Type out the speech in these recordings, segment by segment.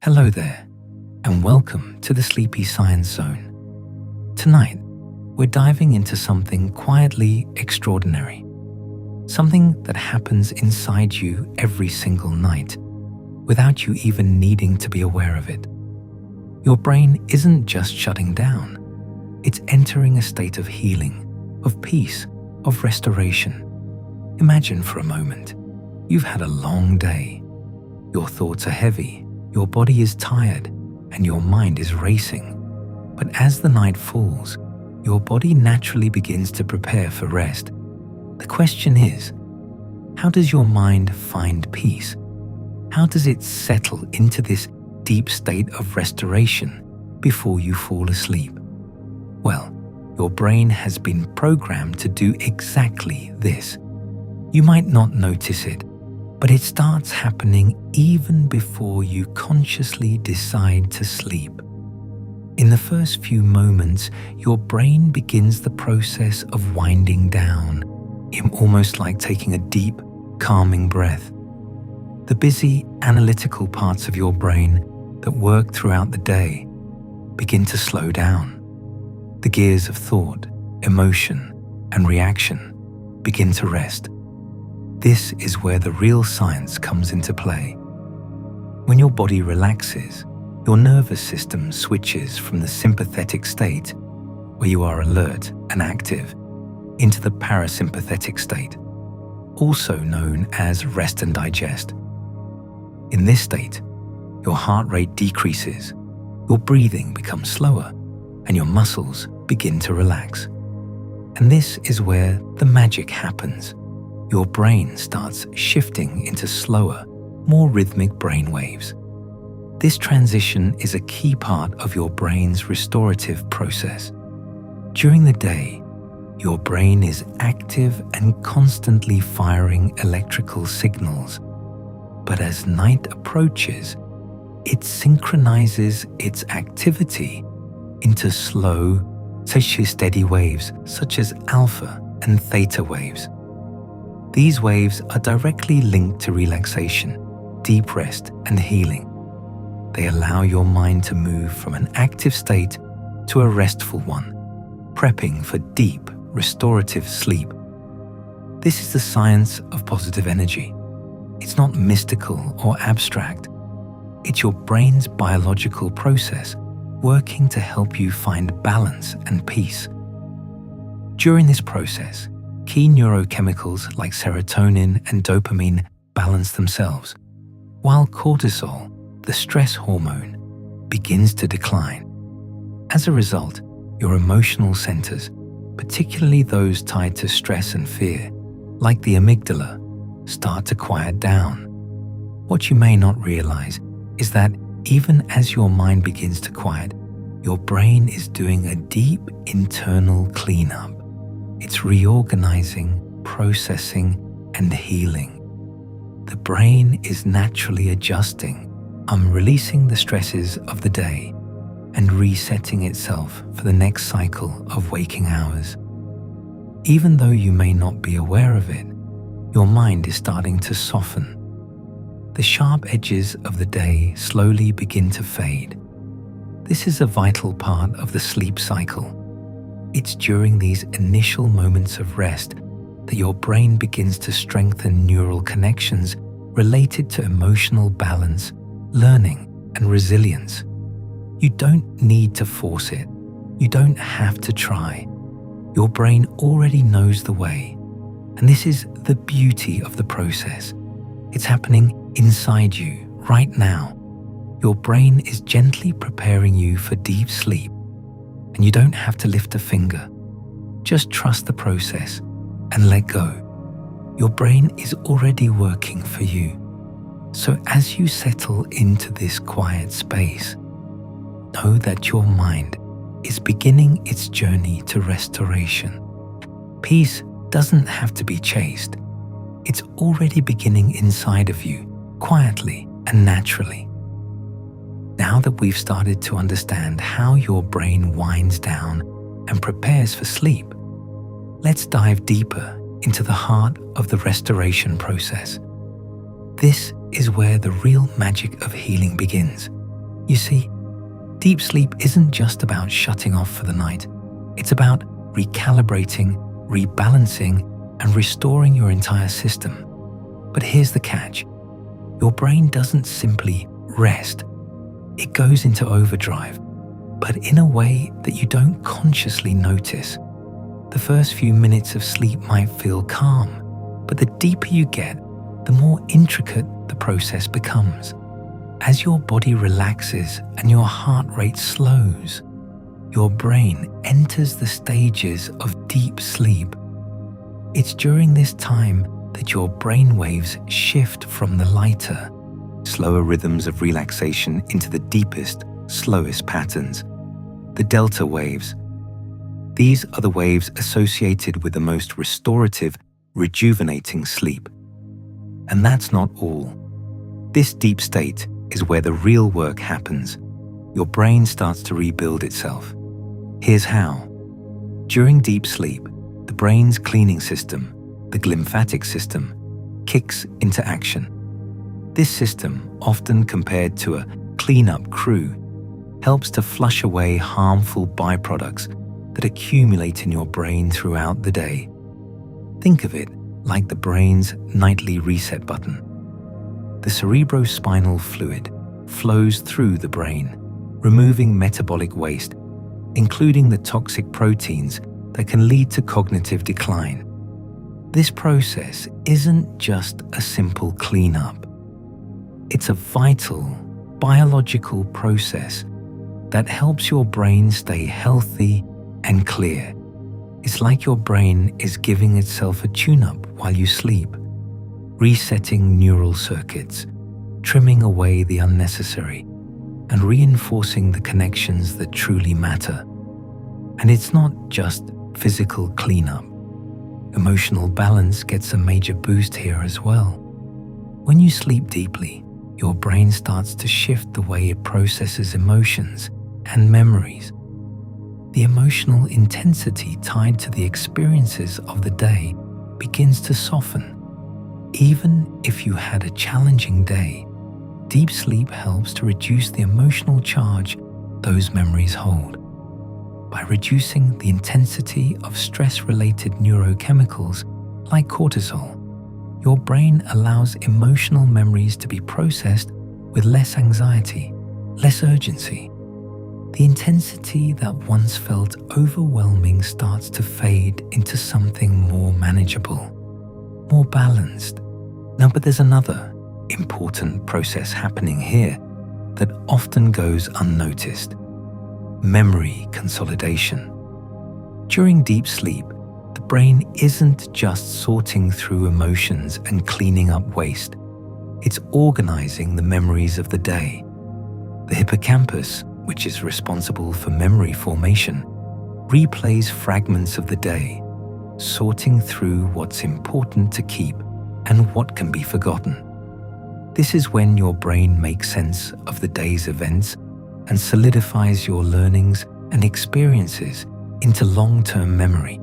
Hello there, and welcome to the Sleepy Science Zone. Tonight, we're diving into something quietly extraordinary, something that happens inside you every single night, without you even needing to be aware of it. Your brain isn't just shutting down, it's entering a state of healing, of peace, of restoration. Imagine for a moment, you've had a long day. Your thoughts are heavy, your body is tired, and your mind is racing. But as the night falls, your body naturally begins to prepare for rest. The question is, how does your mind find peace? How does it settle into this deep state of restoration before you fall asleep? Well, your brain has been programmed to do exactly this. You might not notice it, but it starts happening even before you consciously decide to sleep. In the first few moments, your brain begins the process of winding down, almost like taking a deep, calming breath. The busy, analytical parts of your brain that work throughout the day begin to slow down. The gears of thought, emotion, and reaction begin to rest. This is where the real science comes into play. When your body relaxes, your nervous system switches from the sympathetic state, where you are alert and active, into the parasympathetic state, also known as rest and digest. In this state, your heart rate decreases, your breathing becomes slower, and your muscles begin to relax. And this is where the magic happens. Your brain starts shifting into slower, more rhythmic brain waves. This transition is a key part of your brain's restorative process. During the day, your brain is active and constantly firing electrical signals. But as night approaches, it synchronizes its activity into slow, steady waves such as alpha and theta waves. These waves are directly linked to relaxation, deep rest, and healing. They allow your mind to move from an active state to a restful one, prepping for deep, restorative sleep. This is the science of positive energy. It's not mystical or abstract. It's your brain's biological process working to help you find balance and peace. During this process, key neurochemicals like serotonin and dopamine balance themselves, while cortisol, the stress hormone, begins to decline. As a result, your emotional centers, particularly those tied to stress and fear, like the amygdala, start to quiet down. What you may not realize is that even as your mind begins to quiet, your brain is doing a deep internal cleanup. It's reorganizing, processing, and healing. The brain is naturally adjusting, releasing the stresses of the day and resetting itself for the next cycle of waking hours. Even though you may not be aware of it, your mind is starting to soften. The sharp edges of the day slowly begin to fade. This is a vital part of the sleep cycle. It's during these initial moments of rest that your brain begins to strengthen neural connections related to emotional balance, learning, and resilience. You don't need to force it. You don't have to try. Your brain already knows the way. And this is the beauty of the process. It's happening inside you right now. Your brain is gently preparing you for deep sleep. And you don't have to lift a finger. Just trust the process and let go. Your brain is already working for you. So as you settle into this quiet space, know that your mind is beginning its journey to restoration. Peace doesn't have to be chased. It's already beginning inside of you, quietly and naturally. Now that we've started to understand how your brain winds down and prepares for sleep, let's dive deeper into the heart of the restoration process. This is where the real magic of healing begins. You see, deep sleep isn't just about shutting off for the night. It's about recalibrating, rebalancing, and restoring your entire system. But here's the catch. Your brain doesn't simply rest. It goes into overdrive, but in a way that you don't consciously notice. The first few minutes of sleep might feel calm, but the deeper you get, the more intricate the process becomes. As your body relaxes and your heart rate slows, your brain enters the stages of deep sleep. It's during this time that your brain waves shift from the lighter, slower rhythms of relaxation into the deepest, slowest patterns, the delta waves. These are the waves associated with the most restorative, rejuvenating sleep. And that's not all. This deep state is where the real work happens. Your brain starts to rebuild itself. Here's how. During deep sleep, the brain's cleaning system, the glymphatic system, kicks into action. This system, often compared to a cleanup crew, helps to flush away harmful byproducts that accumulate in your brain throughout the day. Think of it like the brain's nightly reset button. The cerebrospinal fluid flows through the brain, removing metabolic waste, including the toxic proteins that can lead to cognitive decline. This process isn't just a simple cleanup. It's a vital, biological process that helps your brain stay healthy and clear. It's like your brain is giving itself a tune-up while you sleep, resetting neural circuits, trimming away the unnecessary, and reinforcing the connections that truly matter. And it's not just physical cleanup. Emotional balance gets a major boost here as well. When you sleep deeply, your brain starts to shift the way it processes emotions and memories. The emotional intensity tied to the experiences of the day begins to soften. Even if you had a challenging day, deep sleep helps to reduce the emotional charge those memories hold. By reducing the intensity of stress-related neurochemicals like cortisol, your brain allows emotional memories to be processed with less anxiety, less urgency. The intensity that once felt overwhelming starts to fade into something more manageable, more balanced. Now, but there's another important process happening here that often goes unnoticed. Memory consolidation. During deep sleep, the brain isn't just sorting through emotions and cleaning up waste. It's organizing the memories of the day. The hippocampus, which is responsible for memory formation, replays fragments of the day, sorting through what's important to keep and what can be forgotten. This is when your brain makes sense of the day's events and solidifies your learnings and experiences into long-term memory.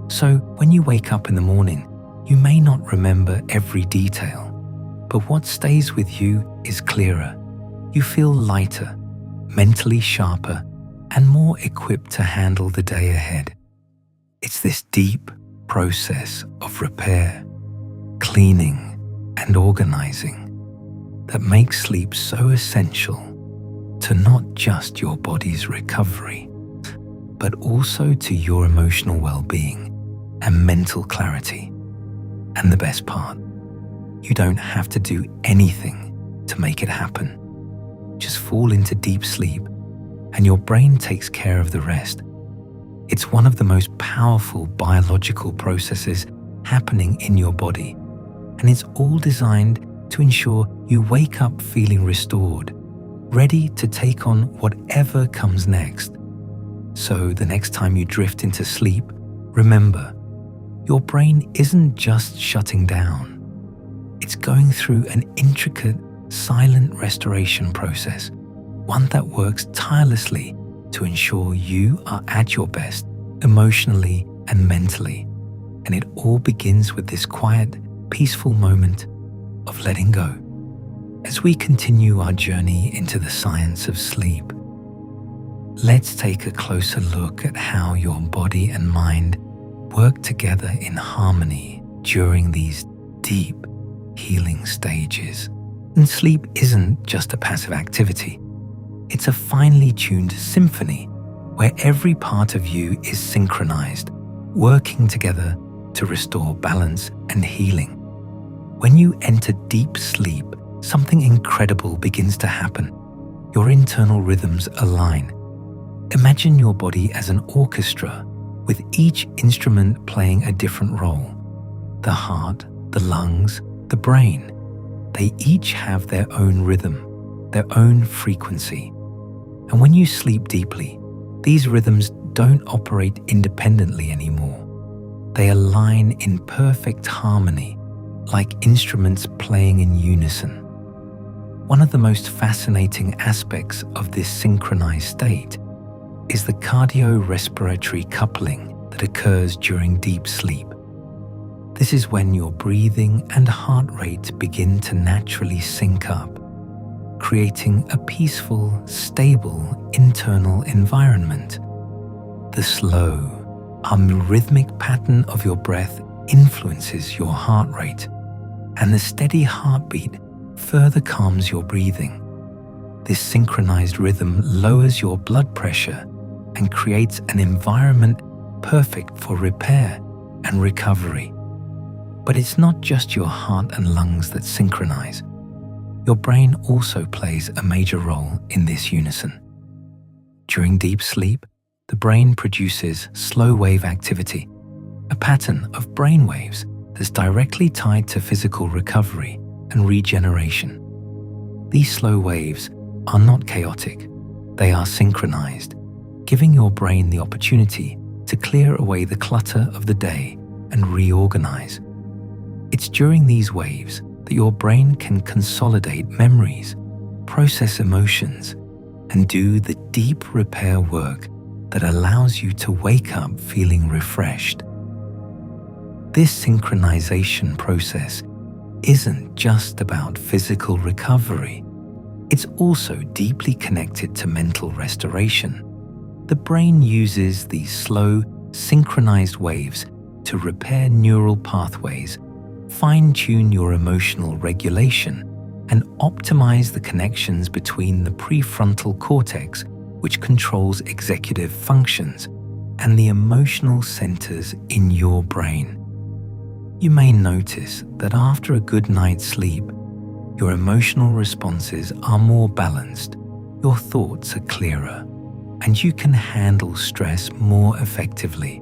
So when you wake up in the morning, you may not remember every detail, but what stays with you is clearer. You feel lighter, mentally sharper, and more equipped to handle the day ahead. It's this deep process of repair, cleaning, and organizing that makes sleep so essential to not just your body's recovery, but also to your emotional well-being and mental clarity. And the best part, you don't have to do anything to make it happen. Just fall into deep sleep and your brain takes care of the rest. It's one of the most powerful biological processes happening in your body, and it's all designed to ensure you wake up feeling restored, ready to take on whatever comes next. So the next time you drift into sleep, remember, your brain isn't just shutting down. It's going through an intricate, silent restoration process, one that works tirelessly to ensure you are at your best emotionally and mentally. And it all begins with this quiet, peaceful moment of letting go. As we continue our journey into the science of sleep, let's take a closer look at how your body and mind work together in harmony during these deep healing stages. And sleep isn't just a passive activity. It's a finely tuned symphony where every part of you is synchronized, working together to restore balance and healing. When you enter deep sleep, something incredible begins to happen. Your internal rhythms align. Imagine your body as an orchestra, with each instrument playing a different role. The heart, the lungs, the brain. They each have their own rhythm, their own frequency. And when you sleep deeply, these rhythms don't operate independently anymore. They align in perfect harmony, like instruments playing in unison. One of the most fascinating aspects of this synchronized state is the cardiorespiratory coupling that occurs during deep sleep. This is when your breathing and heart rate begin to naturally sync up, creating a peaceful, stable internal environment. The slow, rhythmic pattern of your breath influences your heart rate, and the steady heartbeat further calms your breathing. This synchronized rhythm lowers your blood pressure and creates an environment perfect for repair and recovery. But it's not just your heart and lungs that synchronize. Your brain also plays a major role in this unison. During deep sleep, the brain produces slow wave activity, a pattern of brain waves that's directly tied to physical recovery and regeneration. These slow waves are not chaotic, they are synchronized, giving your brain the opportunity to clear away the clutter of the day and reorganize. It's during these waves that your brain can consolidate memories, process emotions, and do the deep repair work that allows you to wake up feeling refreshed. This synchronization process isn't just about physical recovery. It's also deeply connected to mental restoration. The brain uses these slow, synchronized waves to repair neural pathways, fine-tune your emotional regulation, and optimize the connections between the prefrontal cortex, which controls executive functions, and the emotional centers in your brain. You may notice that after a good night's sleep, your emotional responses are more balanced, your thoughts are clearer, and you can handle stress more effectively.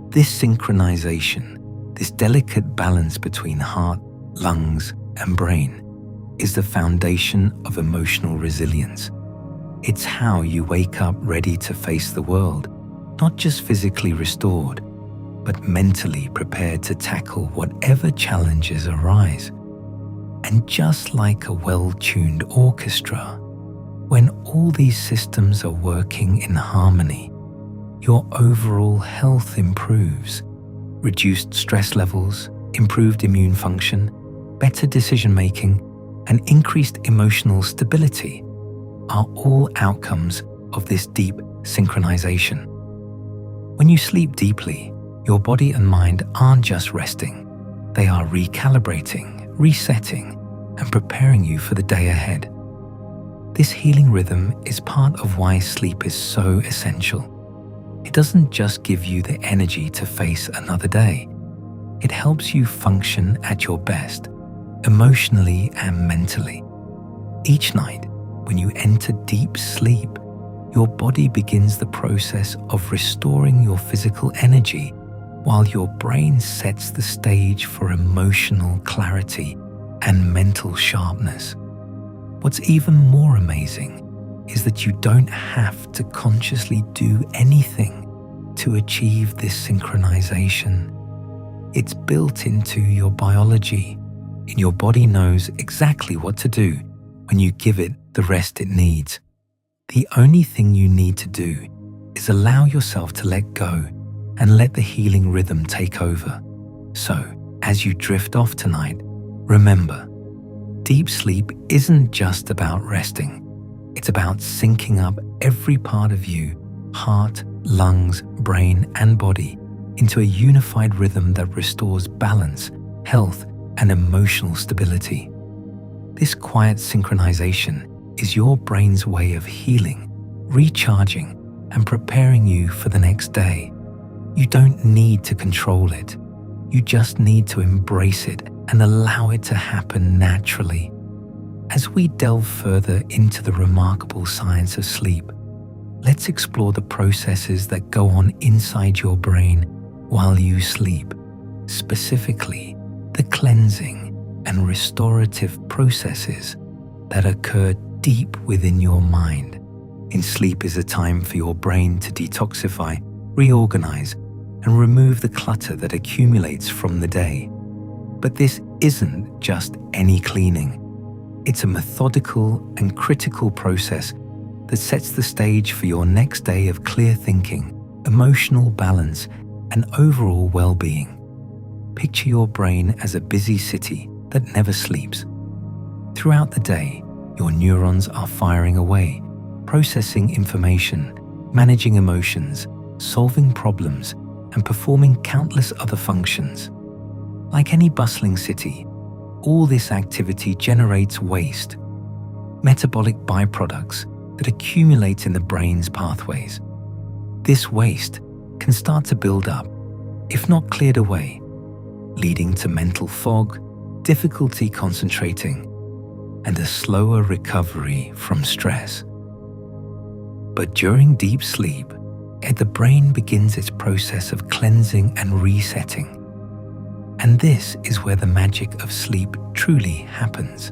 This synchronization, this delicate balance between heart, lungs, and brain, is the foundation of emotional resilience. It's how you wake up ready to face the world, not just physically restored, but mentally prepared to tackle whatever challenges arise. And just like a well-tuned orchestra, when all these systems are working in harmony, your overall health improves. Reduced stress levels, improved immune function, better decision-making, and increased emotional stability are all outcomes of this deep synchronization. When you sleep deeply, your body and mind aren't just resting, they are recalibrating, resetting, and preparing you for the day ahead. This healing rhythm is part of why sleep is so essential. It doesn't just give you the energy to face another day. It helps you function at your best, emotionally and mentally. Each night, when you enter deep sleep, your body begins the process of restoring your physical energy while your brain sets the stage for emotional clarity and mental sharpness. What's even more amazing is that you don't have to consciously do anything to achieve this synchronization. It's built into your biology, and your body knows exactly what to do when you give it the rest it needs. The only thing you need to do is allow yourself to let go and let the healing rhythm take over. So, as you drift off tonight, remember, Deep sleep isn't just about resting. It's about syncing up every part of you, heart, lungs, brain, and body, into a unified rhythm that restores balance, health, and emotional stability. This quiet synchronization is your brain's way of healing, recharging, and preparing you for the next day. You don't need to control it. You just need to embrace it and allow it to happen naturally. As we delve further into the remarkable science of sleep, let's explore the processes that go on inside your brain while you sleep, specifically the cleansing and restorative processes that occur deep within your mind. In sleep is a time for your brain to detoxify, reorganize, and remove the clutter that accumulates from the day. But this isn't just any cleaning. It's a methodical and critical process that sets the stage for your next day of clear thinking, emotional balance, and overall well-being. Picture your brain as a busy city that never sleeps. Throughout the day, your neurons are firing away, processing information, managing emotions, solving problems, and performing countless other functions. Like any bustling city, all this activity generates waste, metabolic byproducts that accumulate in the brain's pathways. This waste can start to build up, if not cleared away, leading to mental fog, difficulty concentrating, and a slower recovery from stress. But during deep sleep, the brain begins its process of cleansing and resetting. And this is where the magic of sleep truly happens.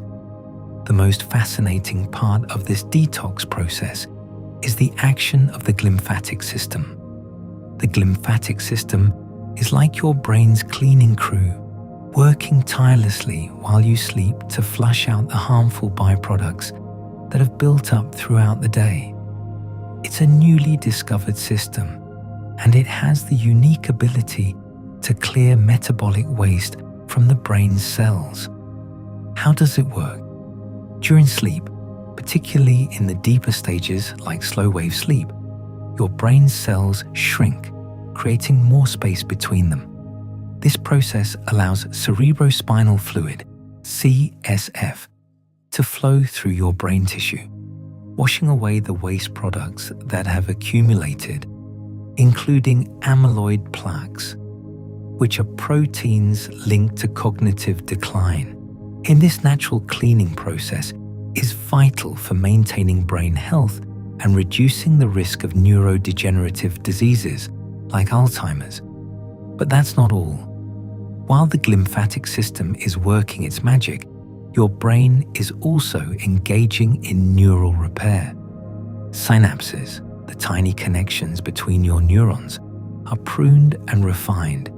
The most fascinating part of this detox process is the action of the glymphatic system. The glymphatic system is like your brain's cleaning crew, working tirelessly while you sleep to flush out the harmful byproducts that have built up throughout the day. It's a newly discovered system, and it has the unique ability to clear metabolic waste from the brain's cells. How does it work? During sleep, particularly in the deeper stages like slow-wave sleep, your brain's cells shrink, creating more space between them. This process allows cerebrospinal fluid, CSF, to flow through your brain tissue, washing away the waste products that have accumulated, including amyloid plaques, which are proteins linked to cognitive decline. In this natural cleaning process is vital for maintaining brain health and reducing the risk of neurodegenerative diseases like Alzheimer's. But that's not all. While the glymphatic system is working its magic, your brain is also engaging in neural repair. Synapses, the tiny connections between your neurons, are pruned and refined,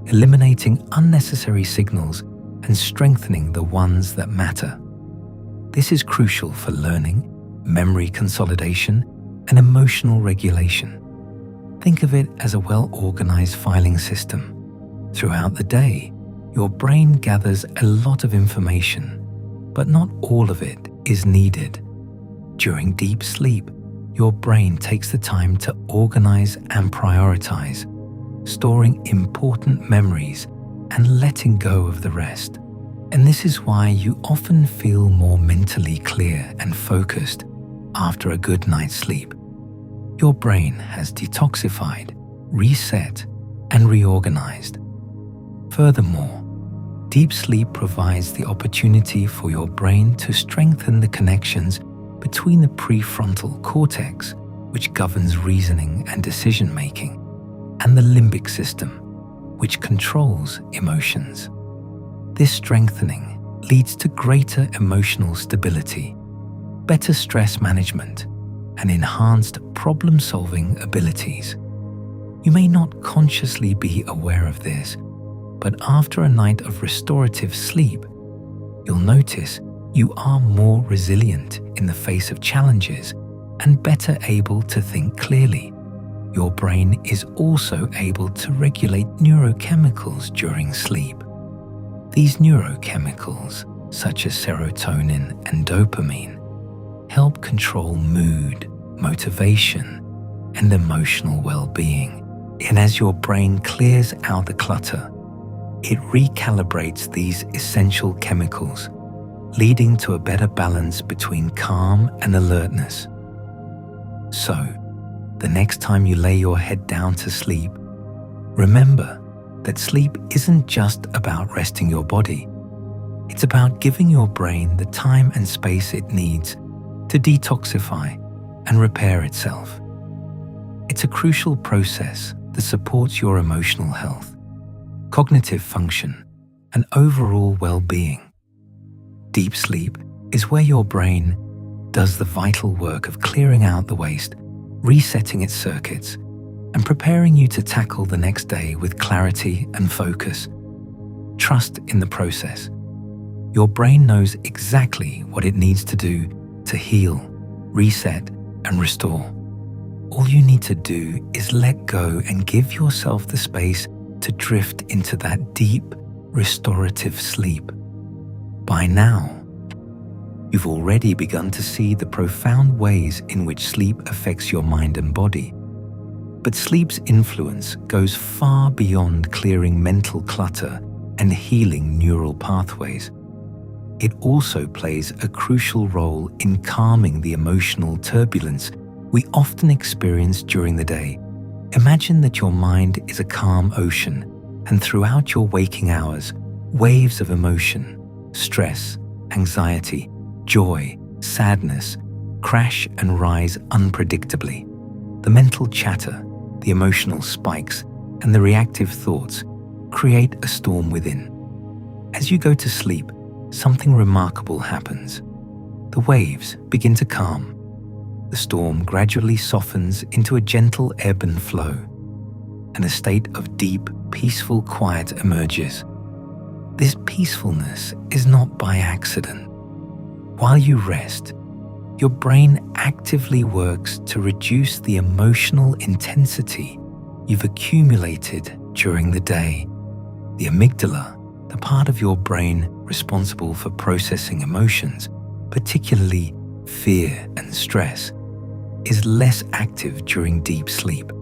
eliminating unnecessary signals and strengthening the ones that matter. This is crucial for learning, memory consolidation, and emotional regulation. Think of it as a well-organized filing system. Throughout the day, your brain gathers a lot of information, but not all of it is needed. During deep sleep, your brain takes the time to organize and prioritize, storing important memories and letting go of the rest. And this is why you often feel more mentally clear and focused after a good night's sleep. Your brain has detoxified, reset, and reorganized. Furthermore, deep sleep provides the opportunity for your brain to strengthen the connections between the prefrontal cortex, which governs reasoning and decision-making, and the limbic system, which controls emotions. This strengthening leads to greater emotional stability, better stress management, and enhanced problem-solving abilities. You may not consciously be aware of this, but after a night of restorative sleep, you'll notice you are more resilient in the face of challenges and better able to think clearly. Your brain is also able to regulate neurochemicals during sleep. These neurochemicals, such as serotonin and dopamine, help control mood, motivation, and emotional well-being. And as your brain clears out the clutter, it recalibrates these essential chemicals, leading to a better balance between calm and alertness. So, the next time you lay your head down to sleep, remember that sleep isn't just about resting your body. It's about giving your brain the time and space it needs to detoxify and repair itself. It's a crucial process that supports your emotional health, cognitive function, and overall well-being. Deep sleep is where your brain does the vital work of clearing out the waste, resetting its circuits, and preparing you to tackle the next day with clarity and focus. Trust in the process. Your brain knows exactly what it needs to do to heal, reset, and restore. All you need to do is let go and give yourself the space to drift into that deep, restorative sleep. By now, you've already begun to see the profound ways in which sleep affects your mind and body. But sleep's influence goes far beyond clearing mental clutter and healing neural pathways. It also plays a crucial role in calming the emotional turbulence we often experience during the day. Imagine that your mind is a calm ocean, and throughout your waking hours, waves of emotion, stress, anxiety, joy, sadness crash and rise unpredictably. The mental chatter, the emotional spikes, and the reactive thoughts create a storm within. As you go to sleep, something remarkable happens. The waves begin to calm. The storm gradually softens into a gentle ebb and flow, and a state of deep, peaceful quiet emerges. This peacefulness is not by accident. While you rest, your brain actively works to reduce the emotional intensity you've accumulated during the day. The amygdala, the part of your brain responsible for processing emotions, particularly fear and stress, is less active during deep sleep.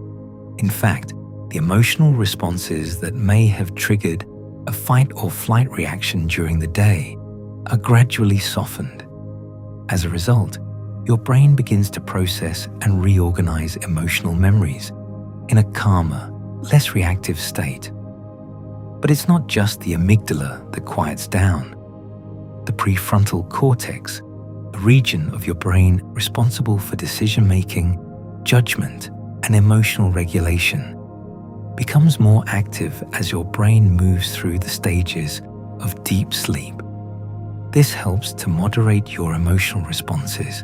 In fact, the emotional responses that may have triggered a fight or flight reaction during the day are gradually softened. As a result, your brain begins to process and reorganize emotional memories in a calmer, less reactive state. But it's not just the amygdala that quiets down. The prefrontal cortex, a region of your brain responsible for decision-making, judgment, and emotional regulation, becomes more active as your brain moves through the stages of deep sleep. This helps to moderate your emotional responses,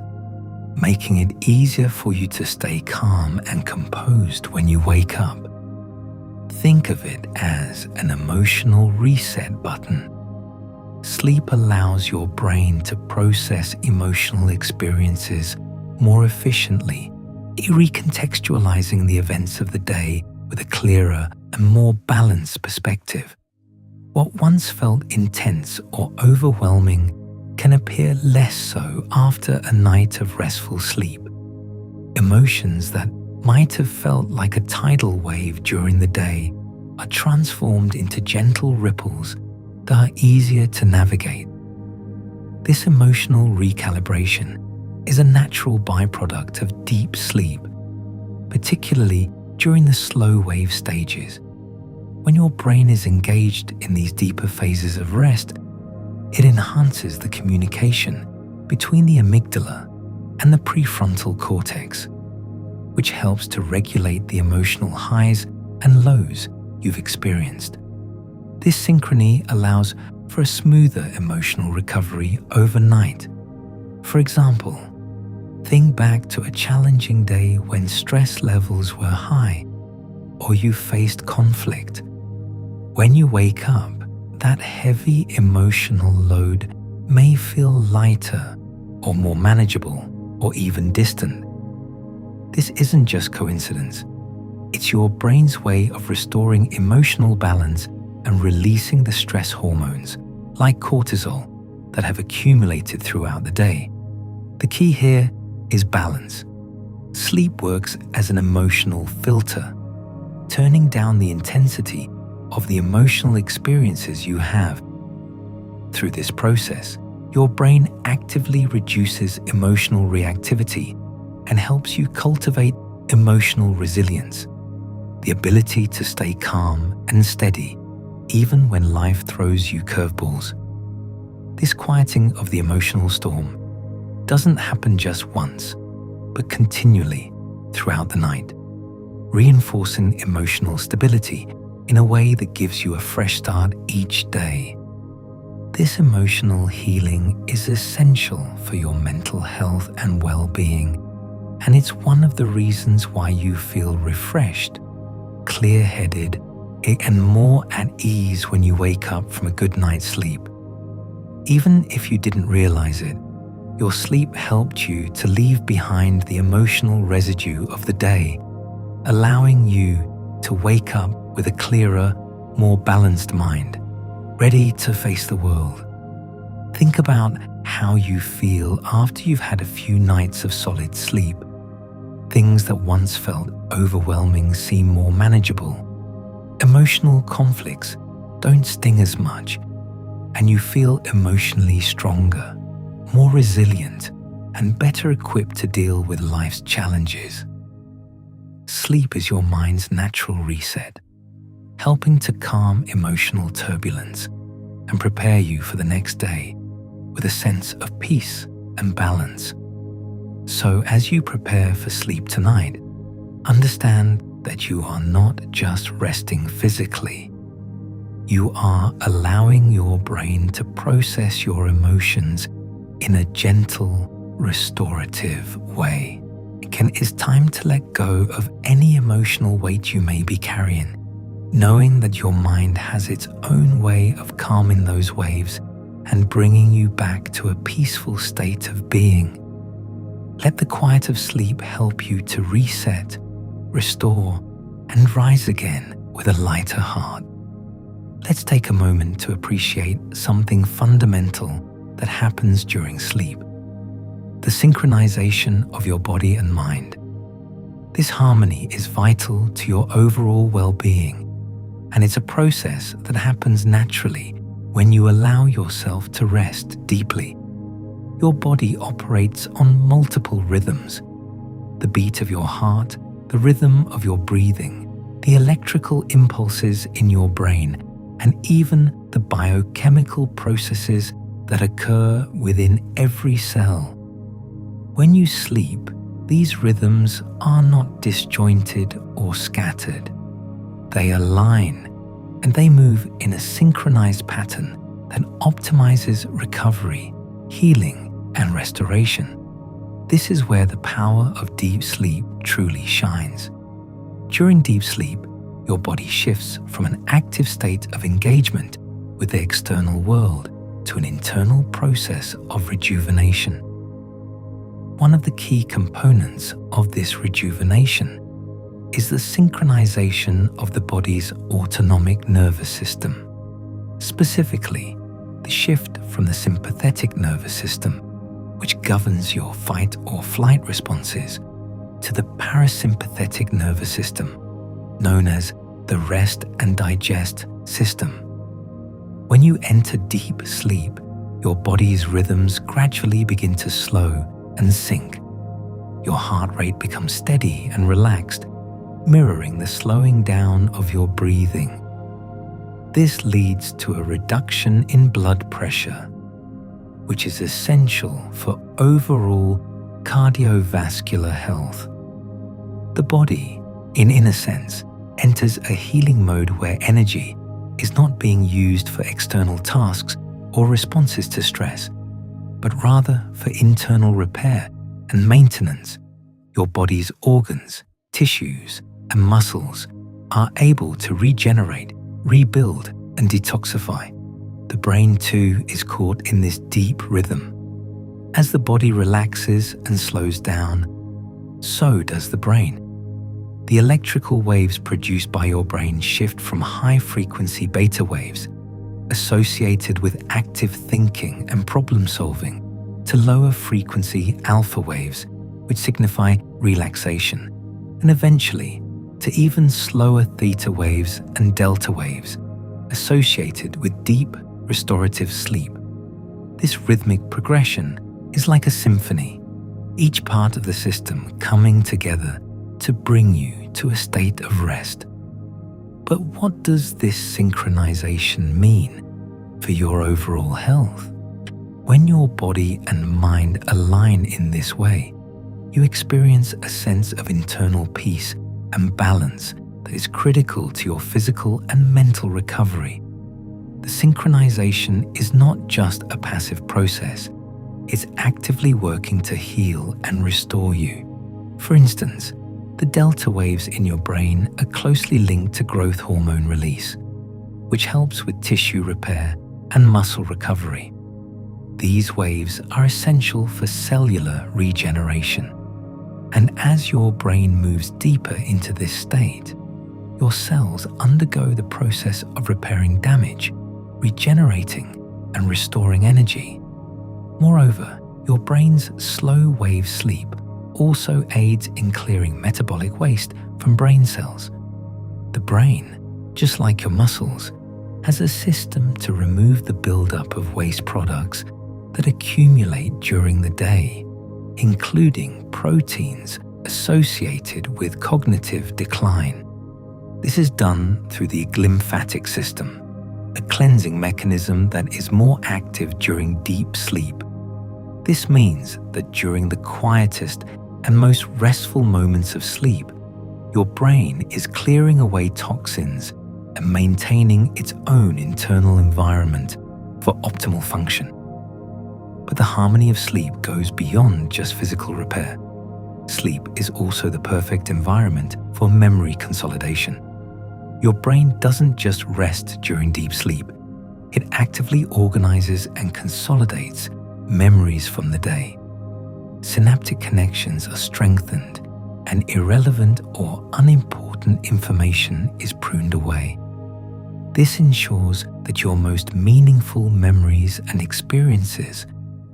making it easier for you to stay calm and composed when you wake up. Think of it as an emotional reset button. Sleep allows your brain to process emotional experiences more efficiently, recontextualizing the events of the day with a clearer and more balanced perspective. What once felt intense or overwhelming can appear less so after a night of restful sleep. Emotions that might have felt like a tidal wave during the day are transformed into gentle ripples that are easier to navigate. This emotional recalibration is a natural byproduct of deep sleep, particularly during the slow wave stages. When your brain is engaged in these deeper phases of rest, it enhances the communication between the amygdala and the prefrontal cortex, which helps to regulate the emotional highs and lows you've experienced. This synchrony allows for a smoother emotional recovery overnight. For example, think back to a challenging day when stress levels were high or you faced conflict. When you wake up, that heavy emotional load may feel lighter or more manageable or even distant. This isn't just coincidence. It's your brain's way of restoring emotional balance and releasing the stress hormones, like cortisol, that have accumulated throughout the day. The key here is balance. Sleep works as an emotional filter, turning down the intensity of the emotional experiences you have. Through this process, your brain actively reduces emotional reactivity and helps you cultivate emotional resilience, the ability to stay calm and steady even when life throws you curveballs. This quieting of the emotional storm doesn't happen just once, but continually throughout the night, reinforcing emotional stability in a way that gives you a fresh start each day. This emotional healing is essential for your mental health and well-being, and it's one of the reasons why you feel refreshed, clear-headed, and more at ease when you wake up from a good night's sleep. Even if you didn't realize it, your sleep helped you to leave behind the emotional residue of the day, allowing you to wake up with a clearer, more balanced mind, ready to face the world. Think about how you feel after you've had a few nights of solid sleep. Things that once felt overwhelming seem more manageable. Emotional conflicts don't sting as much, and you feel emotionally stronger, more resilient, and better equipped to deal with life's challenges. Sleep is your mind's natural reset, helping to calm emotional turbulence and prepare you for the next day with a sense of peace and balance. So as you prepare for sleep tonight, understand that you are not just resting physically. You are allowing your brain to process your emotions in a gentle, restorative way. It's time to let go of any emotional weight you may be carrying, knowing that your mind has its own way of calming those waves and bringing you back to a peaceful state of being. Let the quiet of sleep help you to reset, restore, and rise again with a lighter heart. Let's take a moment to appreciate something fundamental that happens during sleep: the synchronization of your body and mind. This harmony is vital to your overall well-being, and it's a process that happens naturally when you allow yourself to rest deeply. Your body operates on multiple rhythms: the beat of your heart, the rhythm of your breathing, the electrical impulses in your brain, and even the biochemical processes that occur within every cell. When you sleep, these rhythms are not disjointed or scattered. They align, and they move in a synchronized pattern that optimizes recovery, healing, and restoration. This is where the power of deep sleep truly shines. During deep sleep, your body shifts from an active state of engagement with the external world to an internal process of rejuvenation. One of the key components of this rejuvenation is the synchronization of the body's autonomic nervous system, specifically the shift from the sympathetic nervous system, which governs your fight or flight responses, to the parasympathetic nervous system, known as the rest and digest system. When you enter deep sleep, your body's rhythms gradually begin to slow and sync. Your heart rate becomes steady and relaxed, mirroring the slowing down of your breathing. This leads to a reduction in blood pressure, which is essential for overall cardiovascular health. The body, in a sense, enters a healing mode where energy is not being used for external tasks or responses to stress, but rather for internal repair and maintenance. Your body's organs, tissues, and muscles are able to regenerate, rebuild, and detoxify. The brain too is caught in this deep rhythm. As the body relaxes and slows down, so does the brain. The electrical waves produced by your brain shift from high-frequency beta waves, associated with active thinking and problem solving, to lower frequency alpha waves, which signify relaxation, and eventually to even slower theta waves and delta waves, associated with deep restorative sleep. This rhythmic progression is like a symphony, each part of the system coming together to bring you to a state of rest. But what does this synchronization mean for your overall health? When your body and mind align in this way, you experience a sense of internal peace and balance that is critical to your physical and mental recovery. The synchronization is not just a passive process, it's actively working to heal and restore you. For instance, the delta waves in your brain are closely linked to growth hormone release, which helps with tissue repair and muscle recovery. These waves are essential for cellular regeneration. And as your brain moves deeper into this state, your cells undergo the process of repairing damage, regenerating, and restoring energy. Moreover, your brain's slow wave sleep also aids in clearing metabolic waste from brain cells. The brain, just like your muscles, has a system to remove the buildup of waste products that accumulate during the day, including proteins associated with cognitive decline. This is done through the glymphatic system, a cleansing mechanism that is more active during deep sleep. This means that during the quietest and most restful moments of sleep, your brain is clearing away toxins and maintaining its own internal environment for optimal function. But the harmony of sleep goes beyond just physical repair. Sleep is also the perfect environment for memory consolidation. Your brain doesn't just rest during deep sleep. It actively organizes and consolidates memories from the day. Synaptic connections are strengthened and irrelevant or unimportant information is pruned away. This ensures that your most meaningful memories and experiences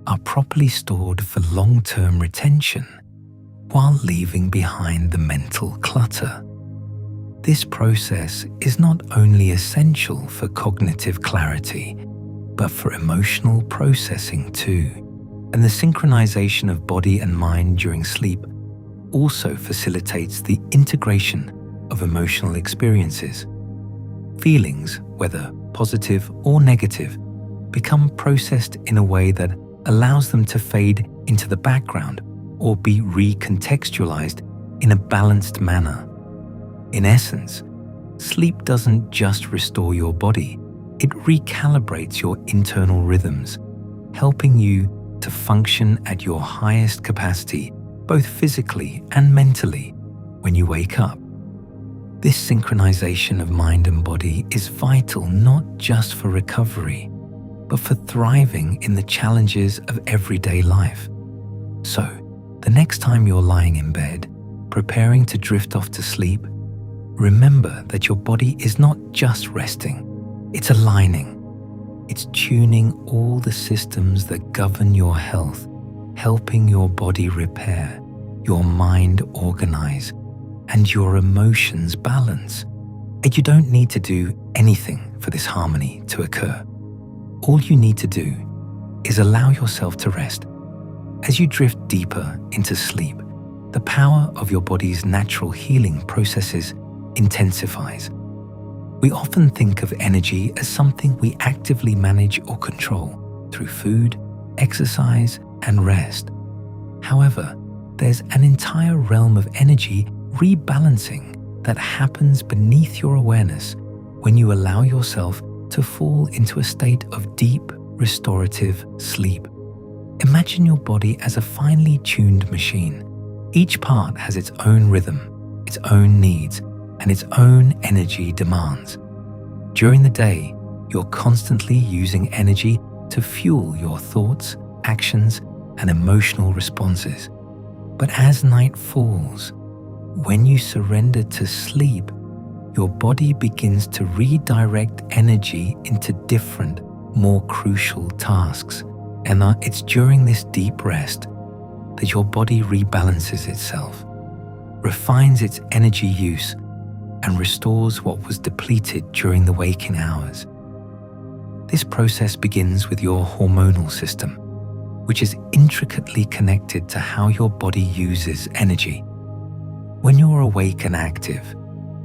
are properly stored for long-term retention while leaving behind the mental clutter. This process is not only essential for cognitive clarity, but for emotional processing too. And the synchronization of body and mind during sleep also facilitates the integration of emotional experiences. Feelings, whether positive or negative, become processed in a way that allows them to fade into the background or be recontextualized in a balanced manner. In essence, sleep doesn't just restore your body, it recalibrates your internal rhythms, helping you to function at your highest capacity, both physically and mentally, when you wake up. This synchronization of mind and body is vital not just for recovery, but for thriving in the challenges of everyday life. So, the next time you're lying in bed, preparing to drift off to sleep, remember that your body is not just resting, it's aligning. It's tuning all the systems that govern your health, helping your body repair, your mind organize, and your emotions balance. And you don't need to do anything for this harmony to occur. All you need to do is allow yourself to rest. As you drift deeper into sleep, the power of your body's natural healing processes intensifies. We often think of energy as something we actively manage or control through food, exercise, and rest. However, there's an entire realm of energy rebalancing that happens beneath your awareness when you allow yourself to fall into a state of deep, restorative sleep. Imagine your body as a finely tuned machine. Each part has its own rhythm, its own needs, and its own energy demands. During the day, you're constantly using energy to fuel your thoughts, actions, and emotional responses. But as night falls, when you surrender to sleep, your body begins to redirect energy into different, more crucial tasks. And it's during this deep rest that your body rebalances itself, refines its energy use, and restores what was depleted during the waking hours. This process begins with your hormonal system, which is intricately connected to how your body uses energy. When you're awake and active,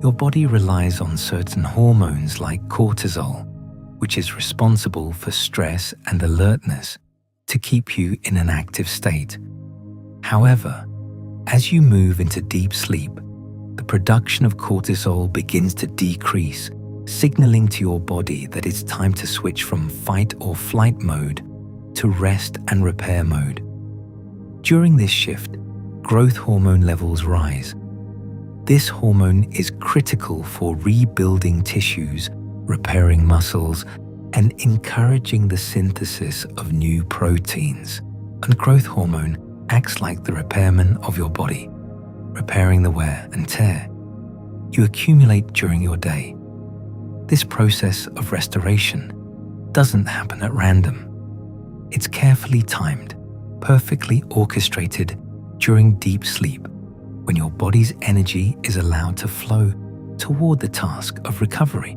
your body relies on certain hormones like cortisol, which is responsible for stress and alertness, to keep you in an active state. However, as you move into deep sleep, the production of cortisol begins to decrease, signaling to your body that it's time to switch from fight or flight mode to rest and repair mode. During this shift, growth hormone levels rise. This hormone is critical for rebuilding tissues, repairing muscles, and encouraging the synthesis of new proteins. And growth hormone acts like the repairman of your body, repairing the wear and tear you accumulate during your day. This process of restoration doesn't happen at random. It's carefully timed, perfectly orchestrated during deep sleep, when your body's energy is allowed to flow toward the task of recovery.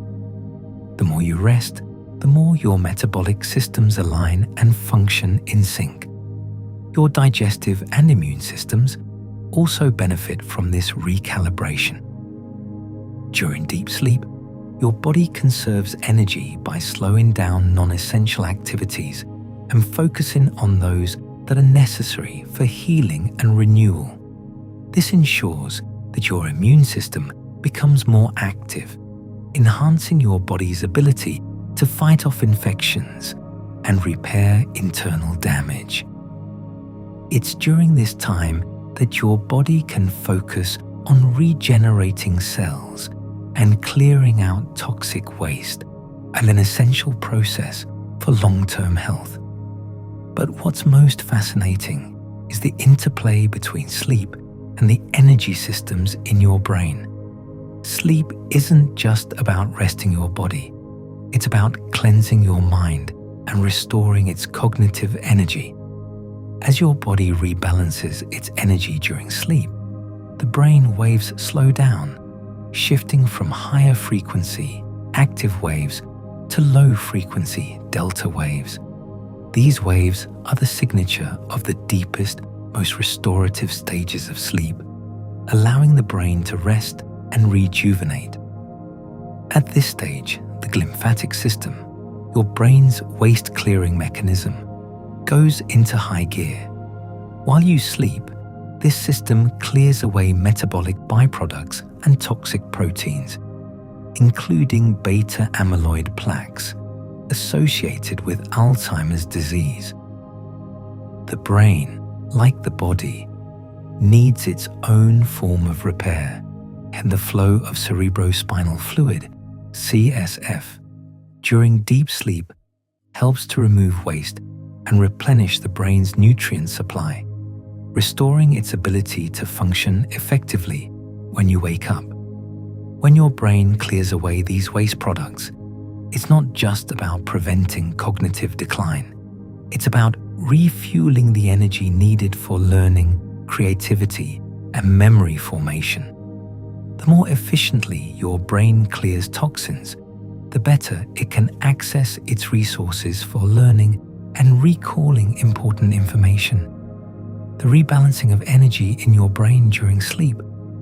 The more you rest, the more your metabolic systems align and function in sync. Your digestive and immune systems also benefit from this recalibration. During deep sleep, your body conserves energy by slowing down non-essential activities and focusing on those that are necessary for healing and renewal. This ensures that your immune system becomes more active, enhancing your body's ability to fight off infections and repair internal damage. It's during this time that your body can focus on regenerating cells and clearing out toxic waste, and an essential process for long-term health. But what's most fascinating is the interplay between sleep and the energy systems in your brain. Sleep isn't just about resting your body. It's about cleansing your mind and restoring its cognitive energy. As your body rebalances its energy during sleep, the brain waves slow down, shifting from higher frequency, active waves to low frequency, delta waves. These waves are the signature of the deepest, most restorative stages of sleep, allowing the brain to rest and rejuvenate. At this stage, the glymphatic system, your brain's waste-clearing mechanism, goes into high gear. While you sleep, this system clears away metabolic byproducts and toxic proteins, including beta amyloid plaques associated with Alzheimer's disease. The brain, like the body, needs its own form of repair, and the flow of cerebrospinal fluid, CSF, during deep sleep helps to remove waste and replenish the brain's nutrient supply, restoring its ability to function effectively when you wake up. When your brain clears away these waste products, it's not just about preventing cognitive decline. It's about refueling the energy needed for learning, creativity, and memory formation. The more efficiently your brain clears toxins, the better it can access its resources for learning and recalling important information. The rebalancing of energy in your brain during sleep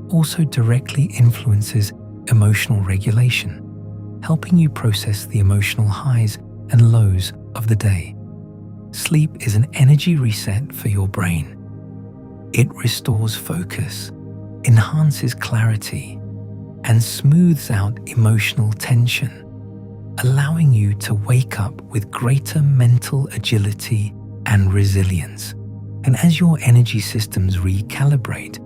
also directly influences emotional regulation, helping you process the emotional highs and lows of the day. Sleep is an energy reset for your brain. It restores focus, enhances clarity, and smooths out emotional tension, allowing you to wake up with greater mental agility and resilience. And as your energy systems recalibrate,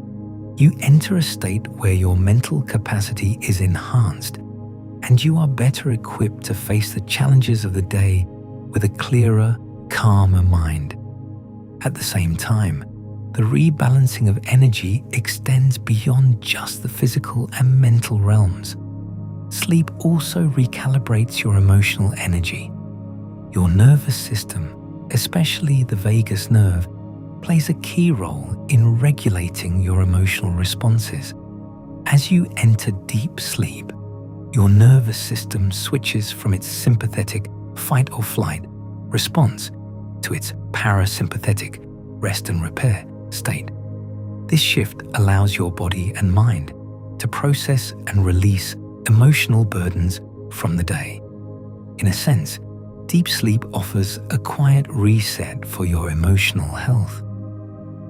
you enter a state where your mental capacity is enhanced and you are better equipped to face the challenges of the day with a clearer, calmer mind. At the same time, the rebalancing of energy extends beyond just the physical and mental realms. Sleep also recalibrates your emotional energy. Your nervous system, especially the vagus nerve, plays a key role in regulating your emotional responses. As you enter deep sleep, your nervous system switches from its sympathetic fight or flight response to its parasympathetic rest and repair state. This shift allows your body and mind to process and release emotional burdens from the day. In a sense, deep sleep offers a quiet reset for your emotional health.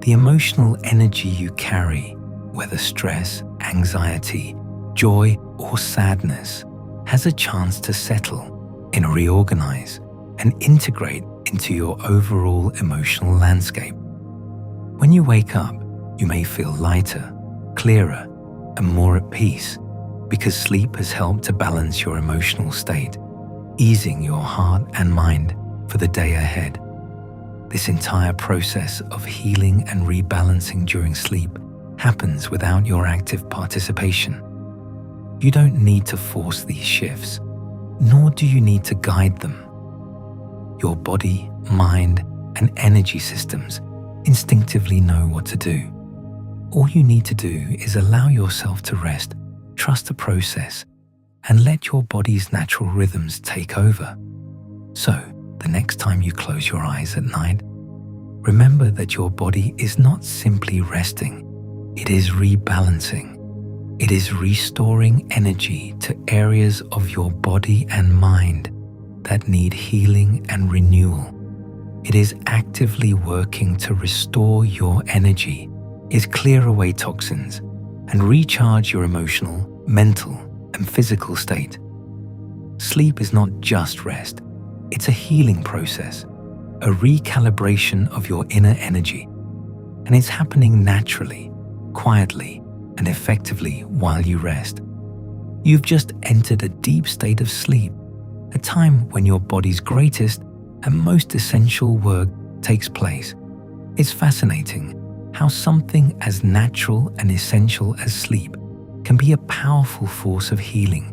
The emotional energy you carry, whether stress, anxiety, joy, or sadness, has a chance to settle and reorganize and integrate into your overall emotional landscape. When you wake up, you may feel lighter, clearer, and more at peace because sleep has helped to balance your emotional state, easing your heart and mind for the day ahead. This entire process of healing and rebalancing during sleep happens without your active participation. You don't need to force these shifts, nor do you need to guide them. Your body, mind, and energy systems instinctively know what to do. All you need to do is allow yourself to rest, trust the process, and let your body's natural rhythms take over. So, the next time you close your eyes at night, remember that your body is not simply resting, it is rebalancing. It is restoring energy to areas of your body and mind that need healing and renewal. It is actively working to restore your energy, is clear away toxins, and recharge your emotional, mental, and physical state. Sleep is not just rest, it's a healing process, a recalibration of your inner energy, and it's happening naturally, quietly, and effectively while you rest. You've just entered a deep state of sleep, a time when your body's greatest and most essential work takes place. It's fascinating how something as natural and essential as sleep can be a powerful force of healing,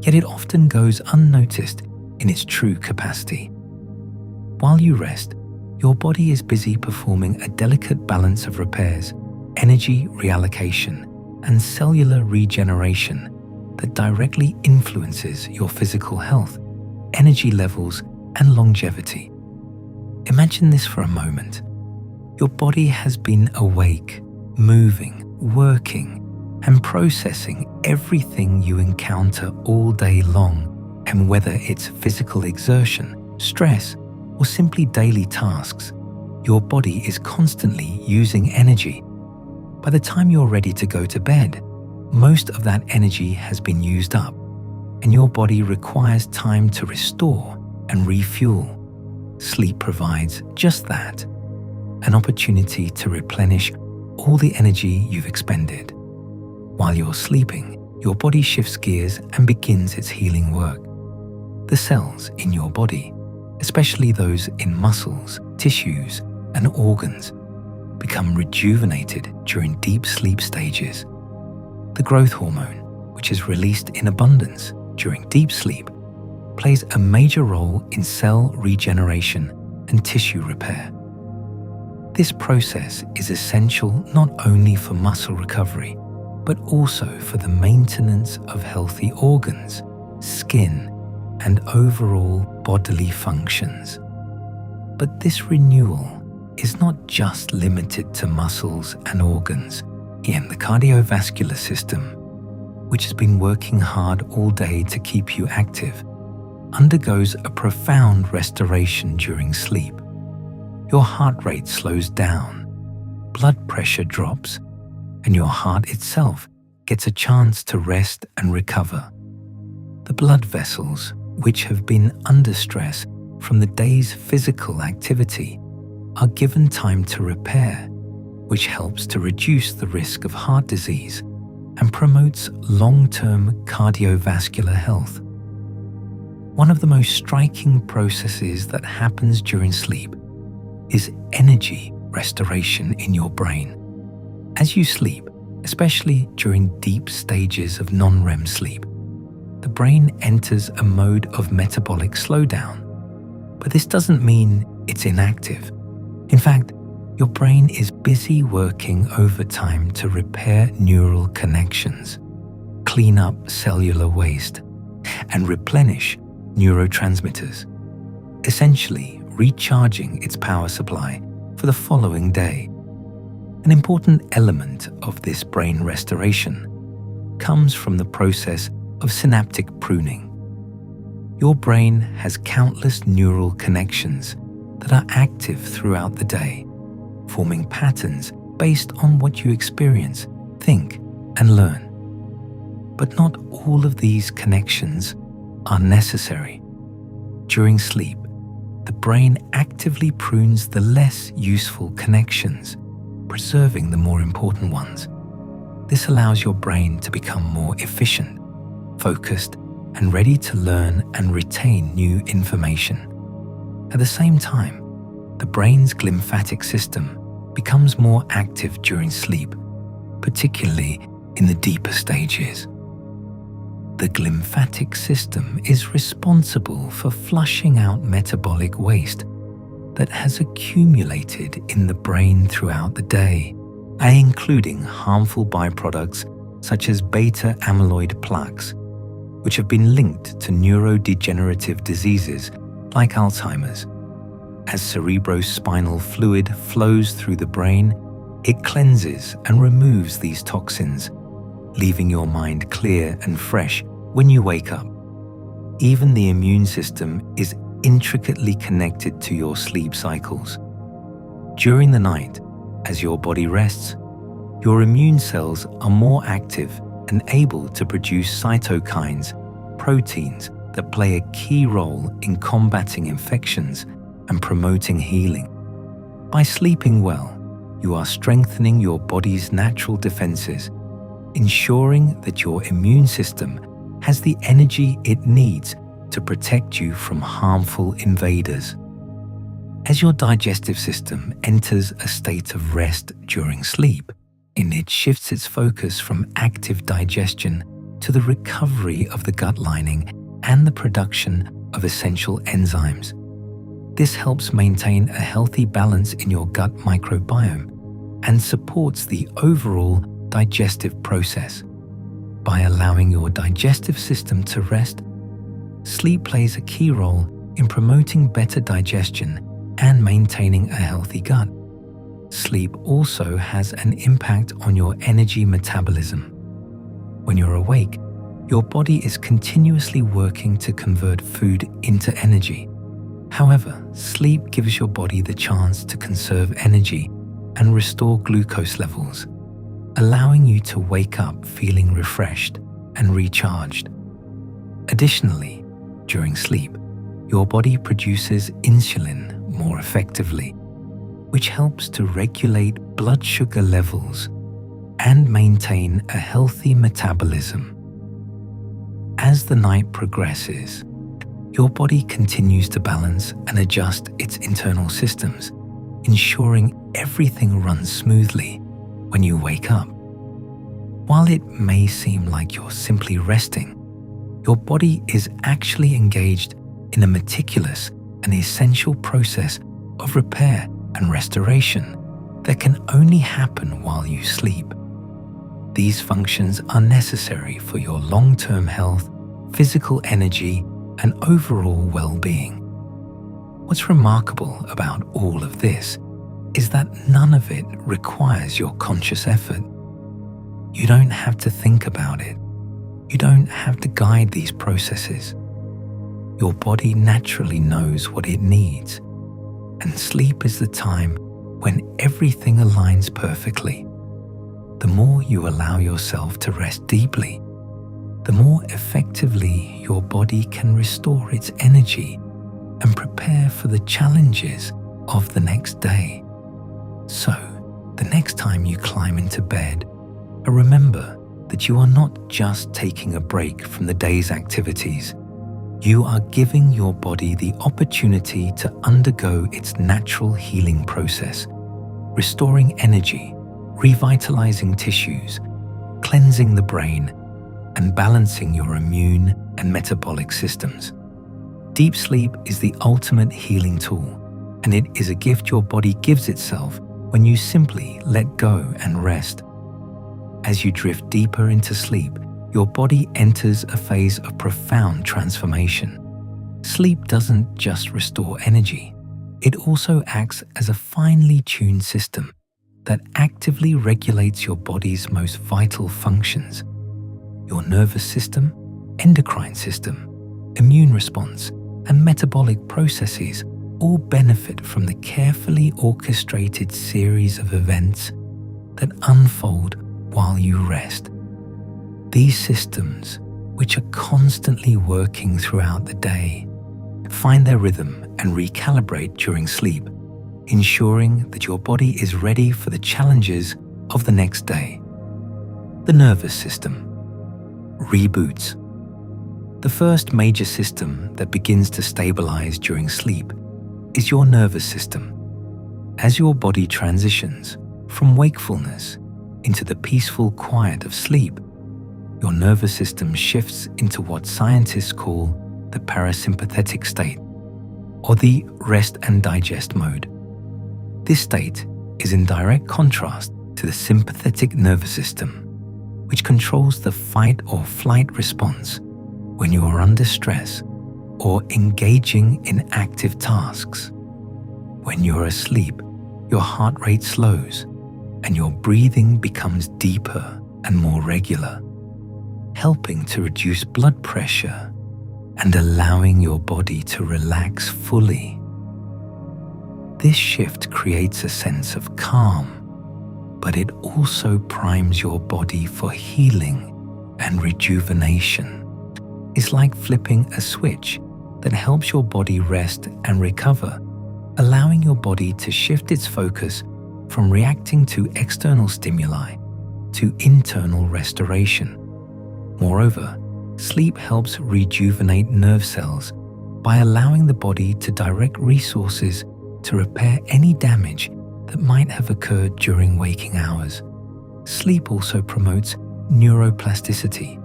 yet it often goes unnoticed in its true capacity. While you rest, your body is busy performing a delicate balance of repairs, energy reallocation, and cellular regeneration that directly influences your physical health, energy levels, and longevity. Imagine this for a moment. Your body has been awake, moving, working, and processing everything you encounter all day long, and whether it's physical exertion, stress, or simply daily tasks, your body is constantly using energy. By the time you're ready to go to bed, most of that energy has been used up, and your body requires time to restore and refuel. Sleep provides just that, an opportunity to replenish all the energy you've expended. While you're sleeping, your body shifts gears and begins its healing work. The cells in your body, especially those in muscles, tissues, and organs, become rejuvenated during deep sleep stages. The growth hormone, which is released in abundance during deep sleep, plays a major role in cell regeneration and tissue repair. This process is essential not only for muscle recovery, but also for the maintenance of healthy organs, skin, and overall bodily functions. But this renewal is not just limited to muscles and organs. Again, the cardiovascular system, which has been working hard all day to keep you active, undergoes a profound restoration during sleep. Your heart rate slows down, blood pressure drops, and your heart itself gets a chance to rest and recover. The blood vessels, which have been under stress from the day's physical activity, are given time to repair, which helps to reduce the risk of heart disease and promotes long-term cardiovascular health. One of the most striking processes that happens during sleep is energy restoration in your brain. As you sleep, especially during deep stages of non-REM sleep, the brain enters a mode of metabolic slowdown. But this doesn't mean it's inactive. In fact, your brain is busy working overtime to repair neural connections, clean up cellular waste, and replenish neurotransmitters, essentially recharging its power supply for the following day. An important element of this brain restoration comes from the process of synaptic pruning. Your brain has countless neural connections that are active throughout the day, forming patterns based on what you experience, think, and learn. But not all of these connections are necessary. During sleep, the brain actively prunes the less useful connections, preserving the more important ones. This allows your brain to become more efficient, focused, and ready to learn and retain new information. At the same time, the brain's glymphatic system becomes more active during sleep, particularly in the deeper stages. The glymphatic system is responsible for flushing out metabolic waste that has accumulated in the brain throughout the day, including harmful byproducts such as beta amyloid plaques, which have been linked to neurodegenerative diseases like Alzheimer's. As cerebrospinal fluid flows through the brain, it cleanses and removes these toxins, leaving your mind clear and fresh when you wake up. Even the immune system is intricately connected to your sleep cycles. During the night, as your body rests, your immune cells are more active and able to produce cytokines, proteins that play a key role in combating infections and promoting healing. By sleeping well, you are strengthening your body's natural defenses, ensuring that your immune system has the energy it needs to protect you from harmful invaders. As your digestive system enters a state of rest during sleep, it shifts its focus from active digestion to the recovery of the gut lining and the production of essential enzymes. This helps maintain a healthy balance in your gut microbiome and supports the overall digestive process. By allowing your digestive system to rest, sleep plays a key role in promoting better digestion and maintaining a healthy gut. Sleep also has an impact on your energy metabolism. When you're awake, your body is continuously working to convert food into energy. However, sleep gives your body the chance to conserve energy and restore glucose levels, allowing you to wake up feeling refreshed and recharged. Additionally, during sleep, your body produces insulin more effectively, which helps to regulate blood sugar levels and maintain a healthy metabolism. As the night progresses, your body continues to balance and adjust its internal systems, ensuring everything runs smoothly when you wake up. While it may seem like you're simply resting, your body is actually engaged in a meticulous and essential process of repair and restoration that can only happen while you sleep. These functions are necessary for your long-term health, physical energy, and overall well-being. What's remarkable about all of this is that none of it requires your conscious effort. You don't have to think about it. You don't have to guide these processes. Your body naturally knows what it needs, and sleep is the time when everything aligns perfectly. The more you allow yourself to rest deeply, the more effectively your body can restore its energy and prepare for the challenges of the next day. So, the next time you climb into bed, remember that you are not just taking a break from the day's activities. You are giving your body the opportunity to undergo its natural healing process, restoring energy, revitalizing tissues, cleansing the brain, and balancing your immune and metabolic systems. Deep sleep is the ultimate healing tool, and it is a gift your body gives itself when you simply let go and rest. As you drift deeper into sleep, your body enters a phase of profound transformation. Sleep doesn't just restore energy, it also acts as a finely tuned system that actively regulates your body's most vital functions. Your nervous system, endocrine system, immune response, and metabolic processes all benefit from the carefully orchestrated series of events that unfold while you rest. These systems, which are constantly working throughout the day, find their rhythm and recalibrate during sleep, ensuring that your body is ready for the challenges of the next day. The nervous system reboots. The first major system that begins to stabilize during sleep is your nervous system. As your body transitions from wakefulness into the peaceful quiet of sleep, your nervous system shifts into what scientists call the parasympathetic state, or the rest and digest mode. This state is in direct contrast to the sympathetic nervous system, which controls the fight or flight response when you are under stress or engaging in active tasks. When you're asleep, your heart rate slows and your breathing becomes deeper and more regular, helping to reduce blood pressure and allowing your body to relax fully. This shift creates a sense of calm, but it also primes your body for healing and rejuvenation. It's like flipping a switch that helps your body rest and recover, allowing your body to shift its focus from reacting to external stimuli to internal restoration. Moreover, sleep helps rejuvenate nerve cells by allowing the body to direct resources to repair any damage that might have occurred during waking hours. Sleep also promotes neuroplasticity,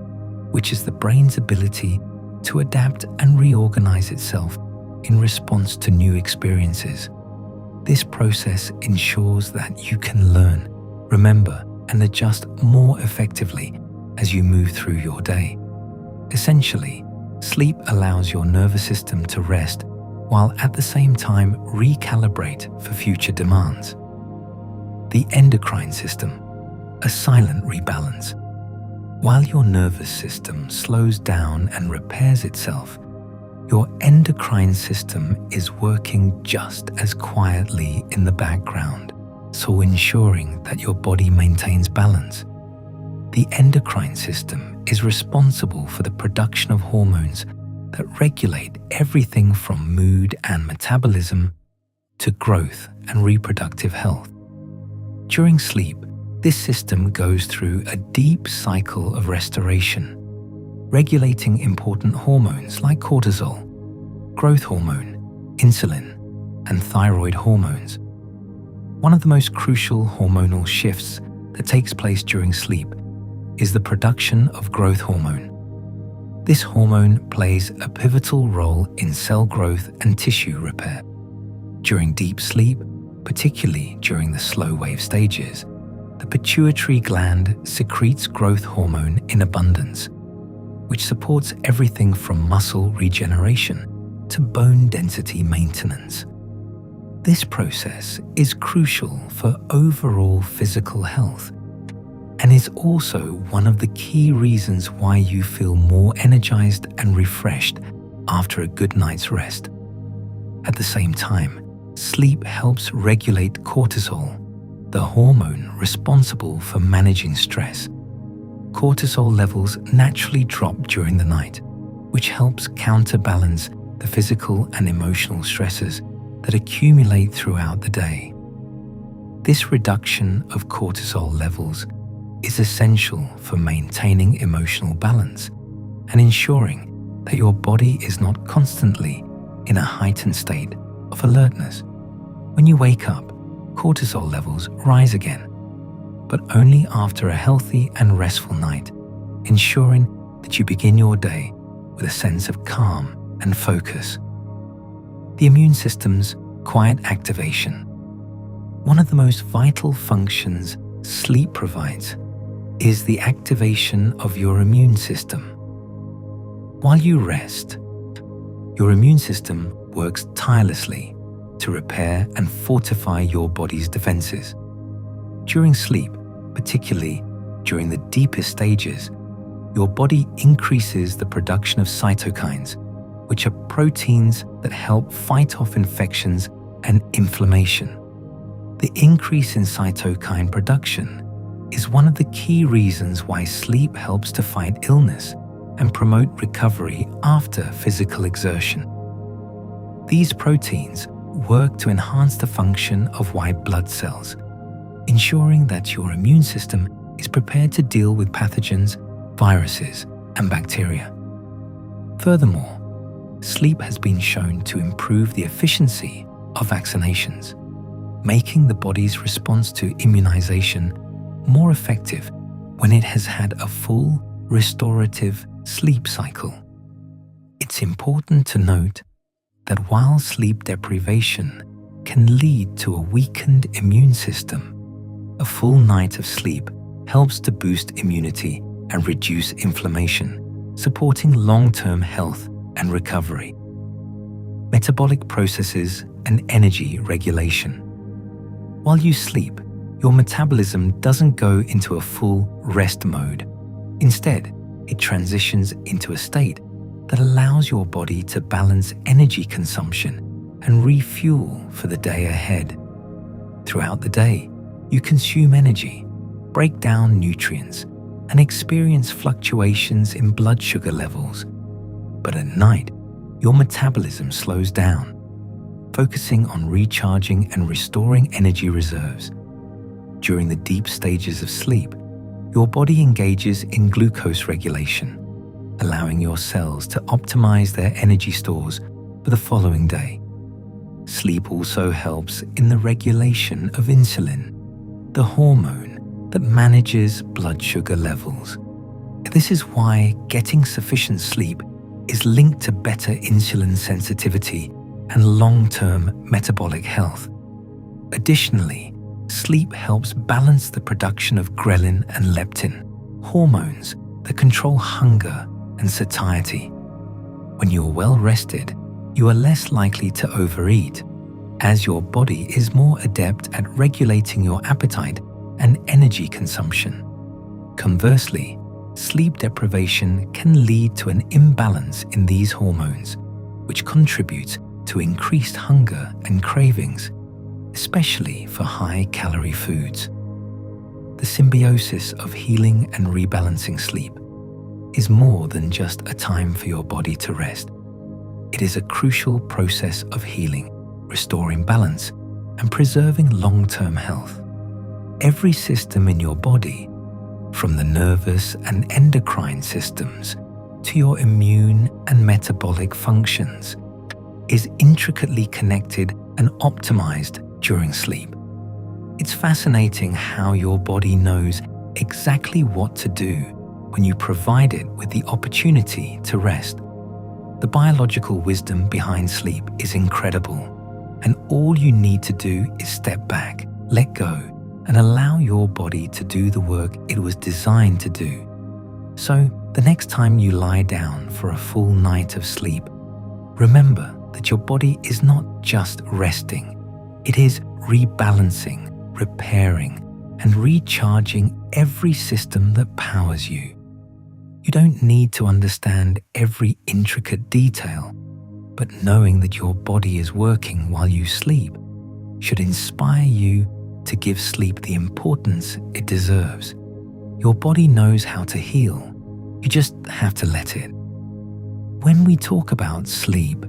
which is the brain's ability to adapt and reorganize itself in response to new experiences. This process ensures that you can learn, remember, and adjust more effectively as you move through your day. Essentially, sleep allows your nervous system to rest while at the same time recalibrate for future demands. The endocrine system, a silent rebalance. While your nervous system slows down and repairs itself, your endocrine system is working just as quietly in the background, so ensuring that your body maintains balance. The endocrine system is responsible for the production of hormones that regulate everything from mood and metabolism to growth and reproductive health. During sleep, this system goes through a deep cycle of restoration, regulating important hormones like cortisol, growth hormone, insulin, and thyroid hormones. One of the most crucial hormonal shifts that takes place during sleep is the production of growth hormone. This hormone plays a pivotal role in cell growth and tissue repair. During deep sleep, particularly during the slow wave stages, the pituitary gland secretes growth hormone in abundance, which supports everything from muscle regeneration to bone density maintenance. This process is crucial for overall physical health and is also one of the key reasons why you feel more energized and refreshed after a good night's rest. At the same time, sleep helps regulate cortisol, the hormone responsible for managing stress. Cortisol levels naturally drop during the night, which helps counterbalance the physical and emotional stresses that accumulate throughout the day. This reduction of cortisol levels is essential for maintaining emotional balance and ensuring that your body is not constantly in a heightened state of alertness. When you wake up, cortisol levels rise again, but only after a healthy and restful night, ensuring that you begin your day with a sense of calm and focus. The immune system's quiet activation. One of the most vital functions sleep provides is the activation of your immune system. While you rest, your immune system works tirelessly to repair and fortify your body's defenses. During sleep, particularly during the deepest stages, your body increases the production of cytokines, which are proteins that help fight off infections and inflammation. The increase in cytokine production is one of the key reasons why sleep helps to fight illness and promote recovery after physical exertion. These proteins work to enhance the function of white blood cells, ensuring that your immune system is prepared to deal with pathogens, viruses, and bacteria. Furthermore, sleep has been shown to improve the efficiency of vaccinations, making the body's response to immunization more effective when it has had a full restorative sleep cycle. It's important to note that while sleep deprivation can lead to a weakened immune system, a full night of sleep helps to boost immunity and reduce inflammation, supporting long-term health and recovery. Metabolic processes and energy regulation. While you sleep, your metabolism doesn't go into a full rest mode. Instead, it transitions into a state that allows your body to balance energy consumption and refuel for the day ahead. Throughout the day, you consume energy, break down nutrients, and experience fluctuations in blood sugar levels. But at night, your metabolism slows down, focusing on recharging and restoring energy reserves. During the deep stages of sleep, your body engages in glucose regulation, allowing your cells to optimize their energy stores for the following day. Sleep also helps in the regulation of insulin, the hormone that manages blood sugar levels. This is why getting sufficient sleep is linked to better insulin sensitivity and long-term metabolic health. Additionally, sleep helps balance the production of ghrelin and leptin, hormones that control hunger and satiety. When you're well rested, you are less likely to overeat, as your body is more adept at regulating your appetite and energy consumption. Conversely, sleep deprivation can lead to an imbalance in these hormones, which contributes to increased hunger and cravings, especially for high-calorie foods. The symbiosis of healing and rebalancing sleep is more than just a time for your body to rest. It is a crucial process of healing, restoring balance, and preserving long-term health. Every system in your body, from the nervous and endocrine systems to your immune and metabolic functions, is intricately connected and optimized during sleep. It's fascinating how your body knows exactly what to do when you provide it with the opportunity to rest. The biological wisdom behind sleep is incredible, and all you need to do is step back, let go, and allow your body to do the work it was designed to do. So, the next time you lie down for a full night of sleep, remember that your body is not just resting. It is rebalancing, repairing, and recharging every system that powers you. You don't need to understand every intricate detail, but knowing that your body is working while you sleep should inspire you to give sleep the importance it deserves. Your body knows how to heal. You just have to let it. When we talk about sleep,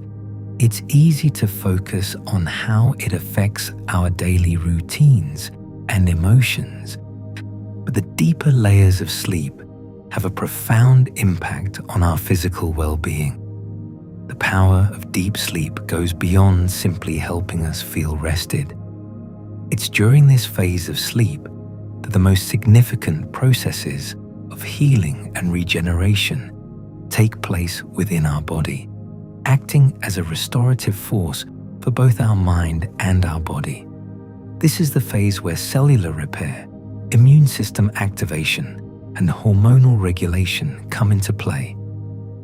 it's easy to focus on how it affects our daily routines and emotions, but the deeper layers of sleep have a profound impact on our physical well-being. The power of deep sleep goes beyond simply helping us feel rested. It's during this phase of sleep that the most significant processes of healing and regeneration take place within our body, acting as a restorative force for both our mind and our body. This is the phase where cellular repair, immune system activation, and hormonal regulation come into play.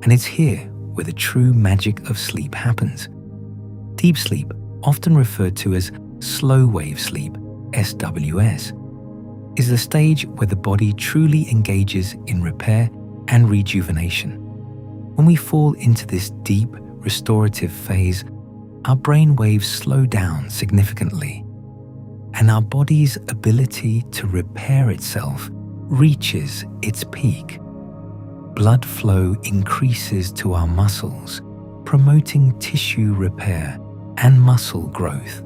And it's here where the true magic of sleep happens. Deep sleep, often referred to as slow wave sleep, SWS, is the stage where the body truly engages in repair and rejuvenation. When we fall into this deep, restorative phase, our brain waves slow down significantly, and our body's ability to repair itself reaches its peak. Blood flow increases to our muscles, promoting tissue repair and muscle growth.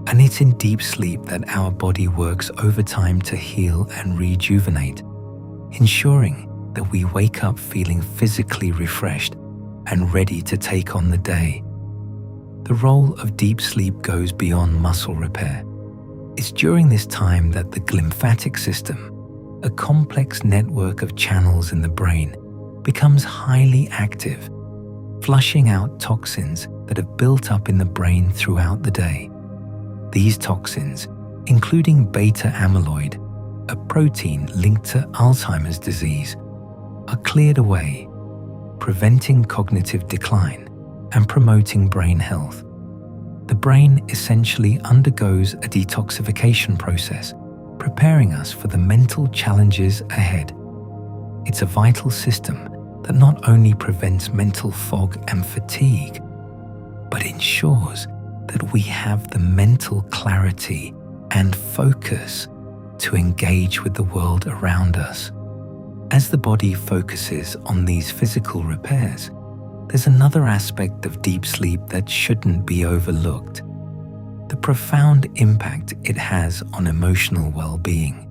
And it's in deep sleep that our body works overtime to heal and rejuvenate, ensuring that we wake up feeling physically refreshed and ready to take on the day. The role of deep sleep goes beyond muscle repair. It's during this time that the glymphatic system, a complex network of channels in the brain, becomes highly active, flushing out toxins that have built up in the brain throughout the day. These toxins, including beta amyloid, a protein linked to Alzheimer's disease, are cleared away, preventing cognitive decline and promoting brain health. The brain essentially undergoes a detoxification process, preparing us for the mental challenges ahead. It's a vital system that not only prevents mental fog and fatigue, but ensures that we have the mental clarity and focus to engage with the world around us. As the body focuses on these physical repairs, there's another aspect of deep sleep that shouldn't be overlooked: the profound impact it has on emotional well-being.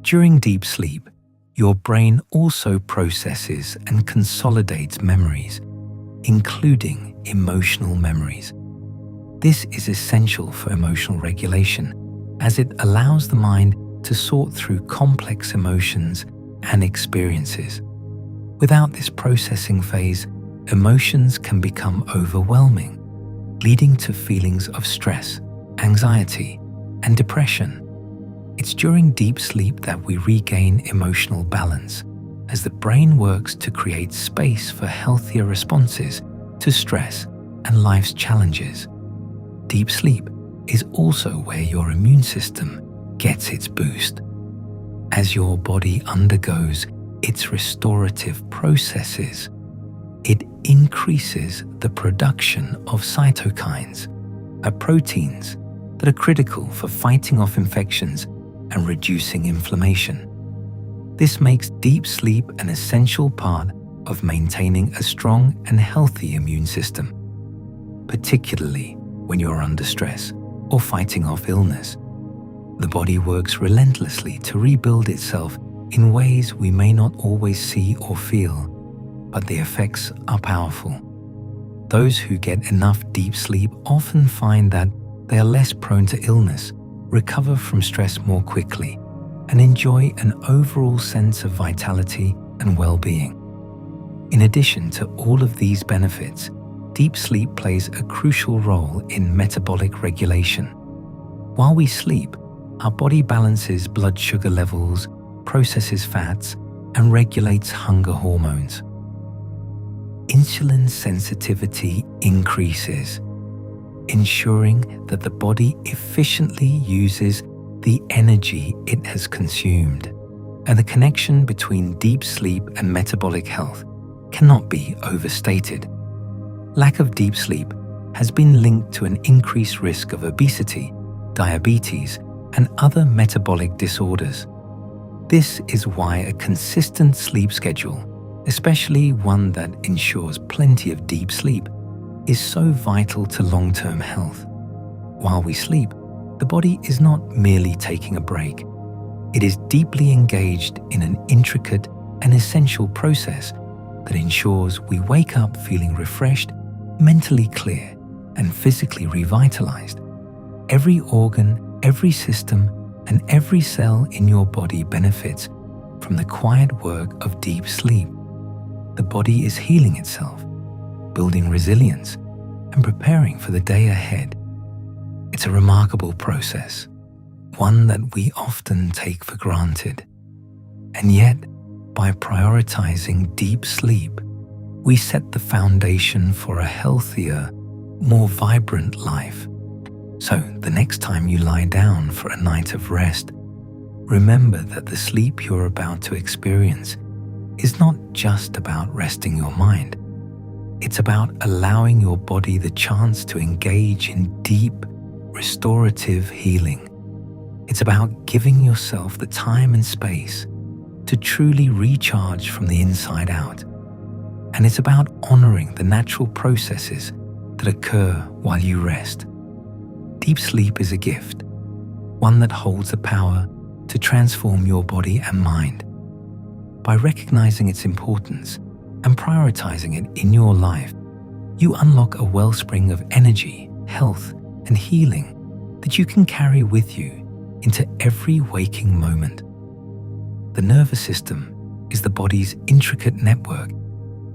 During deep sleep, your brain also processes and consolidates memories, including emotional memories. This is essential for emotional regulation, as it allows the mind to sort through complex emotions and experiences. Without this processing phase, emotions can become overwhelming, leading to feelings of stress, anxiety, and depression. It's during deep sleep that we regain emotional balance, as the brain works to create space for healthier responses to stress and life's challenges. Deep sleep is also where your immune system gets its boost. As your body undergoes its restorative processes, it increases the production of cytokines, proteins that are critical for fighting off infections and reducing inflammation. This makes deep sleep an essential part of maintaining a strong and healthy immune system, particularly when you're under stress or fighting off illness. The body works relentlessly to rebuild itself in ways we may not always see or feel, but the effects are powerful. Those who get enough deep sleep often find that they are less prone to illness, recover from stress more quickly, and enjoy an overall sense of vitality and well-being. In addition to all of these benefits, deep sleep plays a crucial role in metabolic regulation. While we sleep, our body balances blood sugar levels, processes fats, and regulates hunger hormones. Insulin sensitivity increases, ensuring that the body efficiently uses the energy it has consumed. And the connection between deep sleep and metabolic health cannot be overstated. Lack of deep sleep has been linked to an increased risk of obesity, diabetes, and other metabolic disorders. This is why a consistent sleep schedule, especially one that ensures plenty of deep sleep, is so vital to long-term health. While we sleep, the body is not merely taking a break. It is deeply engaged in an intricate and essential process that ensures we wake up feeling refreshed, mentally clear, and physically revitalized. Every organ, every system, and every cell in your body benefits from the quiet work of deep sleep. the body is healing itself, building resilience, and preparing for the day ahead. It's a remarkable process, one that we often take for granted. And yet, by prioritizing deep sleep, we set the foundation for a healthier, more vibrant life. So the next time you lie down for a night of rest, remember that the sleep you're about to experience is not just about resting your mind. It's about allowing your body the chance to engage in deep, restorative healing. It's about giving yourself the time and space to truly recharge from the inside out. And it's about honoring the natural processes that occur while you rest. Deep sleep is a gift, one that holds the power to transform your body and mind. By recognizing its importance and prioritizing it in your life, you unlock a wellspring of energy, health, and healing that you can carry with you into every waking moment. The nervous system is the body's intricate network,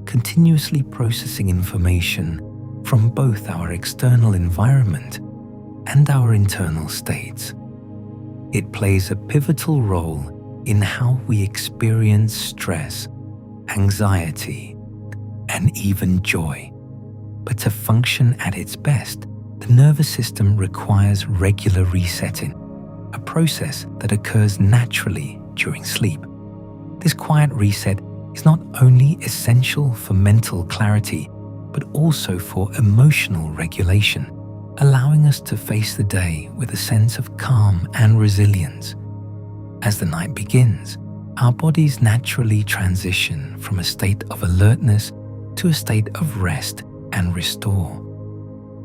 continuously processing information from both our external environment and our internal states. It plays a pivotal role in how we experience stress, anxiety, and even joy. But to function at its best, the nervous system requires regular resetting, a process that occurs naturally during sleep. This quiet reset is not only essential for mental clarity, but also for emotional regulation, allowing us to face the day with a sense of calm and resilience. As the night begins, our bodies naturally transition from a state of alertness to a state of rest and restore.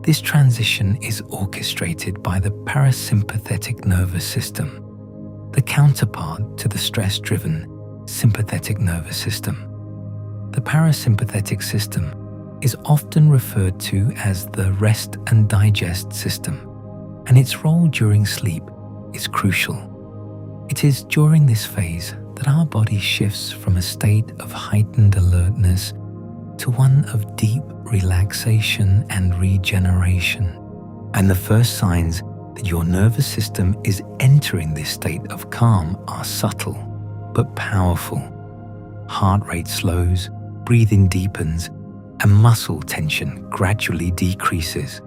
This transition is orchestrated by the parasympathetic nervous system, the counterpart to the stress-driven sympathetic nervous system. The parasympathetic system is often referred to as the rest and digest system, and its role during sleep is crucial. It is during this phase that our body shifts from a state of heightened alertness to one of deep relaxation and regeneration. And the first signs that your nervous system is entering this state of calm are subtle but powerful. Heart rate slows, breathing deepens, and muscle tension gradually decreases.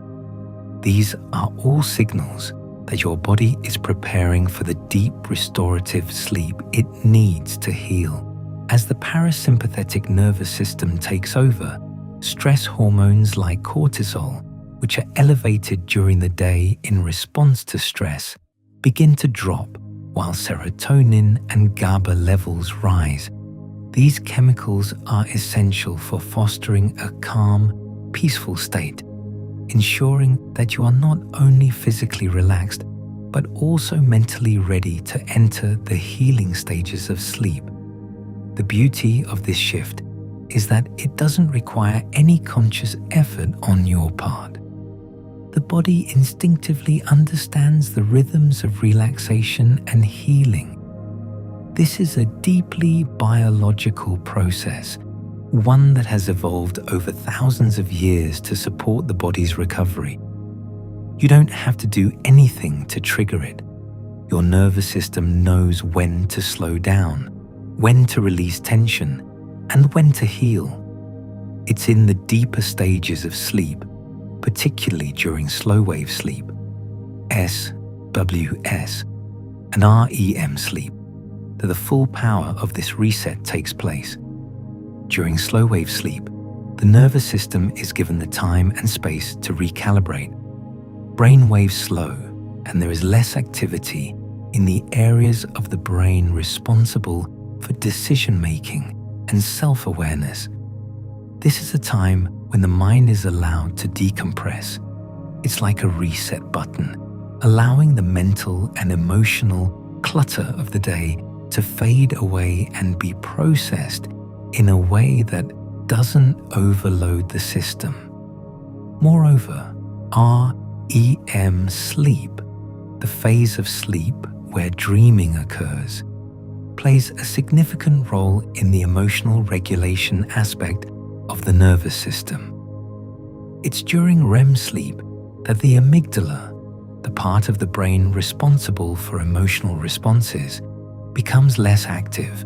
These are all signals that your body is preparing for the deep restorative sleep it needs to heal. As the parasympathetic nervous system takes over, stress hormones like cortisol, which are elevated during the day in response to stress, begin to drop, while serotonin and GABA levels rise. These chemicals are essential for fostering a calm, peaceful state, ensuring that you are not only physically relaxed, but also mentally ready to enter the healing stages of sleep. The beauty of this shift is that it doesn't require any conscious effort on your part. The body instinctively understands the rhythms of relaxation and healing. This is a deeply biological process, one that has evolved over thousands of years to support the body's recovery. You don't have to do anything to trigger it. Your nervous system knows when to slow down, when to release tension, and when to heal. It's in the deeper stages of sleep, particularly during slow-wave sleep, SWS, and REM sleep, that the full power of this reset takes place. During slow-wave sleep, the nervous system is given the time and space to recalibrate. Brain waves slow, and there is less activity in the areas of the brain responsible for decision-making and self-awareness. This is a time when the mind is allowed to decompress. It's like a reset button, allowing the mental and emotional clutter of the day to fade away and be processed in a way that doesn't overload the system. Moreover, REM sleep, the phase of sleep where dreaming occurs, plays a significant role in the emotional regulation aspect of the nervous system. It's during REM sleep that the amygdala, the part of the brain responsible for emotional responses, becomes less active,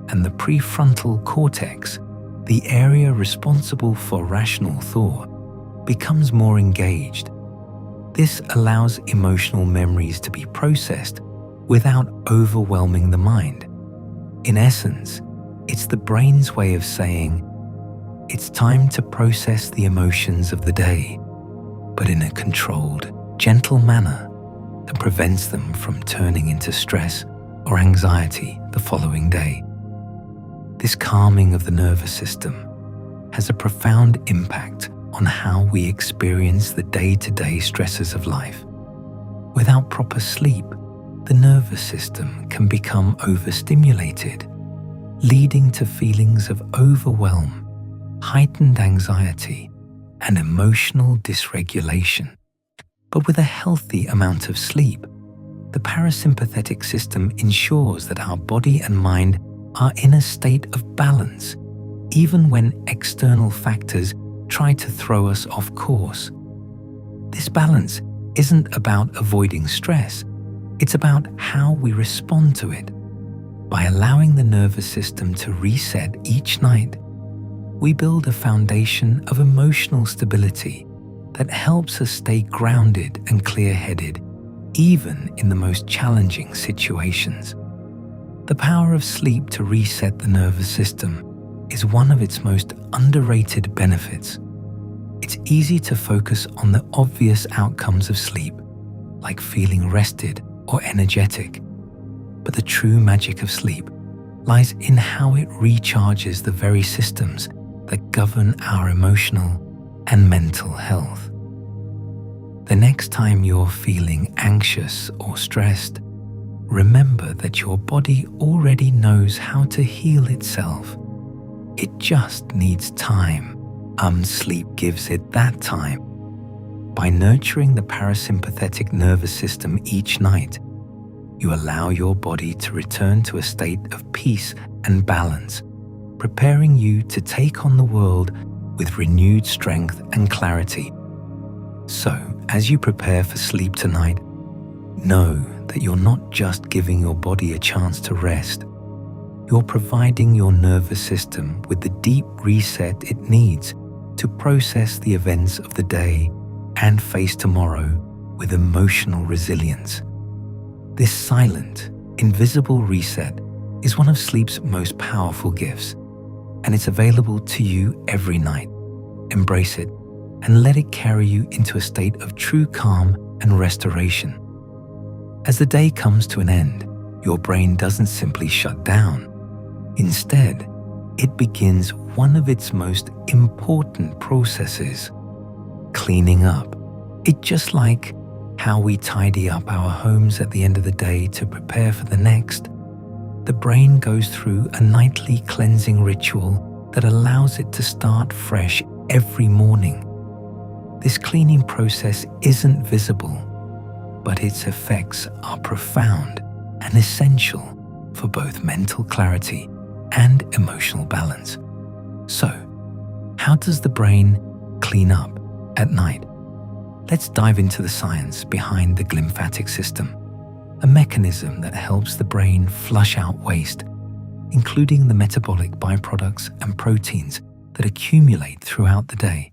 and the prefrontal cortex, the area responsible for rational thought, becomes more engaged. This allows emotional memories to be processed without overwhelming the mind. In essence, it's the brain's way of saying, it's time to process the emotions of the day, but in a controlled, gentle manner that prevents them from turning into stress or anxiety the following day. This calming of the nervous system has a profound impact on how we experience the day-to-day stresses of life. Without proper sleep, the nervous system can become overstimulated, leading to feelings of overwhelm, heightened anxiety, and emotional dysregulation. But with a healthy amount of sleep, the parasympathetic system ensures that our body and mind are in a state of balance, even when external factors try to throw us off course. This balance isn't about avoiding stress, it's about how we respond to it. By allowing the nervous system to reset each night, we build a foundation of emotional stability that helps us stay grounded and clear-headed, even in the most challenging situations. The power of sleep to reset the nervous system is one of its most underrated benefits. It's easy to focus on the obvious outcomes of sleep, like feeling rested or energetic. But the true magic of sleep lies in how it recharges the very systems that govern our emotional and mental health. The next time you're feeling anxious or stressed, remember that your body already knows how to heal itself. It just needs time. Sleep gives it that time. By nurturing the parasympathetic nervous system each night, you allow your body to return to a state of peace and balance, preparing you to take on the world with renewed strength and clarity. So, as you prepare for sleep tonight, know that you're not just giving your body a chance to rest. You're providing your nervous system with the deep reset it needs to process the events of the day and face tomorrow with emotional resilience. This silent, invisible reset is one of sleep's most powerful gifts, and it's available to you every night. Embrace it and let it carry you into a state of true calm and restoration. As the day comes to an end, your brain doesn't simply shut down. Instead, it begins one of its most important processes, cleaning up. It's just like how we tidy up our homes at the end of the day to prepare for the next. The brain goes through a nightly cleansing ritual that allows it to start fresh every morning. This cleaning process isn't visible, but its effects are profound and essential for both mental clarity and emotional balance. So, how does the brain clean up at night? Let's dive into the science behind the glymphatic system, a mechanism that helps the brain flush out waste, including the metabolic byproducts and proteins that accumulate throughout the day.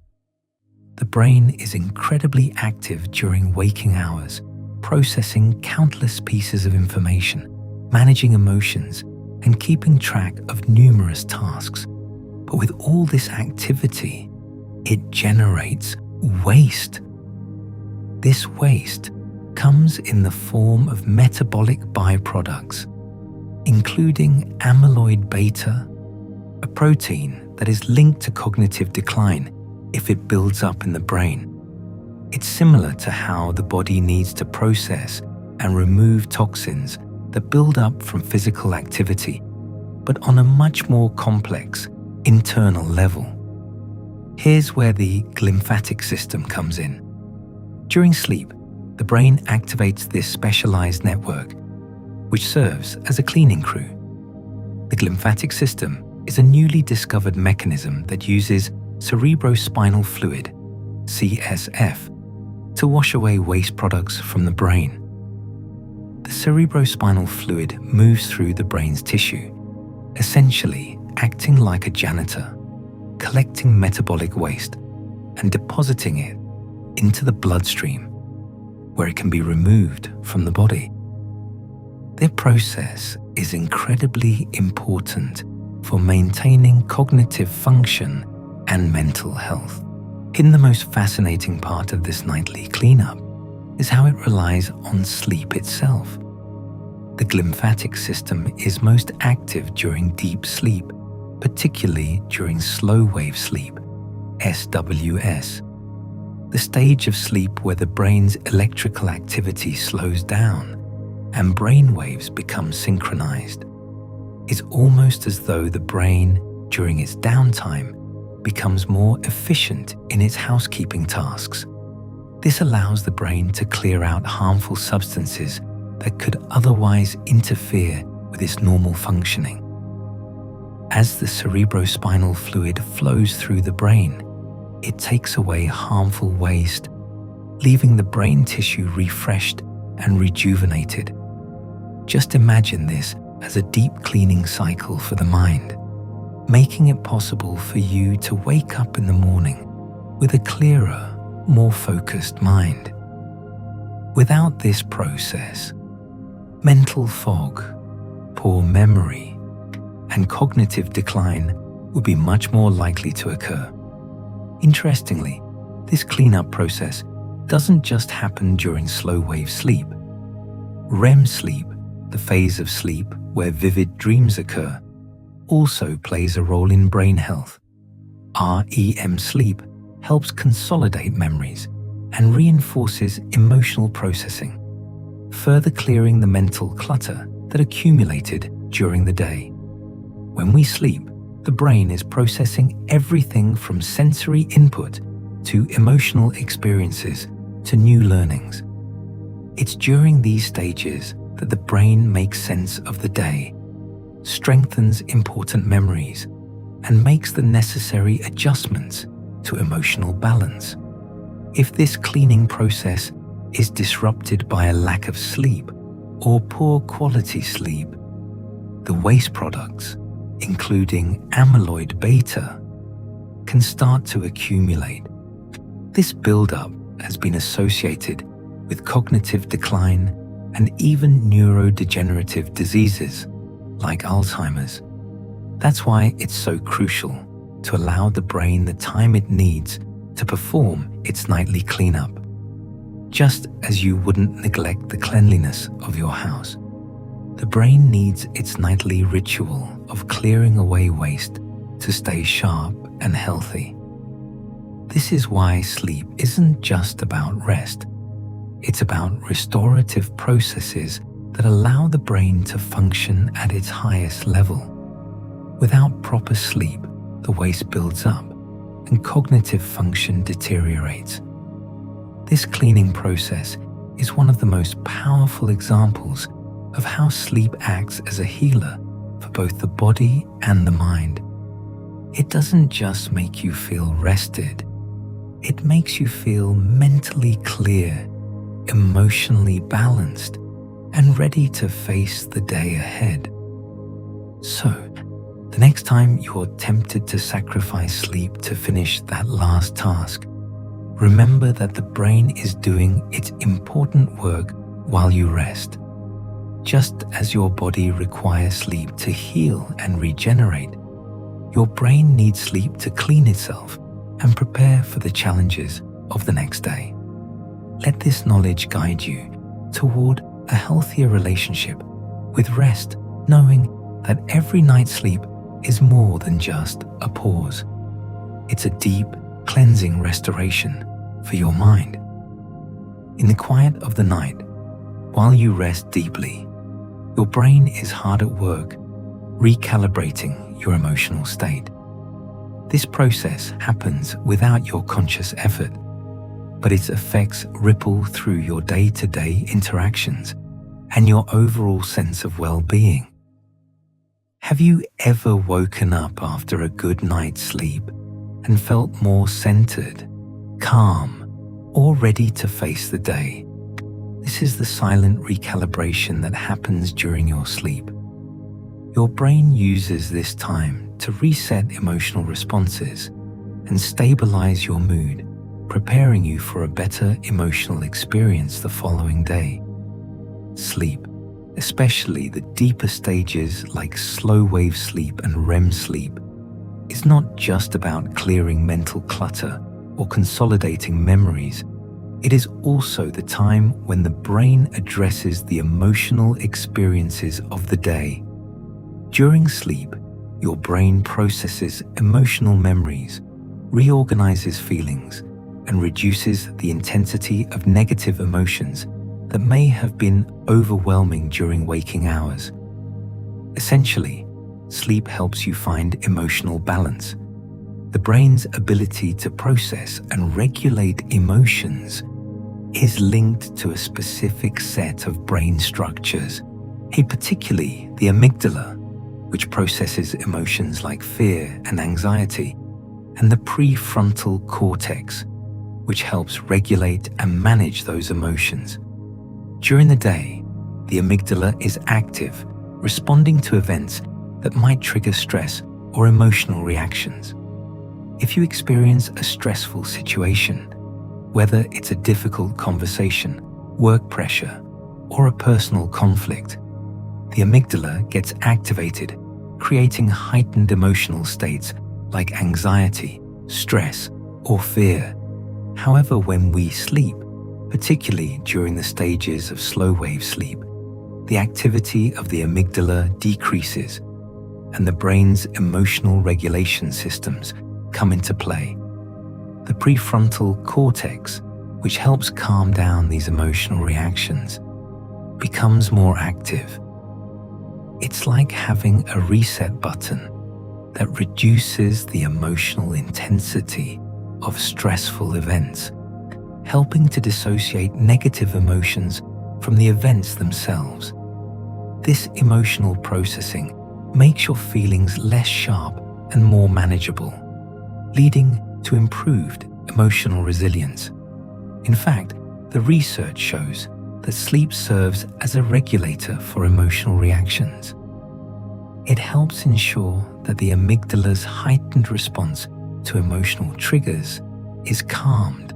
The brain is incredibly active during waking hours, processing countless pieces of information, managing emotions, and keeping track of numerous tasks. But with all this activity, it generates waste. This waste comes in the form of metabolic byproducts, including amyloid beta, a protein that is linked to cognitive decline if it builds up in the brain. It's similar to how the body needs to process and remove toxins that build up from physical activity, but on a much more complex internal level. Here's where the glymphatic system comes in. During sleep, the brain activates this specialized network, which serves as a cleaning crew. The glymphatic system is a newly discovered mechanism that uses cerebrospinal fluid, CSF, to wash away waste products from the brain. The cerebrospinal fluid moves through the brain's tissue, essentially acting like a janitor, collecting metabolic waste and depositing it into the bloodstream, where it can be removed from the body. Their process is incredibly important for maintaining cognitive function and mental health. In the most fascinating part of this nightly cleanup is how it relies on sleep itself. The glymphatic system is most active during deep sleep, particularly during slow wave sleep, SWS, the stage of sleep where the brain's electrical activity slows down and brain waves become synchronized. It's almost as though the brain, during its downtime, becomes more efficient in its housekeeping tasks. This allows the brain to clear out harmful substances that could otherwise interfere with its normal functioning. As the cerebrospinal fluid flows through the brain, it takes away harmful waste, leaving the brain tissue refreshed and rejuvenated. Just imagine this as a deep cleaning cycle for the mind, making it possible for you to wake up in the morning with a clearer, more focused mind. Without this process, mental fog, poor memory, and cognitive decline would be much more likely to occur. Interestingly, this cleanup process doesn't just happen during slow-wave sleep. REM sleep, the phase of sleep where vivid dreams occur, also plays a role in brain health. REM sleep helps consolidate memories and reinforces emotional processing, further clearing the mental clutter that accumulated during the day. When we sleep, the brain is processing everything from sensory input to emotional experiences to new learnings. It's during these stages that the brain makes sense of the day, strengthens important memories, and makes the necessary adjustments to emotional balance. If this cleaning process is disrupted by a lack of sleep or poor quality sleep, the waste products, including amyloid beta, can start to accumulate. This buildup has been associated with cognitive decline and even neurodegenerative diseases like Alzheimer's. That's why it's so crucial to allow the brain the time it needs to perform its nightly cleanup. Just as you wouldn't neglect the cleanliness of your house, the brain needs its nightly ritual of clearing away waste to stay sharp and healthy. This is why sleep isn't just about rest. It's about restorative processes that allow the brain to function at its highest level. Without proper sleep, the waste builds up and cognitive function deteriorates. This cleaning process is one of the most powerful examples of how sleep acts as a healer for both the body and the mind. It doesn't just make you feel rested, it makes you feel mentally clear, emotionally balanced, and ready to face the day ahead. So, the next time you're tempted to sacrifice sleep to finish that last task, remember that the brain is doing its important work while you rest. Just as your body requires sleep to heal and regenerate, your brain needs sleep to clean itself and prepare for the challenges of the next day. Let this knowledge guide you toward a healthier relationship with rest, knowing that every night's sleep is more than just a pause. It's a deep, cleansing restoration for your mind. In the quiet of the night, while you rest deeply, your brain is hard at work, recalibrating your emotional state. This process happens without your conscious effort, but its effects ripple through your day-to-day interactions and your overall sense of well-being. Have you ever woken up after a good night's sleep and felt more centered, calm, or ready to face the day? This is the silent recalibration that happens during your sleep. Your brain uses this time to reset emotional responses and stabilize your mood, preparing you for a better emotional experience the following day. Sleep, especially the deeper stages like slow wave sleep and REM sleep, is not just about clearing mental clutter or consolidating memories. It is also the time when the brain addresses the emotional experiences of the day. During sleep, your brain processes emotional memories, reorganizes feelings, and reduces the intensity of negative emotions that may have been overwhelming during waking hours. Essentially, sleep helps you find emotional balance. The brain's ability to process and regulate emotions is linked to a specific set of brain structures, particularly the amygdala, which processes emotions like fear and anxiety, and the prefrontal cortex, which helps regulate and manage those emotions. During the day, the amygdala is active, responding to events that might trigger stress or emotional reactions. If you experience a stressful situation, whether it's a difficult conversation, work pressure, or a personal conflict, the amygdala gets activated, creating heightened emotional states like anxiety, stress, or fear. However, when we sleep, particularly during the stages of slow wave sleep, the activity of the amygdala decreases and the brain's emotional regulation systems come into play. The prefrontal cortex, which helps calm down these emotional reactions, becomes more active. It's like having a reset button that reduces the emotional intensity of stressful events, helping to dissociate negative emotions from the events themselves. This emotional processing makes your feelings less sharp and more manageable, leading to improved emotional resilience. In fact, the research shows that sleep serves as a regulator for emotional reactions. It helps ensure that the amygdala's heightened response to emotional triggers is calmed,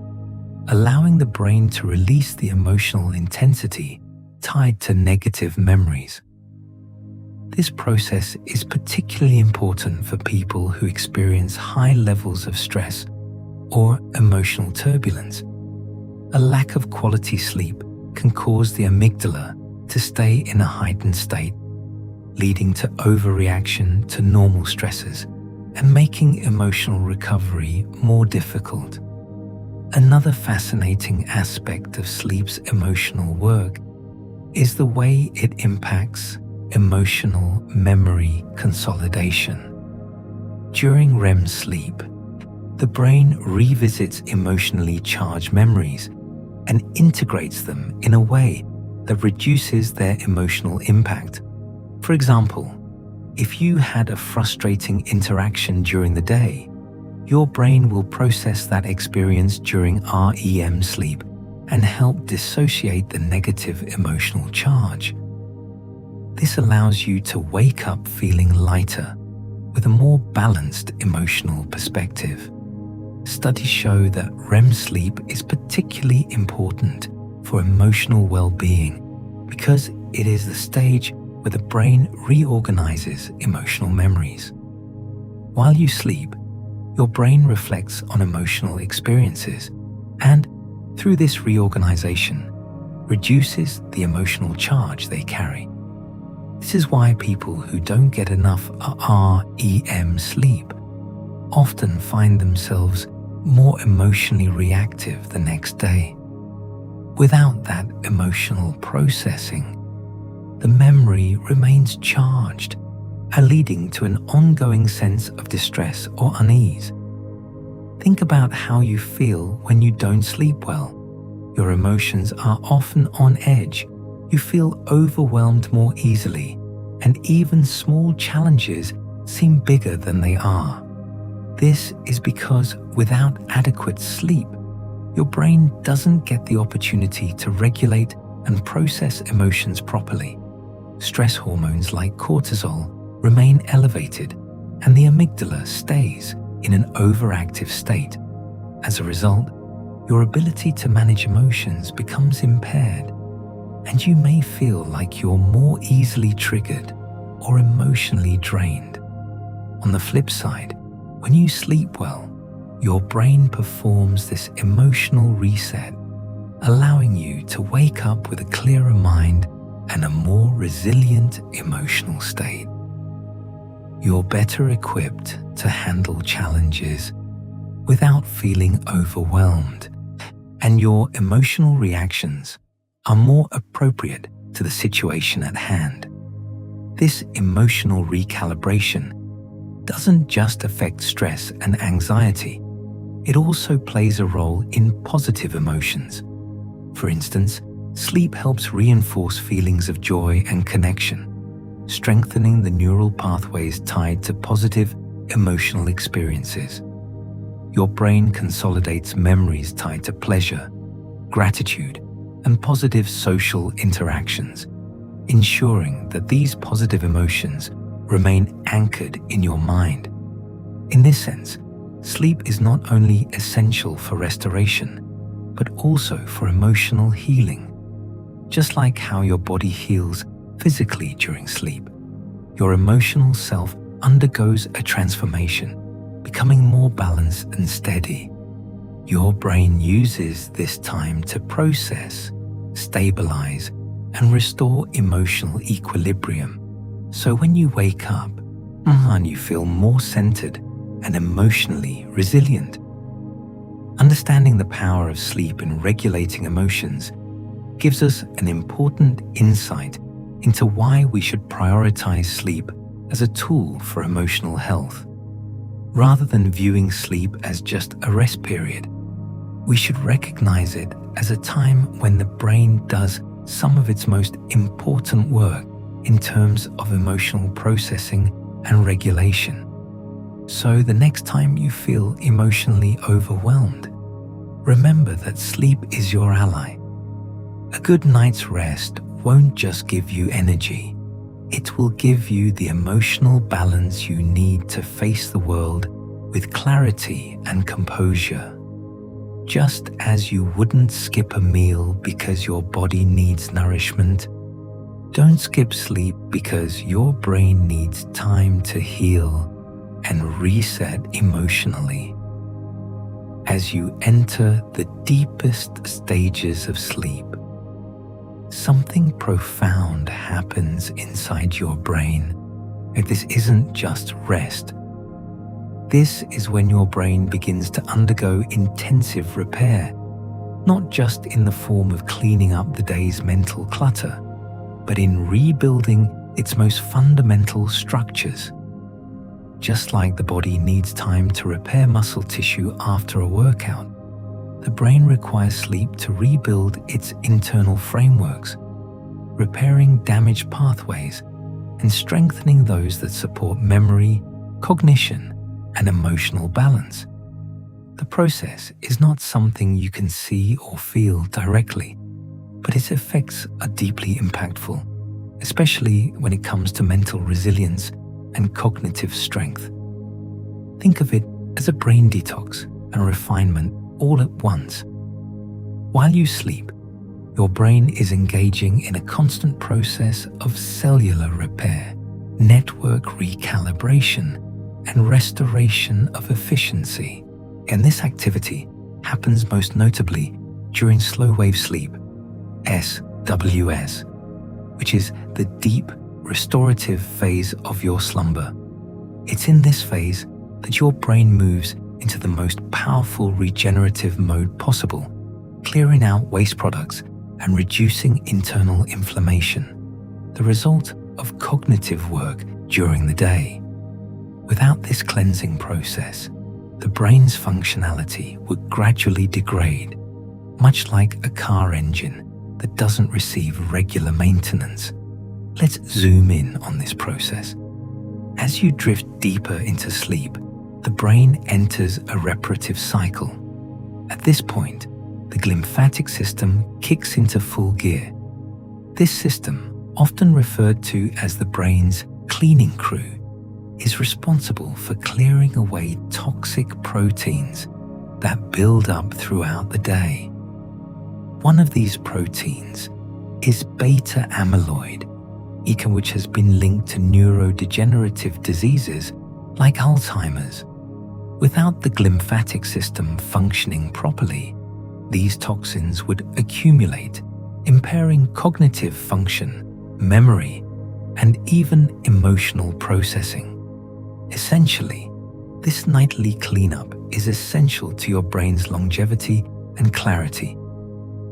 allowing the brain to release the emotional intensity tied to negative memories. This process is particularly important for people who experience high levels of stress or emotional turbulence. A lack of quality sleep can cause the amygdala to stay in a heightened state, leading to overreaction to normal stresses and making emotional recovery more difficult. Another fascinating aspect of sleep's emotional work is the way it impacts emotional memory consolidation. During REM sleep, the brain revisits emotionally charged memories and integrates them in a way that reduces their emotional impact. For example, if you had a frustrating interaction during the day, your brain will process that experience during REM sleep and help dissociate the negative emotional charge. This allows you to wake up feeling lighter, with a more balanced emotional perspective. Studies show that REM sleep is particularly important for emotional well-being because it is the stage where the brain reorganizes emotional memories. While you sleep, your brain reflects on emotional experiences and, through this reorganization, reduces the emotional charge they carry. This is why people who don't get enough REM sleep often find themselves more emotionally reactive the next day. Without that emotional processing, the memory remains charged, leading to an ongoing sense of distress or unease. Think about how you feel when you don't sleep well. Your emotions are often on edge. You feel overwhelmed more easily, and even small challenges seem bigger than they are. This is because without adequate sleep, your brain doesn't get the opportunity to regulate and process emotions properly. Stress hormones like cortisol remain elevated, and the amygdala stays in an overactive state. As a result, your ability to manage emotions becomes impaired, and you may feel like you're more easily triggered or emotionally drained. On the flip side, when you sleep well, your brain performs this emotional reset, allowing you to wake up with a clearer mind and a more resilient emotional state. You're better equipped to handle challenges without feeling overwhelmed, and your emotional reactions are more appropriate to the situation at hand. This emotional recalibration doesn't just affect stress and anxiety, it also plays a role in positive emotions. For instance, sleep helps reinforce feelings of joy and connection, strengthening the neural pathways tied to positive emotional experiences. Your brain consolidates memories tied to pleasure, gratitude, and positive social interactions, ensuring that these positive emotions remain anchored in your mind. In this sense, sleep is not only essential for restoration, but also for emotional healing. Just like how your body heals physically during sleep, your emotional self undergoes a transformation, becoming more balanced and steady. Your brain uses this time to process, stabilize, and restore emotional equilibrium. So when you wake up, you feel more centered and emotionally resilient. Understanding the power of sleep in regulating emotions gives us an important insight into why we should prioritize sleep as a tool for emotional health. Rather than viewing sleep as just a rest period, we should recognize it as a time when the brain does some of its most important work in terms of emotional processing and regulation. So the next time you feel emotionally overwhelmed, remember that sleep is your ally. A good night's rest won't just give you energy, it will give you the emotional balance you need to face the world with clarity and composure. Just as you wouldn't skip a meal because your body needs nourishment, don't skip sleep because your brain needs time to heal and reset emotionally. As you enter the deepest stages of sleep, something profound happens inside your brain. And this isn't just rest. This is when your brain begins to undergo intensive repair, not just in the form of cleaning up the day's mental clutter, but in rebuilding its most fundamental structures. Just like the body needs time to repair muscle tissue after a workout, the brain requires sleep to rebuild its internal frameworks, repairing damaged pathways and strengthening those that support memory, cognition, and emotional balance. The process is not something you can see or feel directly, but its effects are deeply impactful, especially when it comes to mental resilience and cognitive strength. Think of it as a brain detox and refinement all at once. While you sleep, your brain is engaging in a constant process of cellular repair, network recalibration, and restoration of efficiency. And this activity happens most notably during slow-wave sleep, SWS, which is the deep, restorative phase of your slumber. It's in this phase that your brain moves into the most powerful regenerative mode possible, clearing out waste products and reducing internal inflammation, the result of cognitive work during the day. Without this cleansing process, the brain's functionality would gradually degrade, much like a car engine that doesn't receive regular maintenance. Let's zoom in on this process. As you drift deeper into sleep, the brain enters a reparative cycle. At this point, the glymphatic system kicks into full gear. This system, often referred to as the brain's cleaning crew, is responsible for clearing away toxic proteins that build up throughout the day. One of these proteins is beta amyloid, which has been linked to neurodegenerative diseases like Alzheimer's. Without the glymphatic system functioning properly, these toxins would accumulate, impairing cognitive function, memory, and even emotional processing. Essentially, this nightly cleanup is essential to your brain's longevity and clarity.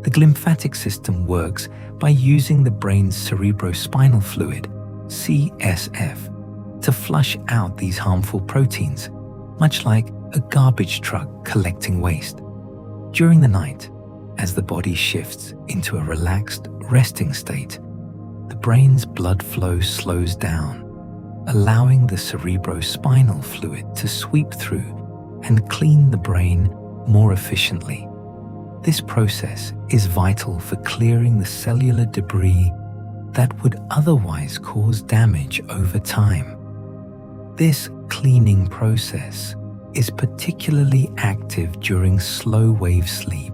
The glymphatic system works by using the brain's cerebrospinal fluid, CSF, to flush out these harmful proteins, much like a garbage truck collecting waste. During the night, as the body shifts into a relaxed, resting state, the brain's blood flow slows down, allowing the cerebrospinal fluid to sweep through and clean the brain more efficiently. This process is vital for clearing the cellular debris that would otherwise cause damage over time. This cleaning process is particularly active during slow-wave sleep,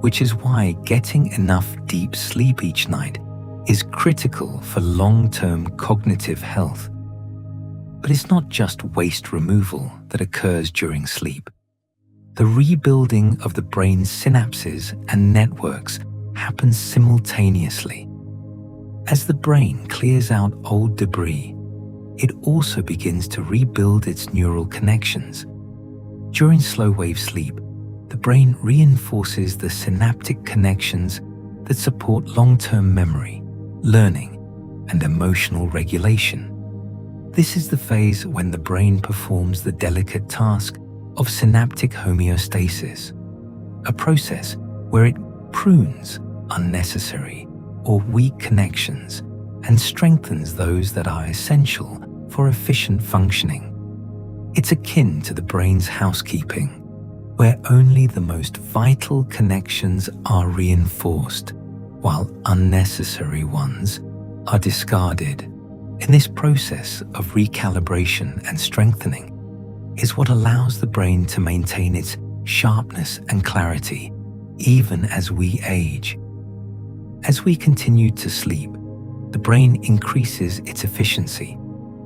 which is why getting enough deep sleep each night is critical for long-term cognitive health. But it's not just waste removal that occurs during sleep. The rebuilding of the brain's synapses and networks happens simultaneously. As the brain clears out old debris, it also begins to rebuild its neural connections. During slow-wave sleep, the brain reinforces the synaptic connections that support long-term memory, learning, and emotional regulation. This is the phase when the brain performs the delicate task of synaptic homeostasis, a process where it prunes unnecessary or weak connections and strengthens those that are essential for efficient functioning. It's akin to the brain's housekeeping, where only the most vital connections are reinforced, while unnecessary ones are discarded. In this process of recalibration and strengthening is what allows the brain to maintain its sharpness and clarity, even as we age. As we continue to sleep, the brain increases its efficiency,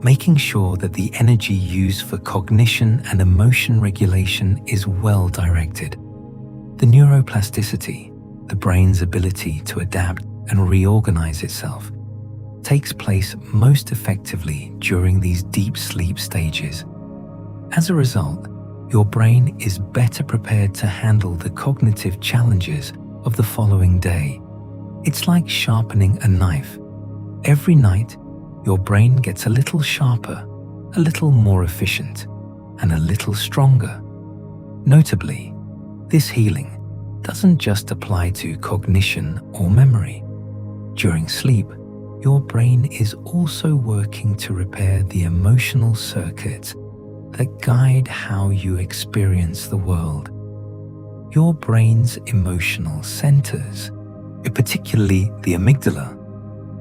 making sure that the energy used for cognition and emotion regulation is well directed. The neuroplasticity, the brain's ability to adapt and reorganize itself, takes place most effectively during these deep sleep stages. As a result, your brain is better prepared to handle the cognitive challenges of the following day. It's like sharpening a knife. Every night, your brain gets a little sharper, a little more efficient, and a little stronger. Notably, this healing doesn't just apply to cognition or memory. During sleep, your brain is also working to repair the emotional circuits that guide how you experience the world. Your brain's emotional centers, particularly the amygdala,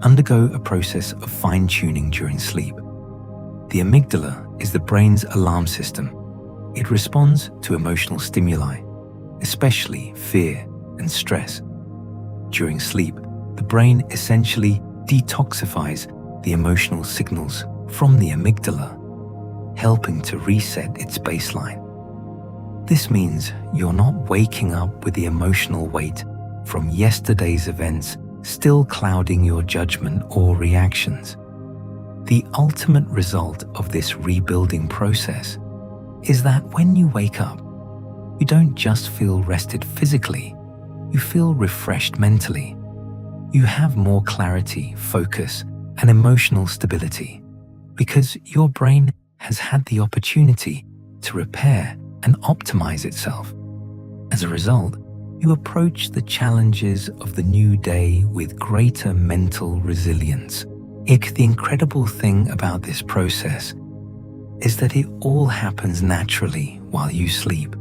undergo a process of fine-tuning during sleep. The amygdala is the brain's alarm system. It responds to emotional stimuli, especially fear and stress. During sleep, the brain essentially detoxifies the emotional signals from the amygdala, helping to reset its baseline. This means you're not waking up with the emotional weight from yesterday's events still clouding your judgment or reactions. The ultimate result of this rebuilding process is that when you wake up, you don't just feel rested physically, you feel refreshed mentally. You have more clarity, focus, and emotional stability because your brain has had the opportunity to repair and optimize itself. As a result, you approach the challenges of the new day with greater mental resilience. The incredible thing about this process is that it all happens naturally while you sleep.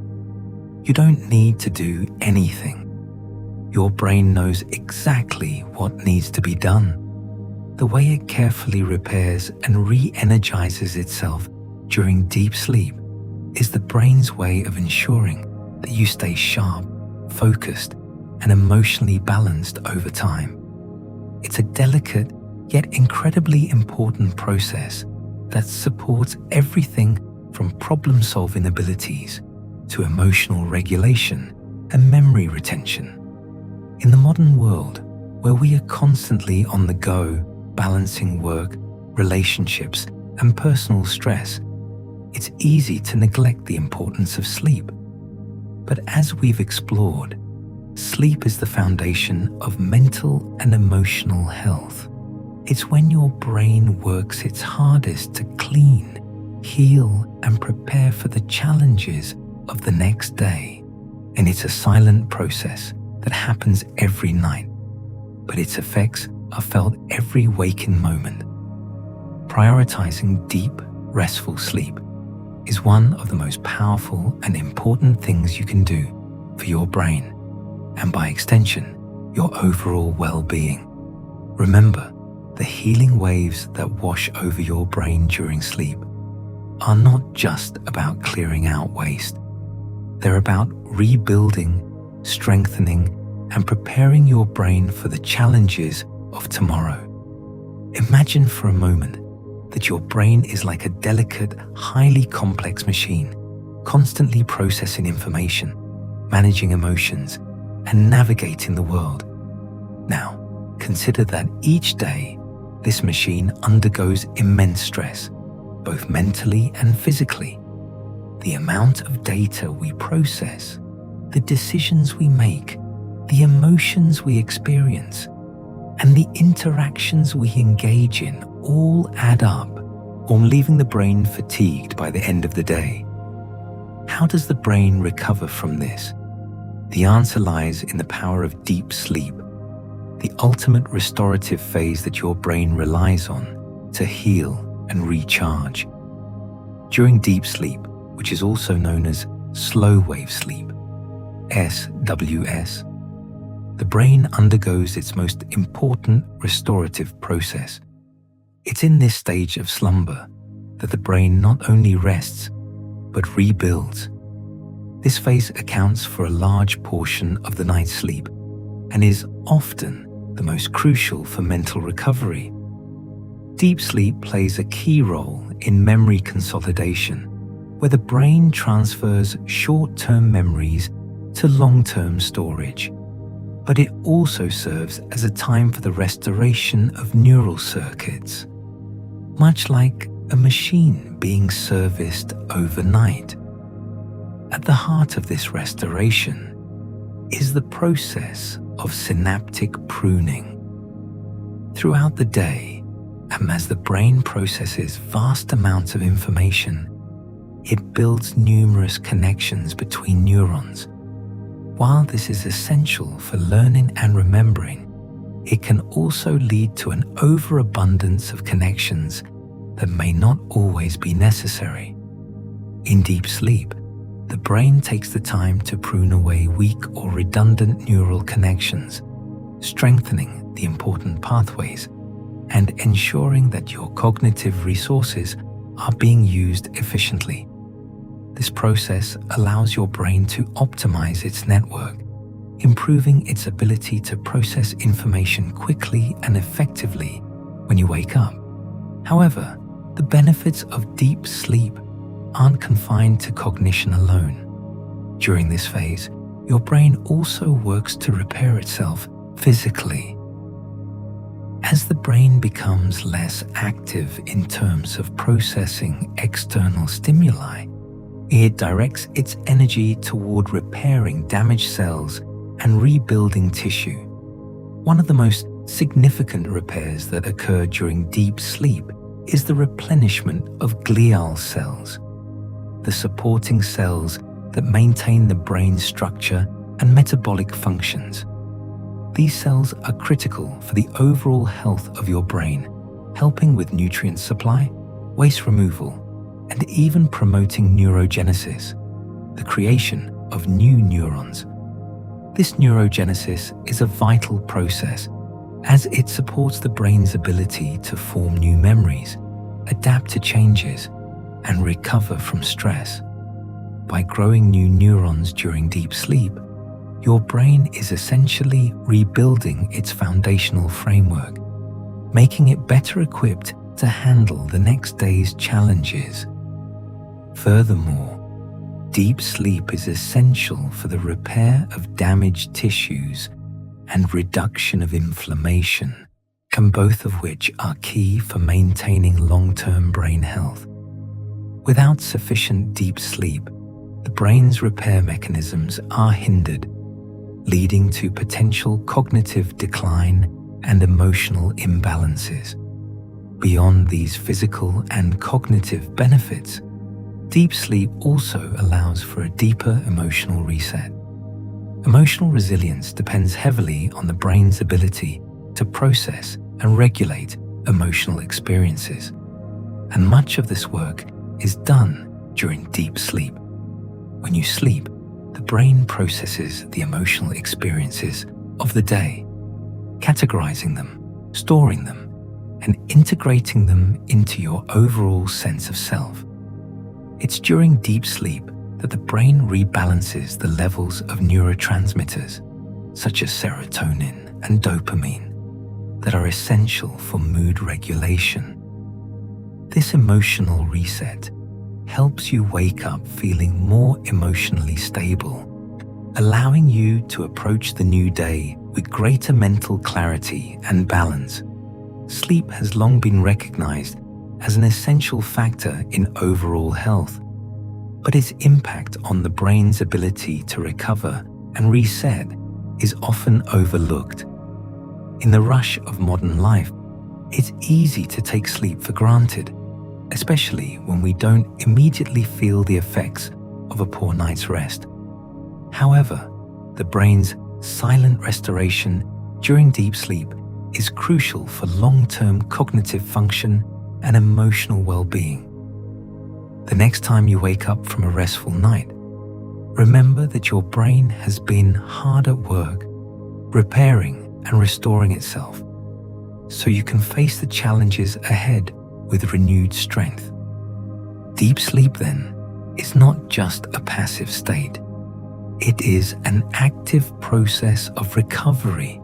You don't need to do anything. Your brain knows exactly what needs to be done. The way it carefully repairs and re-energizes itself during deep sleep is the brain's way of ensuring that you stay sharp, focused, and emotionally balanced over time. It's a delicate yet incredibly important process that supports everything from problem-solving abilities to emotional regulation and memory retention. In the modern world, where we are constantly on the go, balancing work, relationships, and personal stress, it's easy to neglect the importance of sleep. But as we've explored, sleep is the foundation of mental and emotional health. It's when your brain works its hardest to clean, heal, and prepare for the challenges of the next day. And it's a silent process that happens every night, but its effects are felt every waking moment. Prioritizing deep, restful sleep is one of the most powerful and important things you can do for your brain, and by extension, your overall well-being. Remember, the healing waves that wash over your brain during sleep are not just about clearing out waste. They're about rebuilding, strengthening, and preparing your brain for the challenges of tomorrow. Imagine for a moment that your brain is like a delicate, highly complex machine, constantly processing information, managing emotions, and navigating the world. Now, consider that each day, this machine undergoes immense stress, both mentally and physically. The amount of data we process, the decisions we make, the emotions we experience, and the interactions we engage in all add up, leaving the brain fatigued by the end of the day. How does the brain recover from this? The answer lies in the power of deep sleep, the ultimate restorative phase that your brain relies on to heal and recharge. During deep sleep, which is also known as slow wave sleep, SWS, the brain undergoes its most important restorative process. It's in this stage of slumber that the brain not only rests, but rebuilds. This phase accounts for a large portion of the night's sleep and is often the most crucial for mental recovery. Deep sleep plays a key role in memory consolidation, where the brain transfers short-term memories to long-term storage. But it also serves as a time for the restoration of neural circuits, much like a machine being serviced overnight. At the heart of this restoration is the process of synaptic pruning. Throughout the day, and as the brain processes vast amounts of information, it builds numerous connections between neurons. While this is essential for learning and remembering, it can also lead to an overabundance of connections that may not always be necessary. In deep sleep, the brain takes the time to prune away weak or redundant neural connections, strengthening the important pathways and ensuring that your cognitive resources are being used efficiently. This process allows your brain to optimize its network, improving its ability to process information quickly and effectively when you wake up. However, the benefits of deep sleep aren't confined to cognition alone. During this phase, your brain also works to repair itself physically. As the brain becomes less active in terms of processing external stimuli, it directs its energy toward repairing damaged cells and rebuilding tissue. One of the most significant repairs that occur during deep sleep is the replenishment of glial cells, the supporting cells that maintain the brain's structure and metabolic functions. These cells are critical for the overall health of your brain helping with nutrient supply, waste removal, and even promoting neurogenesis, the creation of new neurons. This neurogenesis is a vital process as it supports the brain's ability to form new memories, adapt to changes, and recover from stress. By growing new neurons during deep sleep, your brain is essentially rebuilding its foundational framework, making it better equipped to handle the next day's challenges. Furthermore, deep sleep is essential for the repair of damaged tissues and reduction of inflammation, and both of which are key for maintaining long-term brain health. Without sufficient deep sleep, the brain's repair mechanisms are hindered, leading to potential cognitive decline and emotional imbalances. Beyond these physical and cognitive benefits, deep sleep also allows for a deeper emotional reset. Emotional resilience depends heavily on the brain's ability to process and regulate emotional experiences, and much of this work is done during deep sleep. When you sleep, the brain processes the emotional experiences of the day, categorizing them, storing them, and integrating them into your overall sense of self. It's during deep sleep that the brain rebalances the levels of neurotransmitters, such as serotonin and dopamine, that are essential for mood regulation. This emotional reset helps you wake up feeling more emotionally stable, allowing you to approach the new day with greater mental clarity and balance. Sleep has long been recognized as an essential factor in overall health, but its impact on the brain's ability to recover and reset is often overlooked. In the rush of modern life, it's easy to take sleep for granted, especially when we don't immediately feel the effects of a poor night's rest. However, the brain's silent restoration during deep sleep is crucial for long-term cognitive function and emotional well-being. The next time you wake up from a restful night, remember that your brain has been hard at work, repairing and restoring itself, so you can face the challenges ahead with renewed strength. Deep sleep, then, is not just a passive state. It is an active process of recovery,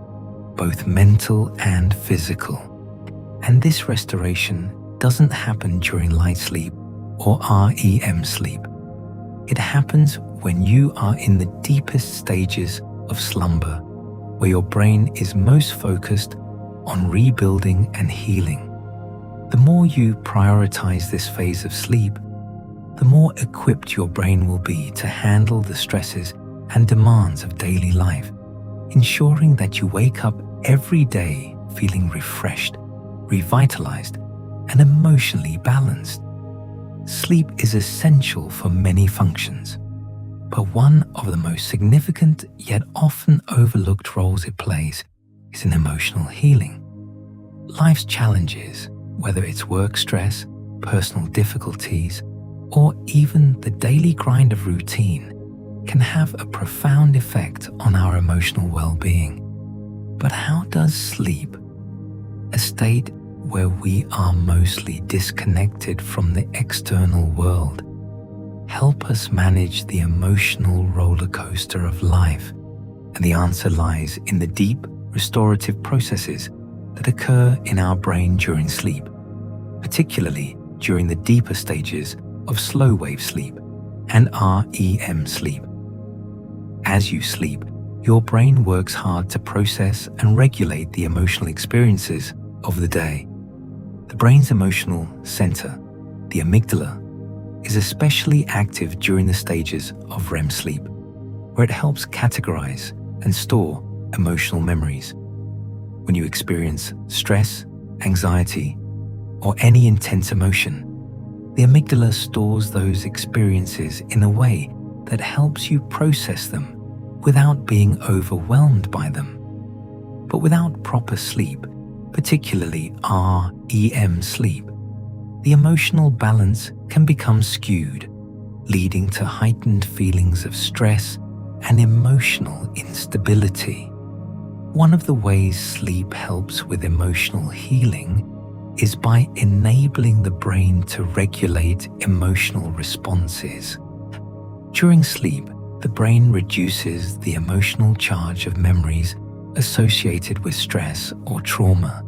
both mental and physical. And this restoration doesn't happen during light sleep or REM sleep. It happens when you are in the deepest stages of slumber, where your brain is most focused on rebuilding and healing. The more you prioritize this phase of sleep, the more equipped your brain will be to handle the stresses and demands of daily life, ensuring that you wake up every day feeling refreshed, revitalized, and emotionally balanced. Sleep is essential for many functions, but one of the most significant yet often overlooked roles it plays is in emotional healing. Life's challenges, whether it's work stress, personal difficulties, or even the daily grind of routine, can have a profound effect on our emotional well-being. But how does sleep, a state where we are mostly disconnected from the external world, help us manage the emotional roller coaster of life? And the answer lies in the deep, restorative processes that occur in our brain during sleep, particularly during the deeper stages of slow wave sleep and REM sleep. As you sleep, your brain works hard to process and regulate the emotional experiences of the day. The brain's emotional center, the amygdala, is especially active during the stages of REM sleep, where it helps categorize and store emotional memories. When you experience stress, anxiety, or any intense emotion, the amygdala stores those experiences in a way that helps you process them without being overwhelmed by them. But without proper sleep, particularly REM sleep, the emotional balance can become skewed, leading to heightened feelings of stress and emotional instability. One of the ways sleep helps with emotional healing is by enabling the brain to regulate emotional responses. During sleep, the brain reduces the emotional charge of memories associated with stress or trauma,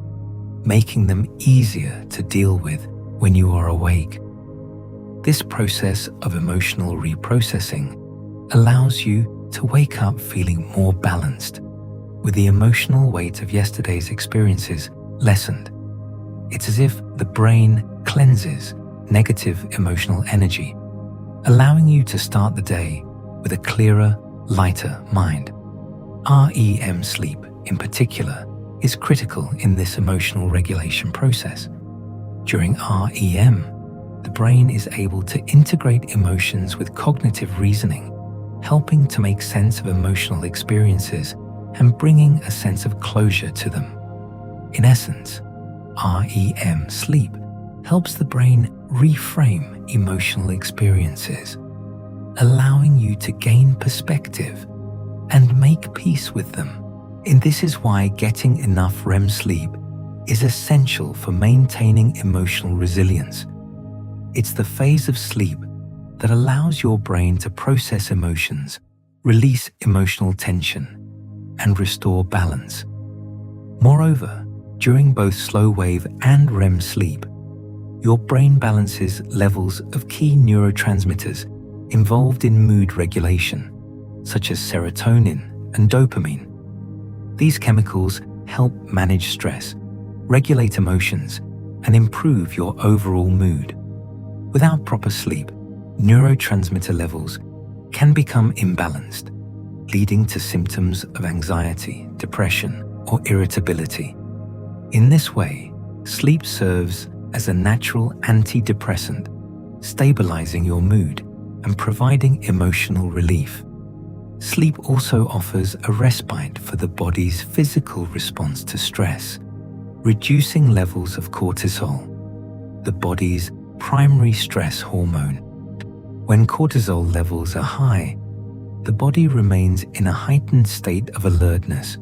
making them easier to deal with when you are awake. This process of emotional reprocessing allows you to wake up feeling more balanced, with the emotional weight of yesterday's experiences lessened. It's as if the brain cleanses negative emotional energy, allowing you to start the day with a clearer, lighter mind. REM sleep, in particular, is critical in this emotional regulation process. During REM, the brain is able to integrate emotions with cognitive reasoning, helping to make sense of emotional experiences and bringing a sense of closure to them. In essence, REM sleep helps the brain reframe emotional experiences, allowing you to gain perspective and make peace with them. And this is why getting enough REM sleep is essential for maintaining emotional resilience. It's the phase of sleep that allows your brain to process emotions, release emotional tension, and restore balance. Moreover, during both slow wave and REM sleep, your brain balances levels of key neurotransmitters involved in mood regulation, such as serotonin and dopamine. These chemicals help manage stress, regulate emotions, and improve your overall mood. Without proper sleep, neurotransmitter levels can become imbalanced, leading to symptoms of anxiety, depression, or irritability. In this way, sleep serves as a natural antidepressant, stabilizing your mood and providing emotional relief. Sleep also offers a respite for the body's physical response to stress, reducing levels of cortisol, the body's primary stress hormone. When cortisol levels are high, the body remains in a heightened state of alertness,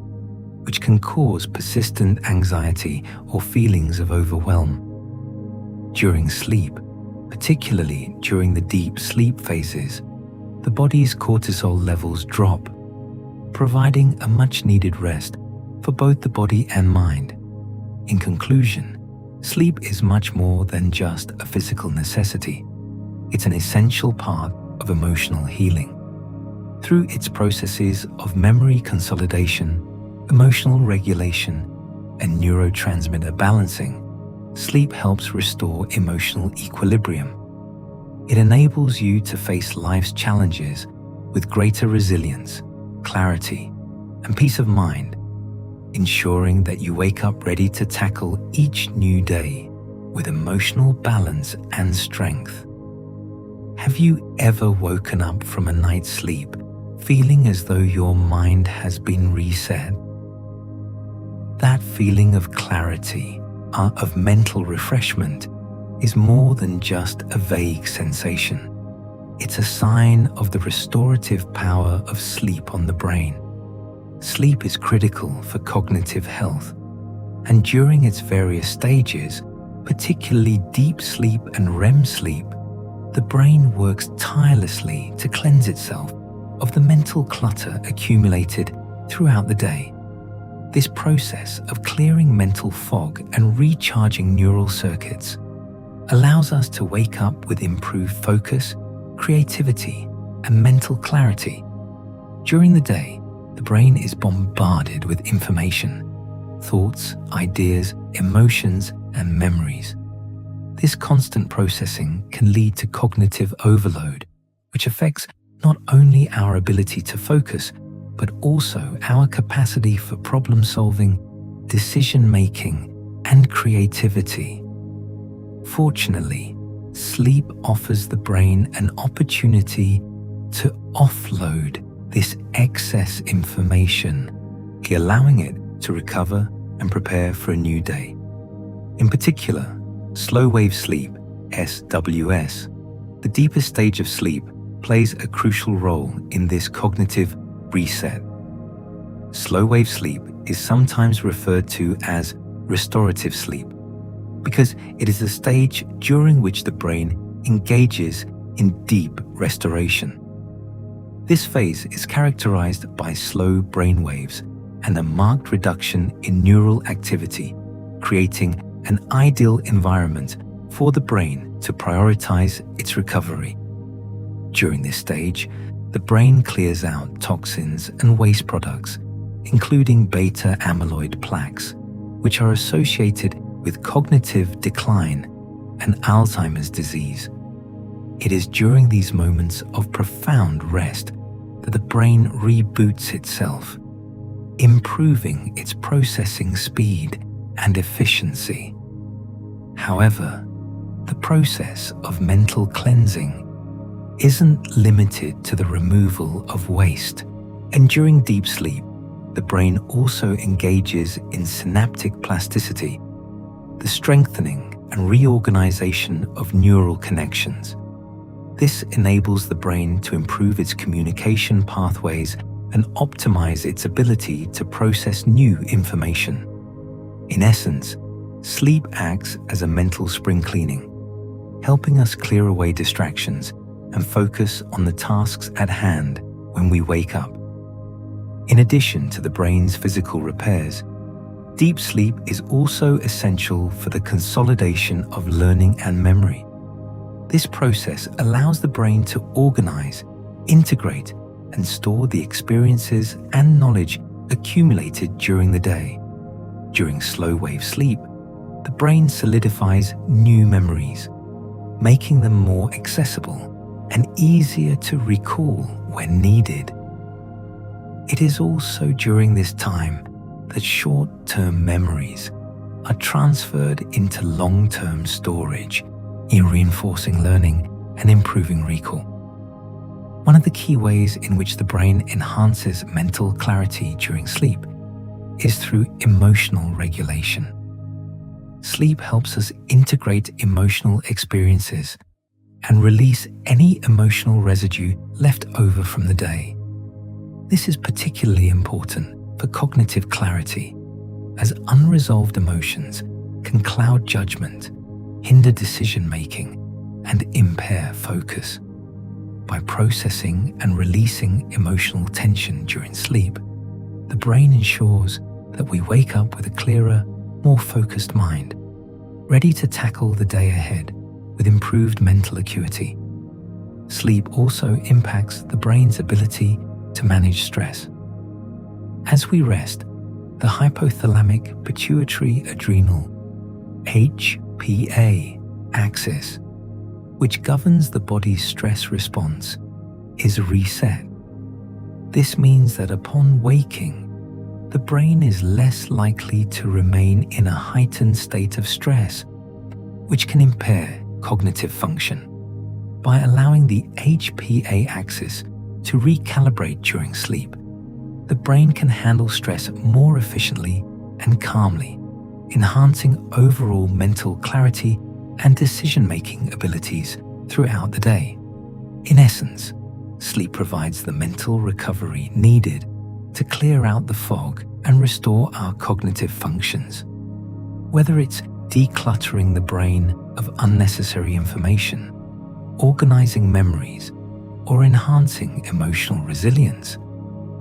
which can cause persistent anxiety or feelings of overwhelm. During sleep, particularly during the deep sleep phases, the body's cortisol levels drop, providing a much-needed rest for both the body and mind. In conclusion, sleep is much more than just a physical necessity. It's an essential part of emotional healing. Through its processes of memory consolidation, emotional regulation, and neurotransmitter balancing, sleep helps restore emotional equilibrium. It enables you to face life's challenges with greater resilience, clarity, and peace of mind, ensuring that you wake up ready to tackle each new day with emotional balance and strength. Have you ever woken up from a night's sleep feeling as though your mind has been reset? That feeling of clarity, of mental refreshment, is more than just a vague sensation. It's a sign of the restorative power of sleep on the brain. Sleep is critical for cognitive health, and during its various stages, particularly deep sleep and REM sleep, the brain works tirelessly to cleanse itself of the mental clutter accumulated throughout the day. This process of clearing mental fog and recharging neural circuits allows us to wake up with improved focus, creativity, and mental clarity. During the day, the brain is bombarded with information, thoughts, ideas, emotions, and memories. This constant processing can lead to cognitive overload, which affects not only our ability to focus, but also our capacity for problem solving, decision making, and creativity. Fortunately, sleep offers the brain an opportunity to offload this excess information, allowing it to recover and prepare for a new day. In particular, slow wave sleep, SWS, the deepest stage of sleep, plays a crucial role in this cognitive reset. Slow wave sleep is sometimes referred to as restorative sleep because it is a stage during which the brain engages in deep restoration. This phase is characterized by slow brain waves and a marked reduction in neural activity, creating an ideal environment for the brain to prioritize its recovery. During this stage, the brain clears out toxins and waste products, including beta amyloid plaques, which are associated with cognitive decline and Alzheimer's disease. It is during these moments of profound rest that the brain reboots itself, improving its processing speed and efficiency. However, the process of mental cleansing isn't limited to the removal of waste, and during deep sleep, the brain also engages in synaptic plasticity, the strengthening and reorganization of neural connections. This enables the brain to improve its communication pathways and optimize its ability to process new information. In essence, sleep acts as a mental spring cleaning, helping us clear away distractions and focus on the tasks at hand when we wake up. In addition to the brain's physical repairs, deep sleep is also essential for the consolidation of learning and memory. This process allows the brain to organize, integrate, and store the experiences and knowledge accumulated during the day. During slow wave sleep, the brain solidifies new memories, making them more accessible and easier to recall when needed. It is also during this time that short-term memories are transferred into long-term storage, reinforcing learning and improving recall. One of the key ways in which the brain enhances mental clarity during sleep is through emotional regulation. Sleep helps us integrate emotional experiences and release any emotional residue left over from the day. This is particularly important for cognitive clarity, as unresolved emotions can cloud judgment, hinder decision-making, and impair focus. By processing and releasing emotional tension during sleep, the brain ensures that we wake up with a clearer, more focused mind, ready to tackle the day ahead with improved mental acuity. Sleep also impacts the brain's ability to manage stress. As we rest, the hypothalamic pituitary adrenal HPA axis, which governs the body's stress response, is reset. This means that upon waking, the brain is less likely to remain in a heightened state of stress, which can impair cognitive function. By allowing the HPA axis to recalibrate during sleep, the brain can handle stress more efficiently and calmly, enhancing overall mental clarity and decision-making abilities throughout the day. In essence, sleep provides the mental recovery needed to clear out the fog and restore our cognitive functions. Whether it's decluttering the brain of unnecessary information, organizing memories, or enhancing emotional resilience,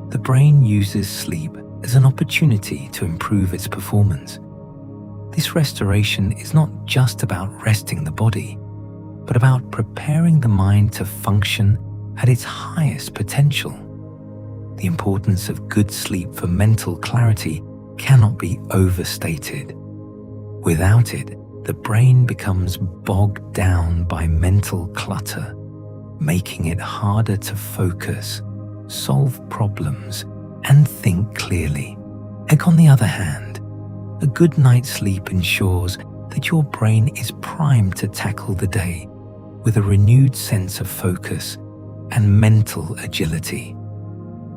the brain uses sleep as an opportunity to improve its performance. This restoration is not just about resting the body, but about preparing the mind to function at its highest potential. The importance of good sleep for mental clarity cannot be overstated. Without it, the brain becomes bogged down by mental clutter, making it harder to focus, solve problems, and think clearly. On the other hand, a good night's sleep ensures that your brain is primed to tackle the day with a renewed sense of focus and mental agility.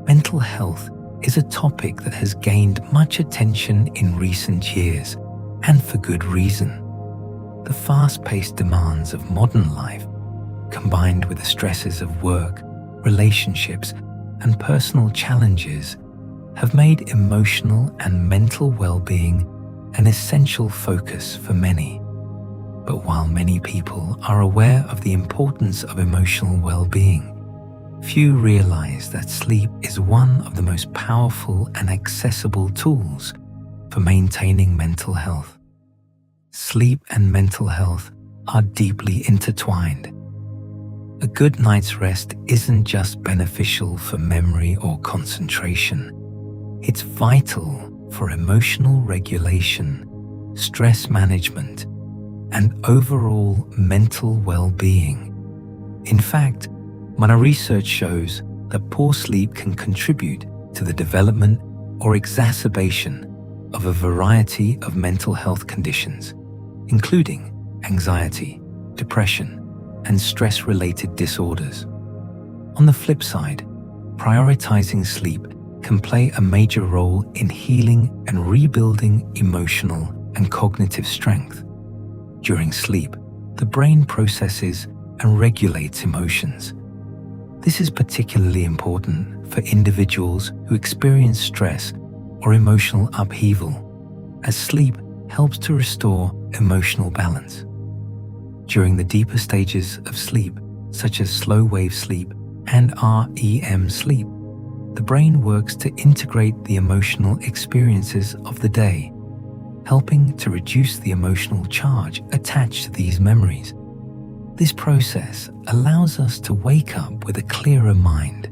Mental health is a topic that has gained much attention in recent years, and for good reason. The fast-paced demands of modern life, combined with the stresses of work, relationships, and personal challenges, have made emotional and mental well-being an essential focus for many. But while many people are aware of the importance of emotional well-being, few realize that sleep is one of the most powerful and accessible tools for maintaining mental health. Sleep and mental health are deeply intertwined. A good night's rest isn't just beneficial for memory or concentration. It's vital for emotional regulation, stress management, and overall mental well-being. In fact, my research shows that poor sleep can contribute to the development or exacerbation of a variety of mental health conditions, including anxiety, depression, and stress-related disorders. On the flip side, prioritizing sleep can play a major role in healing and rebuilding emotional and cognitive strength. During sleep, the brain processes and regulates emotions. This is particularly important for individuals who experience stress or emotional upheaval, as sleep helps to restore emotional balance. During the deeper stages of sleep, such as slow-wave sleep and REM sleep, the brain works to integrate the emotional experiences of the day, helping to reduce the emotional charge attached to these memories. This process allows us to wake up with a clearer mind,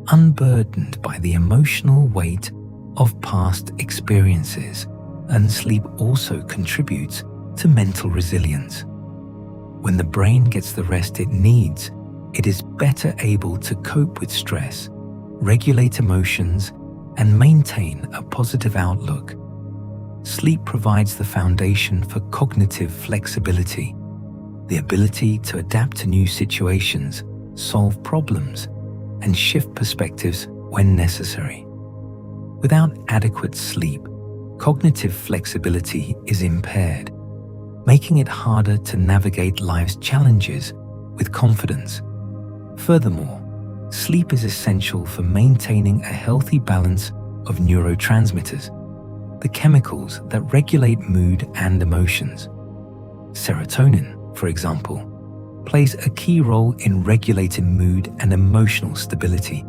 unburdened by the emotional weight of past experiences, and sleep also contributes to mental resilience. When the brain gets the rest it needs, it is better able to cope with stress, regulate emotions, and maintain a positive outlook. Sleep provides the foundation for cognitive flexibility, the ability to adapt to new situations, solve problems, and shift perspectives when necessary. Without adequate sleep, cognitive flexibility is impaired, making it harder to navigate life's challenges with confidence. Furthermore, sleep is essential for maintaining a healthy balance of neurotransmitters, the chemicals that regulate mood and emotions. Serotonin, for example, plays a key role in regulating mood and emotional stability,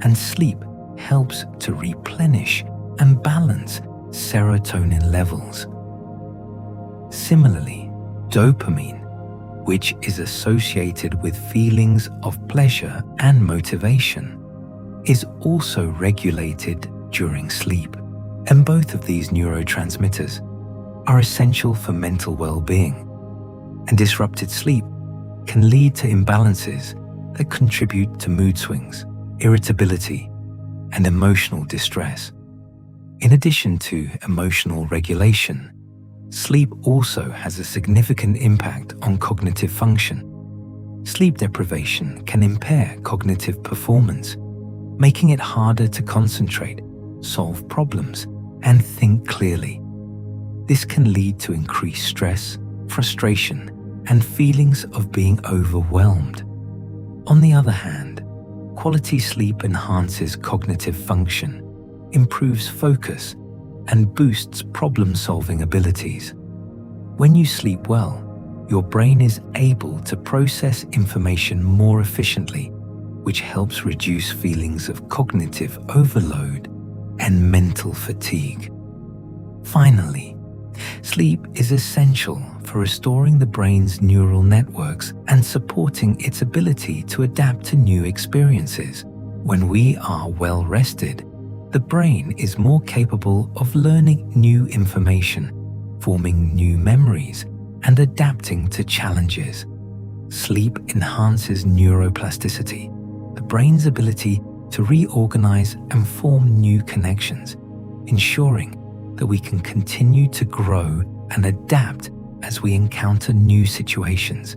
and sleep helps to replenish and balance serotonin levels. Similarly, dopamine, which is associated with feelings of pleasure and motivation, is also regulated during sleep, and both of these neurotransmitters are essential for mental well-being. And disrupted sleep can lead to imbalances that contribute to mood swings, irritability, and emotional distress. In addition to emotional regulation, sleep also has a significant impact on cognitive function. Sleep deprivation can impair cognitive performance, making it harder to concentrate, solve problems, and think clearly. This can lead to increased stress, frustration, and feelings of being overwhelmed. On the other hand, quality sleep enhances cognitive function, improves focus, and boosts problem-solving abilities. When you sleep well, your brain is able to process information more efficiently, which helps reduce feelings of cognitive overload and mental fatigue. Finally, sleep is essential for restoring the brain's neural networks and supporting its ability to adapt to new experiences. When we are well rested, the brain is more capable of learning new information, forming new memories, and adapting to challenges. Sleep enhances neuroplasticity, the brain's ability to reorganize and form new connections, ensuring that we can continue to grow and adapt as we encounter new situations.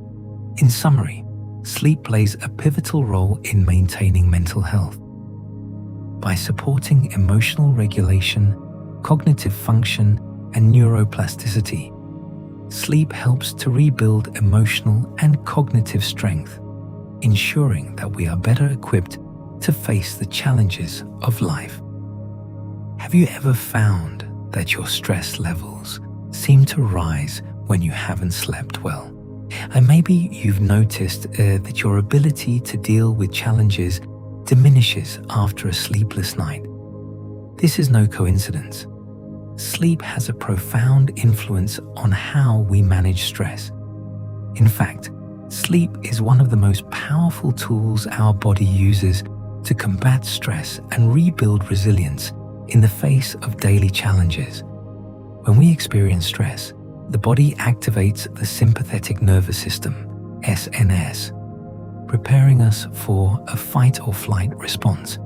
In summary, sleep plays a pivotal role in maintaining mental health. by supporting emotional regulation, cognitive function, and neuroplasticity. Sleep helps to rebuild emotional and cognitive strength, ensuring that we are better equipped to face the challenges of life. Have you ever found that your stress levels seem to rise when you haven't slept well? And maybe you've noticed that your ability to deal with challenges diminishes after a sleepless night. This is no coincidence. Sleep has a profound influence on how we manage stress. In fact, sleep is one of the most powerful tools our body uses to combat stress and rebuild resilience in the face of daily challenges. When we experience stress, the body activates the sympathetic nervous system, SNS, preparing us for a fight or flight response.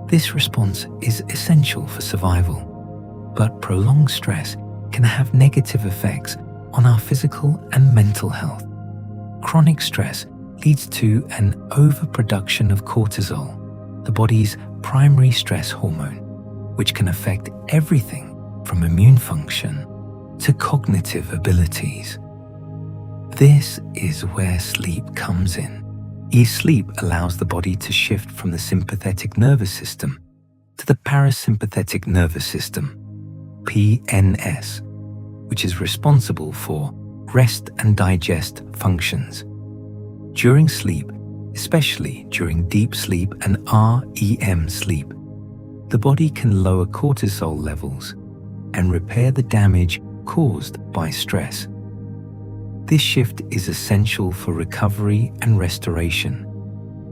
This response is essential for survival, but prolonged stress can have negative effects on our physical and mental health. Chronic stress leads to an overproduction of cortisol, the body's primary stress hormone, which can affect everything from immune function to cognitive abilities. This is where sleep comes in. Sleep allows the body to shift from the sympathetic nervous system to the parasympathetic nervous system, PNS, which is responsible for rest and digest functions. During sleep, especially during deep sleep and REM sleep, the body can lower cortisol levels and repair the damage caused by stress. This shift is essential for recovery and restoration,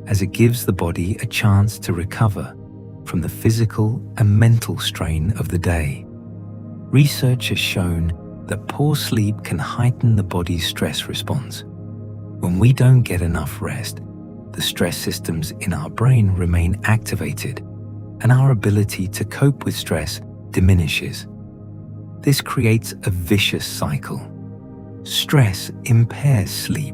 as it gives the body a chance to recover from the physical and mental strain of the day. Research has shown that poor sleep can heighten the body's stress response. When we don't get enough rest, the stress systems in our brain remain activated, and our ability to cope with stress diminishes. This creates a vicious cycle. Stress impairs sleep,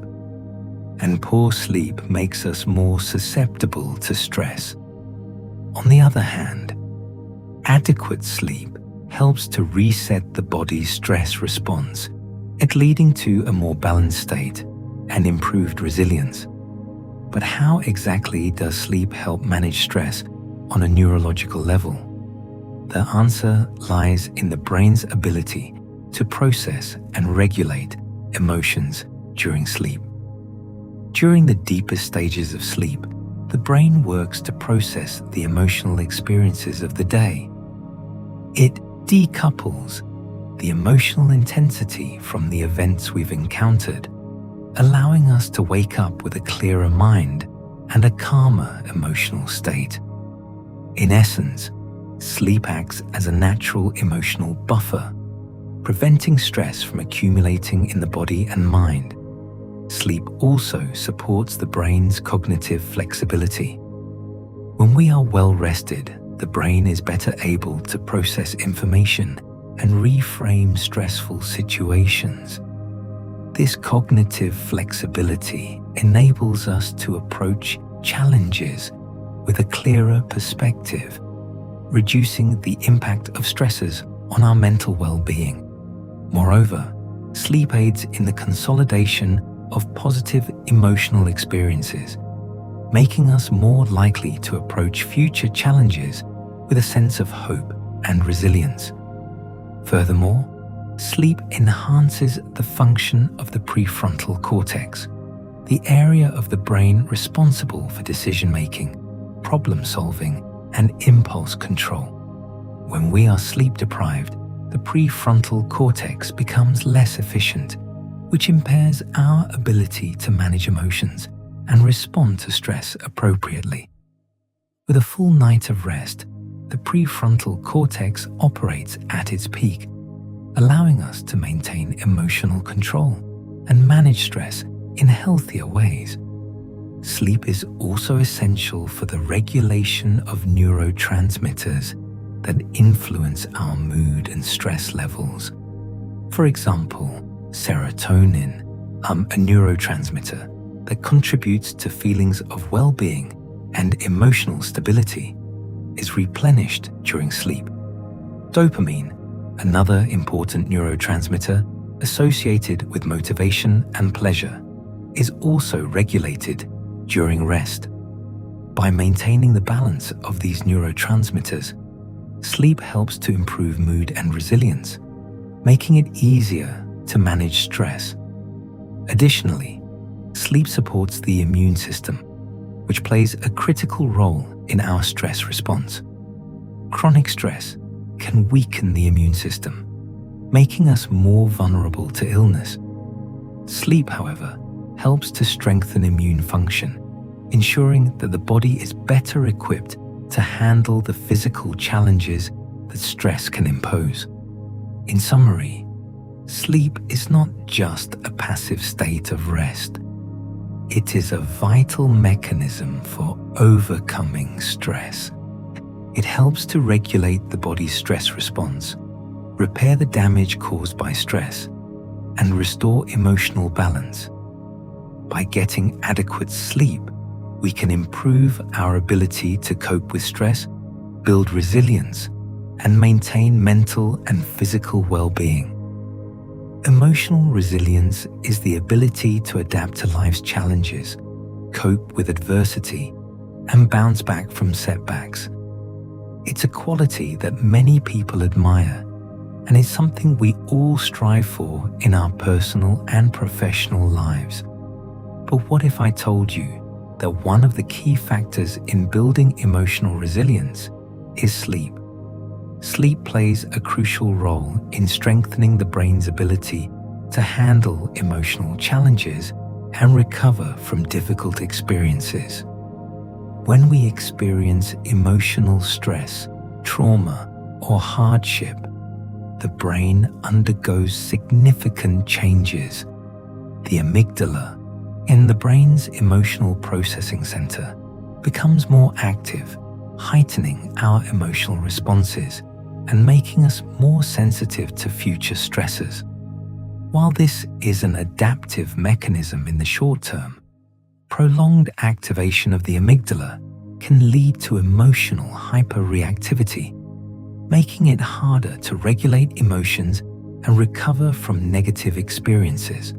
and poor sleep makes us more susceptible to stress. On the other hand, adequate sleep helps to reset the body's stress response, leading to a more balanced state and improved resilience. But how exactly does sleep help manage stress on a neurological level? The answer lies in the brain's ability to process and regulate emotions during sleep. During the deepest stages of sleep, the brain works to process the emotional experiences of the day. It decouples the emotional intensity from the events we've encountered, allowing us to wake up with a clearer mind and a calmer emotional state. In essence, sleep acts as a natural emotional buffer, preventing stress from accumulating in the body and mind. Sleep also supports the brain's cognitive flexibility. When we are well rested, the brain is better able to process information and reframe stressful situations. This cognitive flexibility enables us to approach challenges with a clearer perspective, reducing the impact of stressors on our mental well-being. Moreover, sleep aids in the consolidation of positive emotional experiences, making us more likely to approach future challenges with a sense of hope and resilience. Furthermore, sleep enhances the function of the prefrontal cortex, the area of the brain responsible for decision-making, problem-solving, and impulse control. When we are sleep-deprived, the prefrontal cortex becomes less efficient, which impairs our ability to manage emotions and respond to stress appropriately. With a full night of rest, the prefrontal cortex operates at its peak, allowing us to maintain emotional control and manage stress in healthier ways. Sleep is also essential for the regulation of neurotransmitters that influence our mood and stress levels. For example, serotonin, a neurotransmitter that contributes to feelings of well-being and emotional stability, is replenished during sleep. Dopamine, another important neurotransmitter associated with motivation and pleasure, is also regulated during rest. By maintaining the balance of these neurotransmitters, sleep helps to improve mood and resilience, making it easier to manage stress. Additionally, sleep supports the immune system, which plays a critical role in our stress response. Chronic stress can weaken the immune system, making us more vulnerable to illness. Sleep, however, helps to strengthen immune function, ensuring that the body is better equipped to handle the physical challenges that stress can impose. In summary, sleep is not just a passive state of rest. It is a vital mechanism for overcoming stress. It helps to regulate the body's stress response, repair the damage caused by stress, and restore emotional balance. By getting adequate sleep, we can improve our ability to cope with stress, build resilience, and maintain mental and physical well-being. Emotional resilience is the ability to adapt to life's challenges, cope with adversity, and bounce back from setbacks. It's a quality that many people admire, and is something we all strive for in our personal and professional lives. But what if I told you that one of the key factors in building emotional resilience is sleep? Sleep plays a crucial role in strengthening the brain's ability to handle emotional challenges and recover from difficult experiences. When we experience emotional stress, trauma, or hardship, the brain undergoes significant changes. The amygdala, in the brain's emotional processing center, becomes more active, heightening our emotional responses and making us more sensitive to future stresses. While this is an adaptive mechanism in the short term, prolonged activation of the amygdala can lead to emotional hyperreactivity, making it harder to regulate emotions and recover from negative experiences.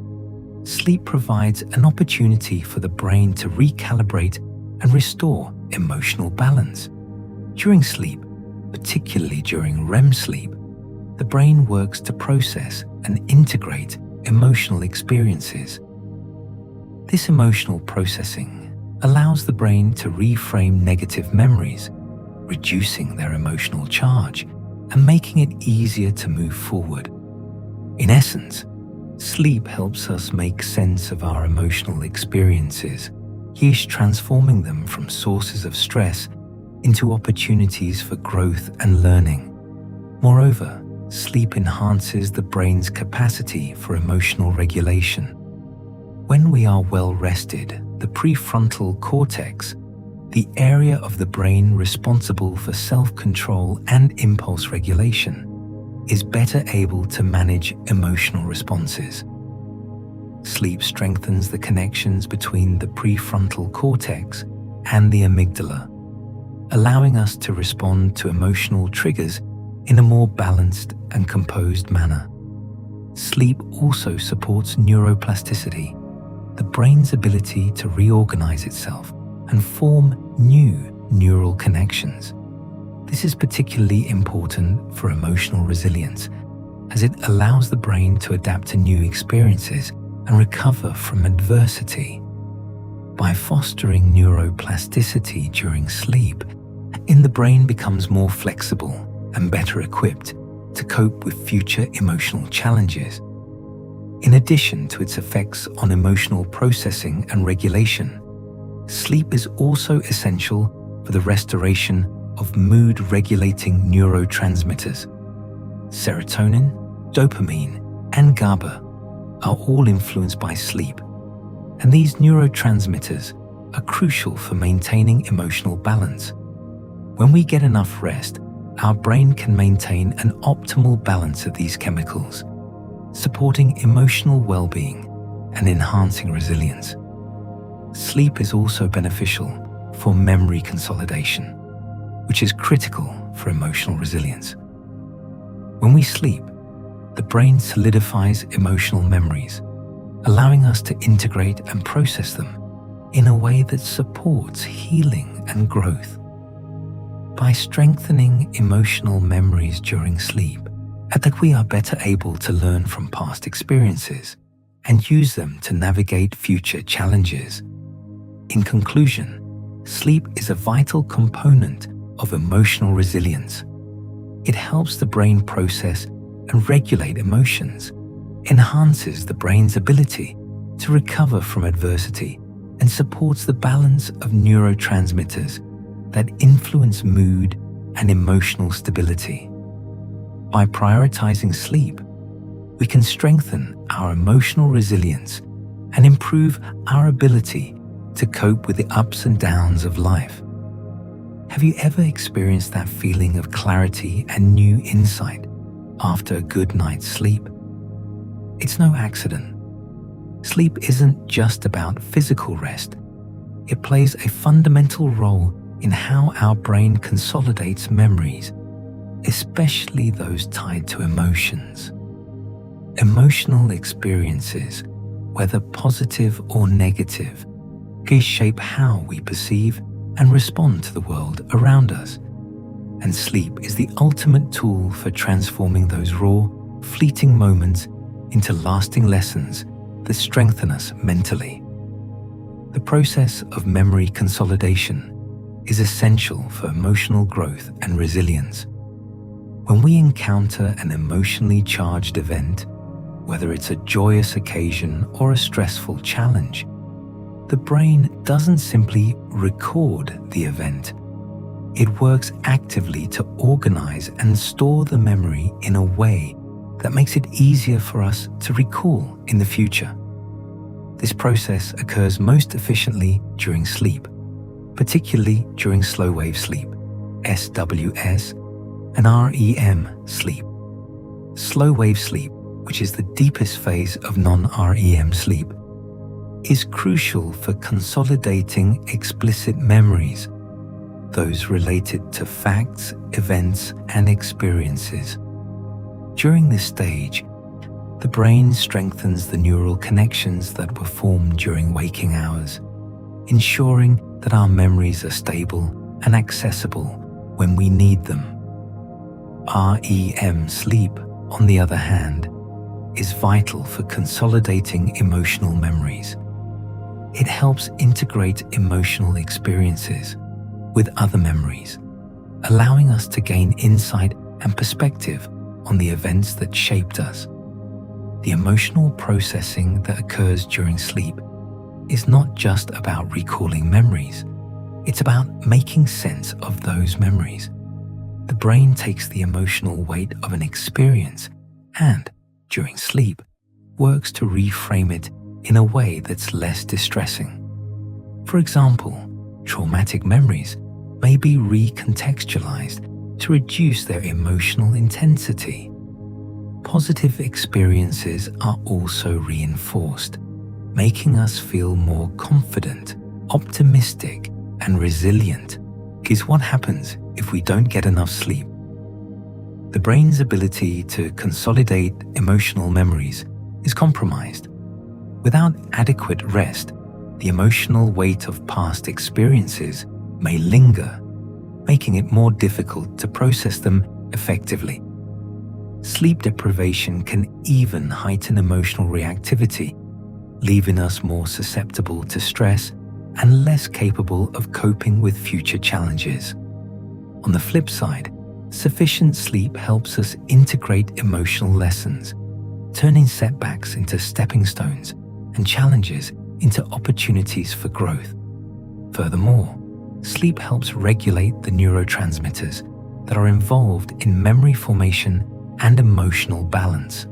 Sleep provides an opportunity for the brain to recalibrate and restore emotional balance. During sleep, particularly during REM sleep, the brain works to process and integrate emotional experiences. This emotional processing allows the brain to reframe negative memories, reducing their emotional charge and making it easier to move forward. In essence, sleep helps us make sense of our emotional experiences, transforming them from sources of stress into opportunities for growth and learning. Moreover, sleep enhances the brain's capacity for emotional regulation. When we are well rested, the prefrontal cortex, the area of the brain responsible for self-control and impulse regulation, is better able to manage emotional responses. Sleep strengthens the connections between the prefrontal cortex and the amygdala, allowing us to respond to emotional triggers in a more balanced and composed manner. Sleep also supports neuroplasticity, the brain's ability to reorganize itself and form new neural connections. This is particularly important for emotional resilience, as it allows the brain to adapt to new experiences and recover from adversity. By fostering neuroplasticity during sleep, the brain becomes more flexible and better equipped to cope with future emotional challenges. In addition to its effects on emotional processing and regulation, sleep is also essential for the restoration of mood-regulating neurotransmitters. Serotonin, dopamine, and GABA are all influenced by sleep, and these neurotransmitters are crucial for maintaining emotional balance. When we get enough rest, our brain can maintain an optimal balance of these chemicals, supporting emotional well-being and enhancing resilience. Sleep is also beneficial for memory consolidation. which is critical for emotional resilience. When we sleep, the brain solidifies emotional memories, allowing us to integrate and process them in a way that supports healing and growth. By strengthening emotional memories during sleep, we are better able to learn from past experiences and use them to navigate future challenges. In conclusion, sleep is a vital component of emotional resilience. It helps the brain process and regulate emotions, enhances the brain's ability to recover from adversity, and supports the balance of neurotransmitters that influence mood and emotional stability. By prioritizing sleep, we can strengthen our emotional resilience and improve our ability to cope with the ups and downs of life. Have you ever experienced that feeling of clarity and new insight after a good night's sleep? It's no accident. Sleep isn't just about physical rest. It plays a fundamental role in how our brain consolidates memories, especially those tied to emotions. Emotional experiences, whether positive or negative, can shape how we perceive and respond to the world around us. And sleep is the ultimate tool for transforming those raw, fleeting moments into lasting lessons that strengthen us mentally. The process of memory consolidation is essential for emotional growth and resilience. When we encounter an emotionally charged event, whether it's a joyous occasion or a stressful challenge, the brain doesn't simply record the event. It works actively to organize and store the memory in a way that makes it easier for us to recall in the future. This process occurs most efficiently during sleep, particularly during slow-wave sleep, SWS, and REM sleep. Slow-wave sleep, which is the deepest phase of non-REM sleep, is crucial for consolidating explicit memories, those related to facts, events, and experiences. During this stage, the brain strengthens the neural connections that were formed during waking hours, ensuring that our memories are stable and accessible when we need them. REM sleep, on the other hand, is vital for consolidating emotional memories. It helps integrate emotional experiences with other memories, allowing us to gain insight and perspective on the events that shaped us. The emotional processing that occurs during sleep is not just about recalling memories, it's about making sense of those memories. The brain takes the emotional weight of an experience and, during sleep, works to reframe it in a way that's less distressing. For example, traumatic memories may be recontextualized to reduce their emotional intensity. Positive experiences are also reinforced, making us feel more confident, optimistic, and resilient. Is what happens if we don't get enough sleep. The brain's ability to consolidate emotional memories is compromised. Without adequate rest, the emotional weight of past experiences may linger, making it more difficult to process them effectively. Sleep deprivation can even heighten emotional reactivity, leaving us more susceptible to stress and less capable of coping with future challenges. On the flip side, sufficient sleep helps us integrate emotional lessons, turning setbacks into stepping stones and challenges into opportunities for growth. Furthermore, sleep helps regulate the neurotransmitters that are involved in memory formation and emotional balance.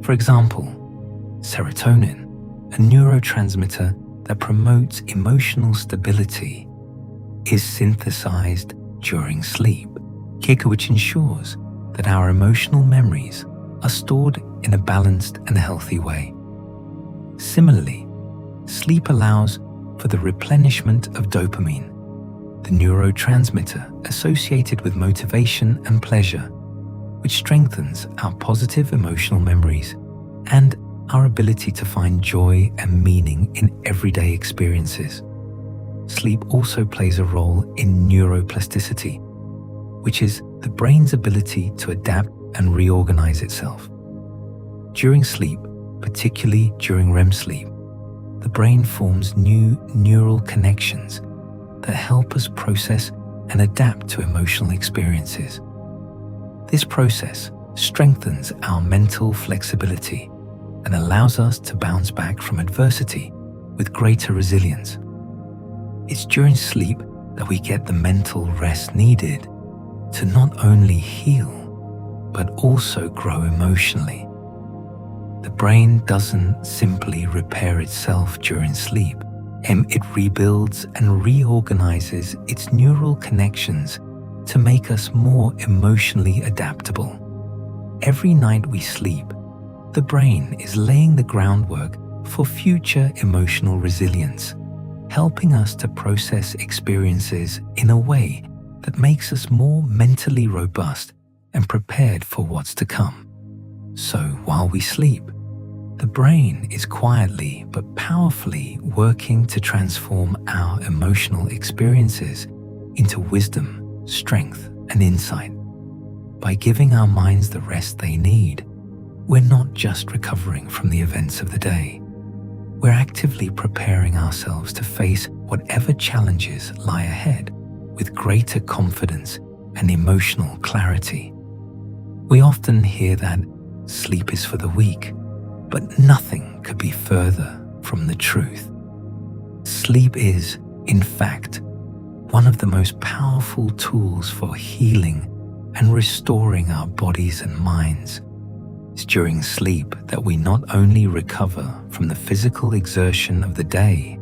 For example, serotonin, a neurotransmitter that promotes emotional stability, is synthesized during sleep, which ensures that our emotional memories are stored in a balanced and healthy way. Similarly, sleep allows for the replenishment of dopamine, the the neurotransmitter associated with motivation and pleasure, which strengthens our positive emotional memories and our ability to find joy and meaning in everyday experiences. Sleep also plays a role in neuroplasticity, which is the brain's ability to adapt and reorganize itself. During sleep, particularly during REM sleep, the brain forms new neural connections that help us process and adapt to emotional experiences. This process strengthens our mental flexibility and allows us to bounce back from adversity with greater resilience. It's during sleep that we get the mental rest needed to not only heal, but also grow emotionally. The brain doesn't simply repair itself during sleep. It rebuilds and reorganizes its neural connections to make us more emotionally adaptable. Every night we sleep, the brain is laying the groundwork for future emotional resilience, helping us to process experiences in a way that makes us more mentally robust and prepared for what's to come. So while we sleep, the brain is quietly but powerfully working to transform our emotional experiences into wisdom, strength, and insight. By giving our minds the rest they need, we're not just recovering from the events of the day. We're actively preparing ourselves to face whatever challenges lie ahead with greater confidence and emotional clarity. We often hear that sleep is for the weak, but nothing could be further from the truth. Sleep is, in fact, one of the most powerful tools for healing and restoring our bodies and minds. It's during sleep that we not only recover from the physical exertion of the day,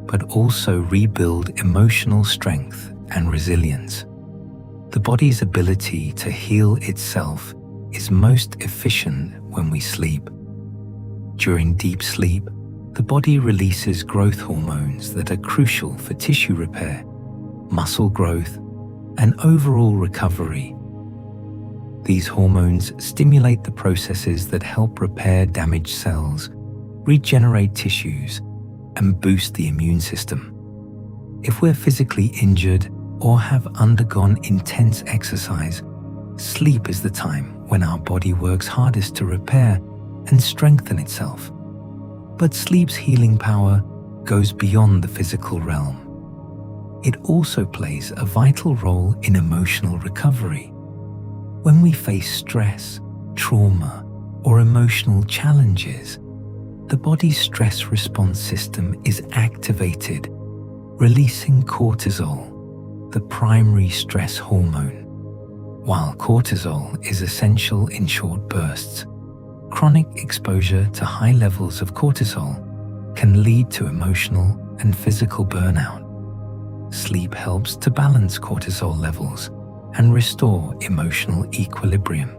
but also rebuild emotional strength and resilience. The body's ability to heal itself is most efficient when we sleep. During deep sleep, the body releases growth hormones that are crucial for tissue repair, muscle growth, and overall recovery. These hormones stimulate the processes that help repair damaged cells, regenerate tissues, and boost the immune system. If we're physically injured or have undergone intense exercise, sleep is the time when our body works hardest to repair and strengthen itself. But sleep's healing power goes beyond the physical realm. It also plays a vital role in emotional recovery. When we face stress, trauma, or emotional challenges, the body's stress response system is activated, releasing cortisol, the primary stress hormone. While cortisol is essential in short bursts, chronic exposure to high levels of cortisol can lead to emotional and physical burnout. Sleep helps to balance cortisol levels and restore emotional equilibrium.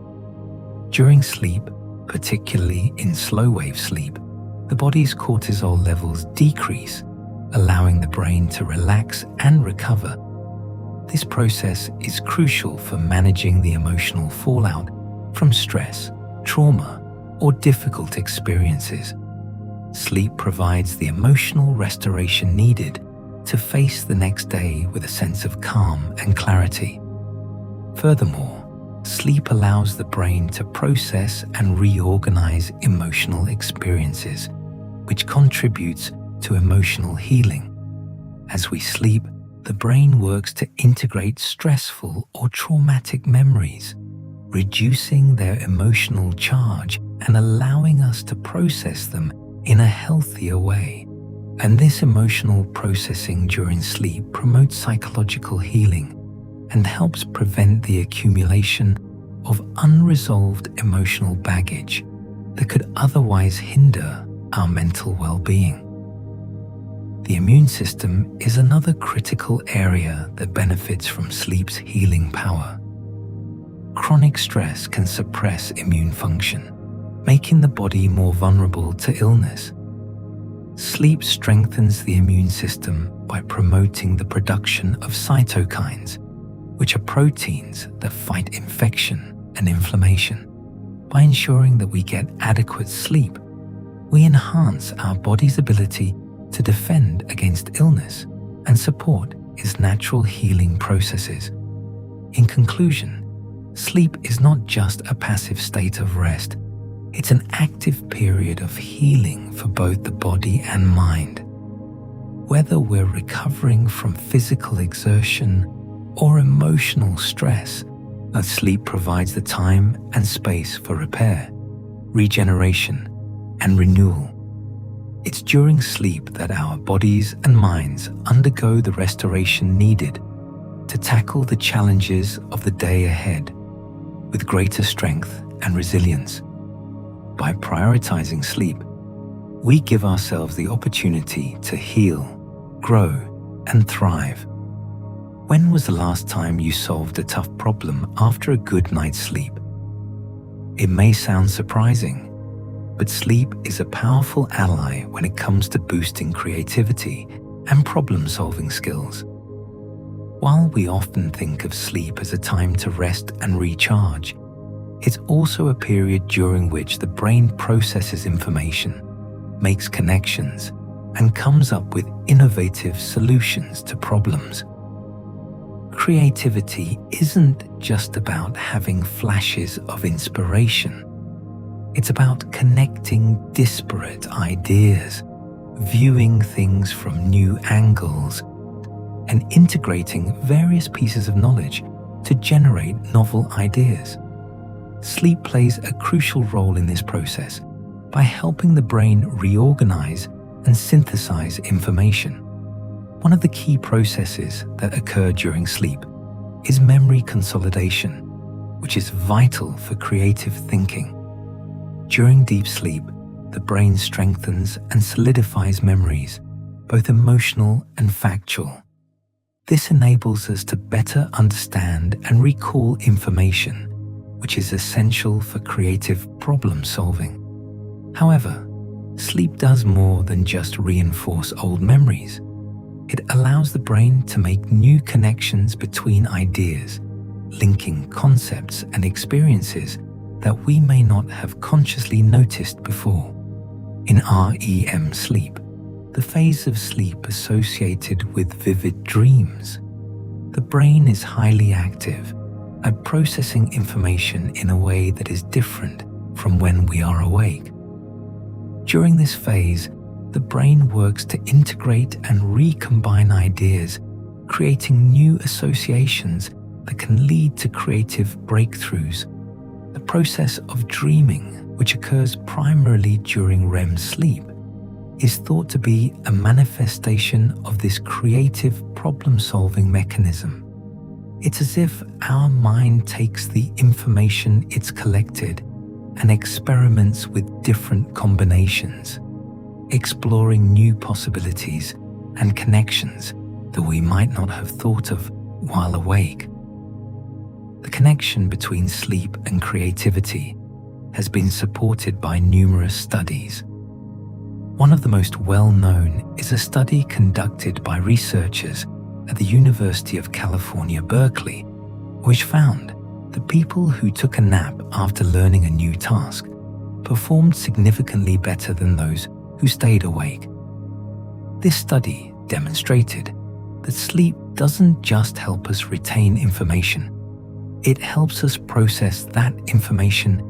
During sleep, particularly in slow-wave sleep, the body's cortisol levels decrease, allowing the brain to relax and recover. This process is crucial for managing the emotional fallout from stress, trauma, or difficult experiences. Sleep provides the emotional restoration needed to face the next day with a sense of calm and clarity. Furthermore, sleep allows the brain to process and reorganize emotional experiences, which contributes to emotional healing. As we sleep, the brain works to integrate stressful or traumatic memories, reducing their emotional charge and allowing us to process them in a healthier way. And this emotional processing during sleep promotes psychological healing and helps prevent the accumulation of unresolved emotional baggage that could otherwise hinder our mental well-being. The immune system is another critical area that benefits from sleep's healing power. Chronic stress can suppress immune function, making the body more vulnerable to illness. Sleep strengthens the immune system by promoting the production of cytokines, which are proteins that fight infection and inflammation. By ensuring that we get adequate sleep, we enhance our body's ability to defend against illness and support its natural healing processes. In conclusion, sleep is not just a passive state of rest. It's an active period of healing for both the body and mind. Whether we're recovering from physical exertion or emotional stress, sleep provides the time and space for repair, regeneration, and renewal. It's during sleep that our bodies and minds undergo the restoration needed to tackle the challenges of the day ahead with greater strength and resilience. By prioritizing sleep, we give ourselves the opportunity to heal, grow, and thrive. When was the last time you solved a tough problem after a good night's sleep? It may sound surprising, but sleep is a powerful ally when it comes to boosting creativity and problem-solving skills. While we often think of sleep as a time to rest and recharge, it's also a period during which the brain processes information, makes connections, and comes up with innovative solutions to problems. Creativity isn't just about having flashes of inspiration. It's about connecting disparate ideas, viewing things from new angles, and integrating various pieces of knowledge to generate novel ideas. Sleep plays a crucial role in this process by helping the brain reorganize and synthesize information. One of the key processes that occur during sleep is memory consolidation, which is vital for creative thinking. During deep sleep, the brain strengthens and solidifies memories, both emotional and factual. This enables us to better understand and recall information, which is essential for creative problem solving. However, sleep does more than just reinforce old memories. It allows the brain to make new connections between ideas, linking concepts and experiences that we may not have consciously noticed before. In REM sleep, the phase of sleep associated with vivid dreams, the brain is highly active at processing information in a way that is different from when we are awake. During this phase, the brain works to integrate and recombine ideas, creating new associations that can lead to creative breakthroughs. The process of dreaming, which occurs primarily during REM sleep, is thought to be a manifestation of this creative problem-solving mechanism. It's as if our mind takes the information it's collected and experiments with different combinations, exploring new possibilities and connections that we might not have thought of while awake. The connection between sleep and creativity has been supported by numerous studies. One of the most well-known is a study conducted by researchers at the University of California, Berkeley, which found that people who took a nap after learning a new task performed significantly better than those who stayed awake. This study demonstrated that sleep doesn't just help us retain information, it helps us process that information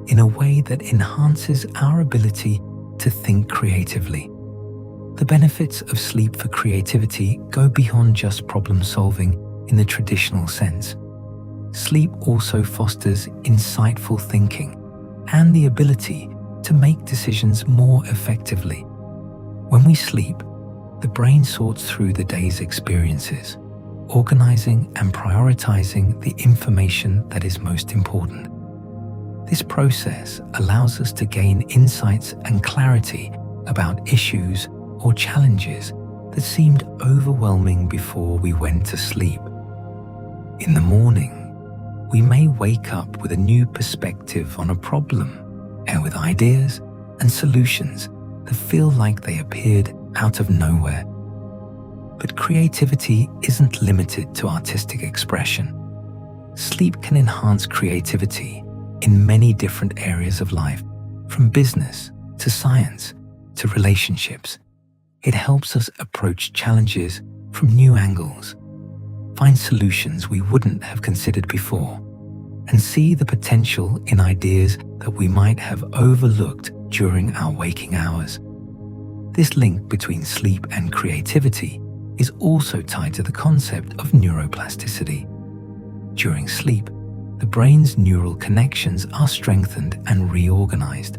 in a way that enhances our ability to think creatively. The benefits of sleep for creativity go beyond just problem solving in the traditional sense. Sleep also fosters insightful thinking and the ability to make decisions more effectively. When we sleep, the brain sorts through the day's experiences, organizing and prioritizing the information that is most important. This process allows us to gain insights and clarity about issues or challenges that seemed overwhelming before we went to sleep. In the morning, we may wake up with a new perspective on a problem and with ideas and solutions that feel like they appeared out of nowhere. But creativity isn't limited to artistic expression. Sleep can enhance creativity in many different areas of life, from business to science to relationships. It helps us approach challenges from new angles, find solutions we wouldn't have considered before, and see the potential in ideas that we might have overlooked during our waking hours. This link between sleep and creativity is also tied to the concept of neuroplasticity. During sleep, the brain's neural connections are strengthened and reorganized,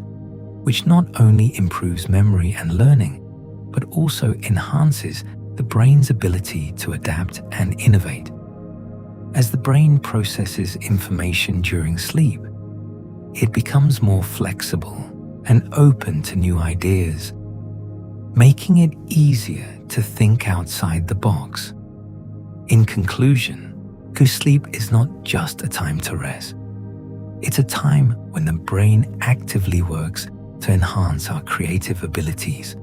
which not only improves memory and learning, but also enhances the brain's ability to adapt and innovate. As the brain processes information during sleep, it becomes more flexible and open to new ideas, making it easier to think outside the box. In conclusion, good sleep is not just a time to rest. It's a time when the brain actively works to enhance our creative abilities.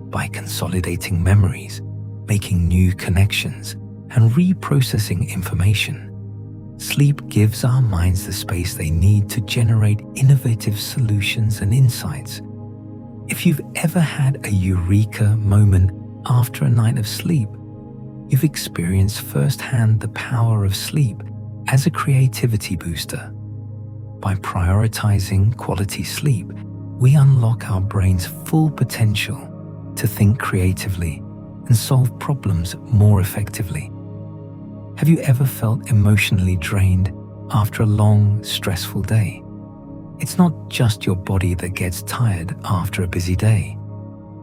By consolidating memories, making new connections, and reprocessing information, sleep gives our minds the space they need to generate innovative solutions and insights. If you've ever had a eureka moment after a night of sleep, you've experienced firsthand the power of sleep as a creativity booster. By prioritizing quality sleep, we unlock our brain's full potential to think creatively and solve problems more effectively. Have you ever felt emotionally drained after a long, stressful day? It's not just your body that gets tired after a busy day.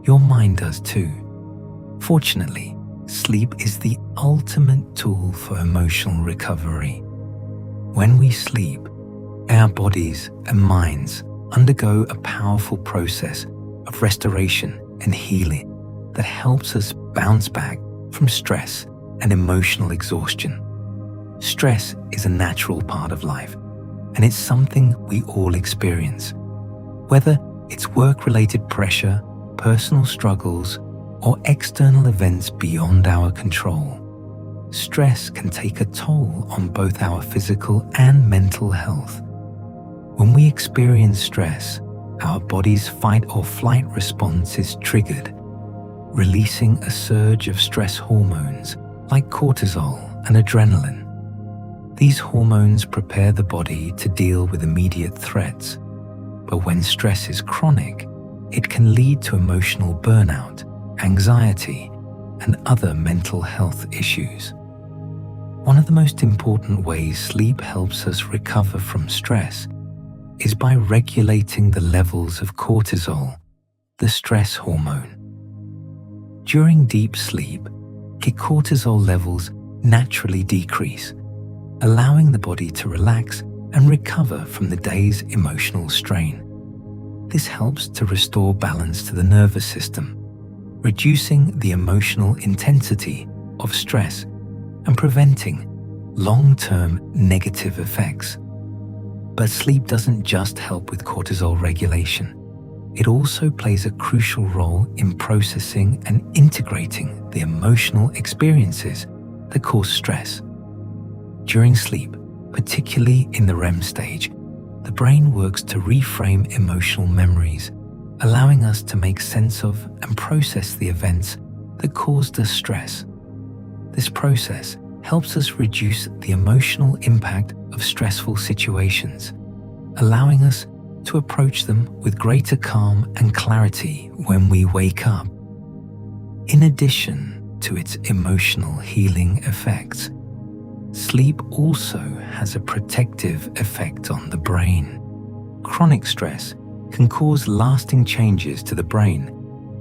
Your mind does too. Fortunately, sleep is the ultimate tool for emotional recovery. When we sleep, our bodies and minds undergo a powerful process of restoration and healing that helps us bounce back from stress and emotional exhaustion. Stress is a natural part of life, and it's something we all experience. Whether it's work-related pressure, personal struggles, or external events beyond our control, stress can take a toll on both our physical and mental health. When we experience stress, our body's fight or flight response is triggered, releasing a surge of stress hormones like cortisol and adrenaline. These hormones prepare the body to deal with immediate threats, but when stress is chronic, it can lead to emotional burnout, anxiety, and other mental health issues. One of the most important ways sleep helps us recover from stress is by regulating the levels of cortisol, the stress hormone. During deep sleep, cortisol levels naturally decrease, allowing the body to relax and recover from the day's emotional strain. This helps to restore balance to the nervous system, reducing the emotional intensity of stress and preventing long-term negative effects. But sleep doesn't just help with cortisol regulation. It also plays a crucial role in processing and integrating the emotional experiences that cause stress. During sleep, particularly in the REM stage, the brain works to reframe emotional memories, allowing us to make sense of and process the events that caused us stress. This process helps us reduce the emotional impact of stressful situations, allowing us to approach them with greater calm and clarity when we wake up. In addition to its emotional healing effects, sleep also has a protective effect on the brain. Chronic stress can cause lasting changes to the brain,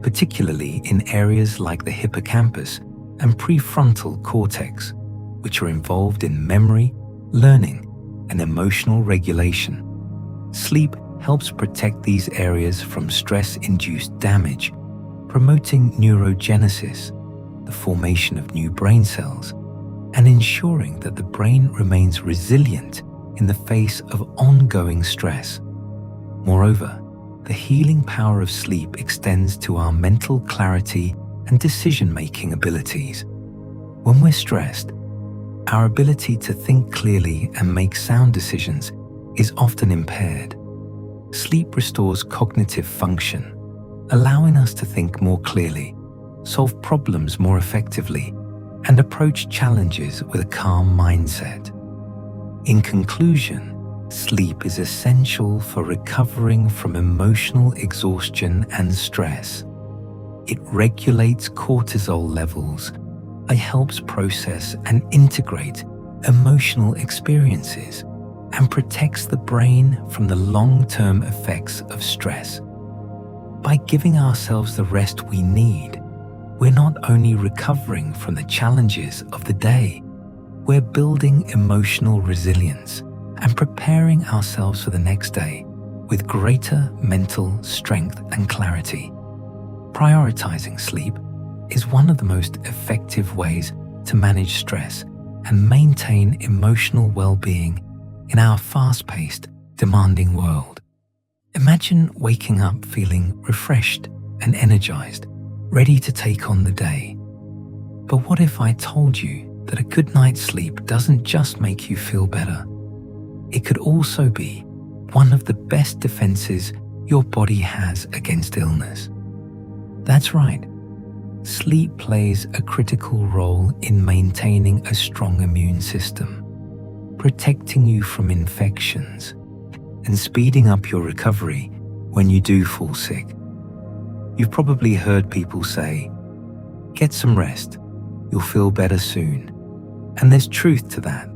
particularly in areas like the hippocampus and prefrontal cortex, which are involved in memory, learning, and emotional regulation. Sleep helps protect these areas from stress-induced damage, promoting neurogenesis, the formation of new brain cells, and ensuring that the brain remains resilient in the face of ongoing stress. Moreover, the healing power of sleep extends to our mental clarity and decision-making abilities. When we're stressed, our ability to think clearly and make sound decisions is often impaired. Sleep restores cognitive function, allowing us to think more clearly, solve problems more effectively, and approach challenges with a calm mindset. In conclusion, sleep is essential for recovering from emotional exhaustion and stress. It regulates cortisol levels. It helps process and integrate emotional experiences and protects the brain from the long-term effects of stress. By giving ourselves the rest we need, we're not only recovering from the challenges of the day, we're building emotional resilience and preparing ourselves for the next day with greater mental strength and clarity. Prioritizing sleep is one of the most effective ways to manage stress and maintain emotional well-being in our fast-paced, demanding world. Imagine waking up feeling refreshed and energized, ready to take on the day. But what if I told you that a good night's sleep doesn't just make you feel better? It could also be one of the best defenses your body has against illness. That's right. Sleep plays a critical role in maintaining a strong immune system, protecting you from infections, and speeding up your recovery when you do fall sick. You've probably heard people say, "Get some rest, you'll feel better soon." And there's truth to that.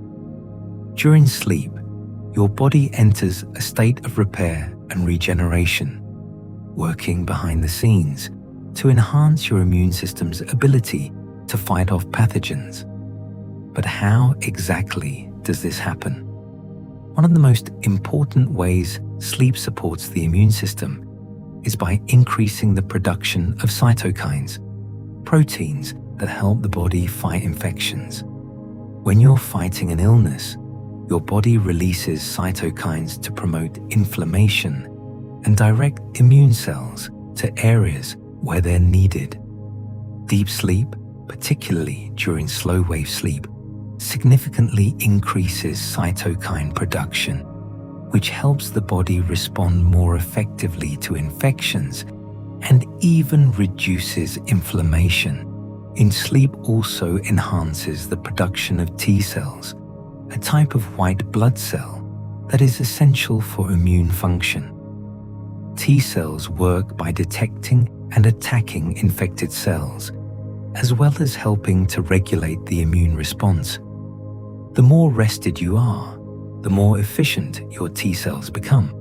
During sleep, your body enters a state of repair and regeneration, working behind the scenes to enhance your immune system's ability to fight off pathogens. But how exactly does this happen? One of the most important ways sleep supports the immune system is by increasing the production of cytokines, proteins that help the body fight infections. When you're fighting an illness, your body releases cytokines to promote inflammation and direct immune cells to areas where they're needed. Deep sleep, particularly during slow-wave sleep, significantly increases cytokine production, which helps the body respond more effectively to infections and even reduces inflammation. In sleep also enhances the production of T cells, a type of white blood cell that is essential for immune function. T cells work by detecting and attacking infected cells, as well as helping to regulate the immune response. The more rested you are, the more efficient your T cells become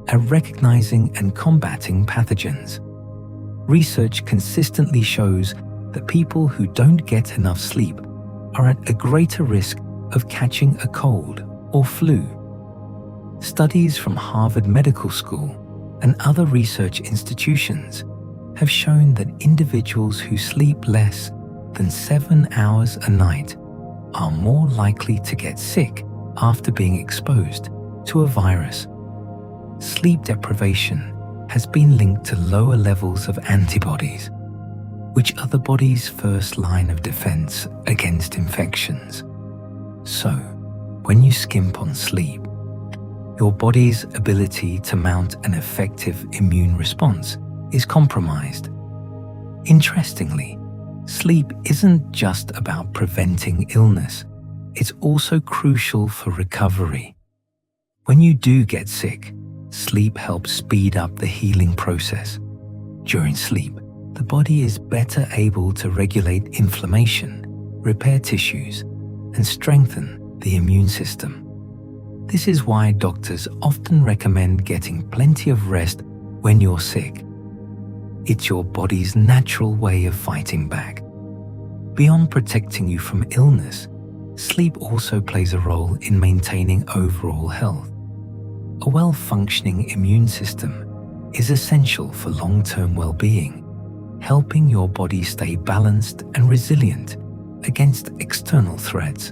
at recognizing and combating pathogens. Research consistently shows that people who don't get enough sleep are at a greater risk of catching a cold or flu. Studies from Harvard Medical School and other research institutions have shown that individuals who sleep less than 7 hours a night are more likely to get sick after being exposed to a virus. Sleep deprivation has been linked to lower levels of antibodies, which are the body's first line of defense against infections. So, when you skimp on sleep, your body's ability to mount an effective immune response is compromised. Interestingly, sleep isn't just about preventing illness, it's also crucial for recovery. When you do get sick, sleep helps speed up the healing process. During sleep, the body is better able to regulate inflammation, repair tissues, and strengthen the immune system. This is why doctors often recommend getting plenty of rest when you're sick. It's your body's natural way of fighting back. Beyond protecting you from illness, sleep also plays a role in maintaining overall health. A well-functioning immune system is essential for long-term well-being, helping your body stay balanced and resilient against external threats.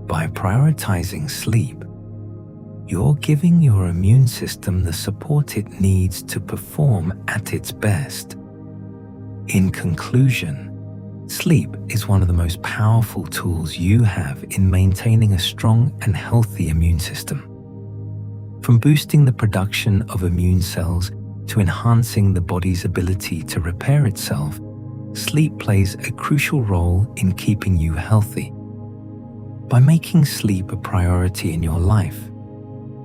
By prioritizing sleep, you're giving your immune system the support it needs to perform at its best. In conclusion, sleep is one of the most powerful tools you have in maintaining a strong and healthy immune system. From boosting the production of immune cells to enhancing the body's ability to repair itself, sleep plays a crucial role in keeping you healthy. By making sleep a priority in your life,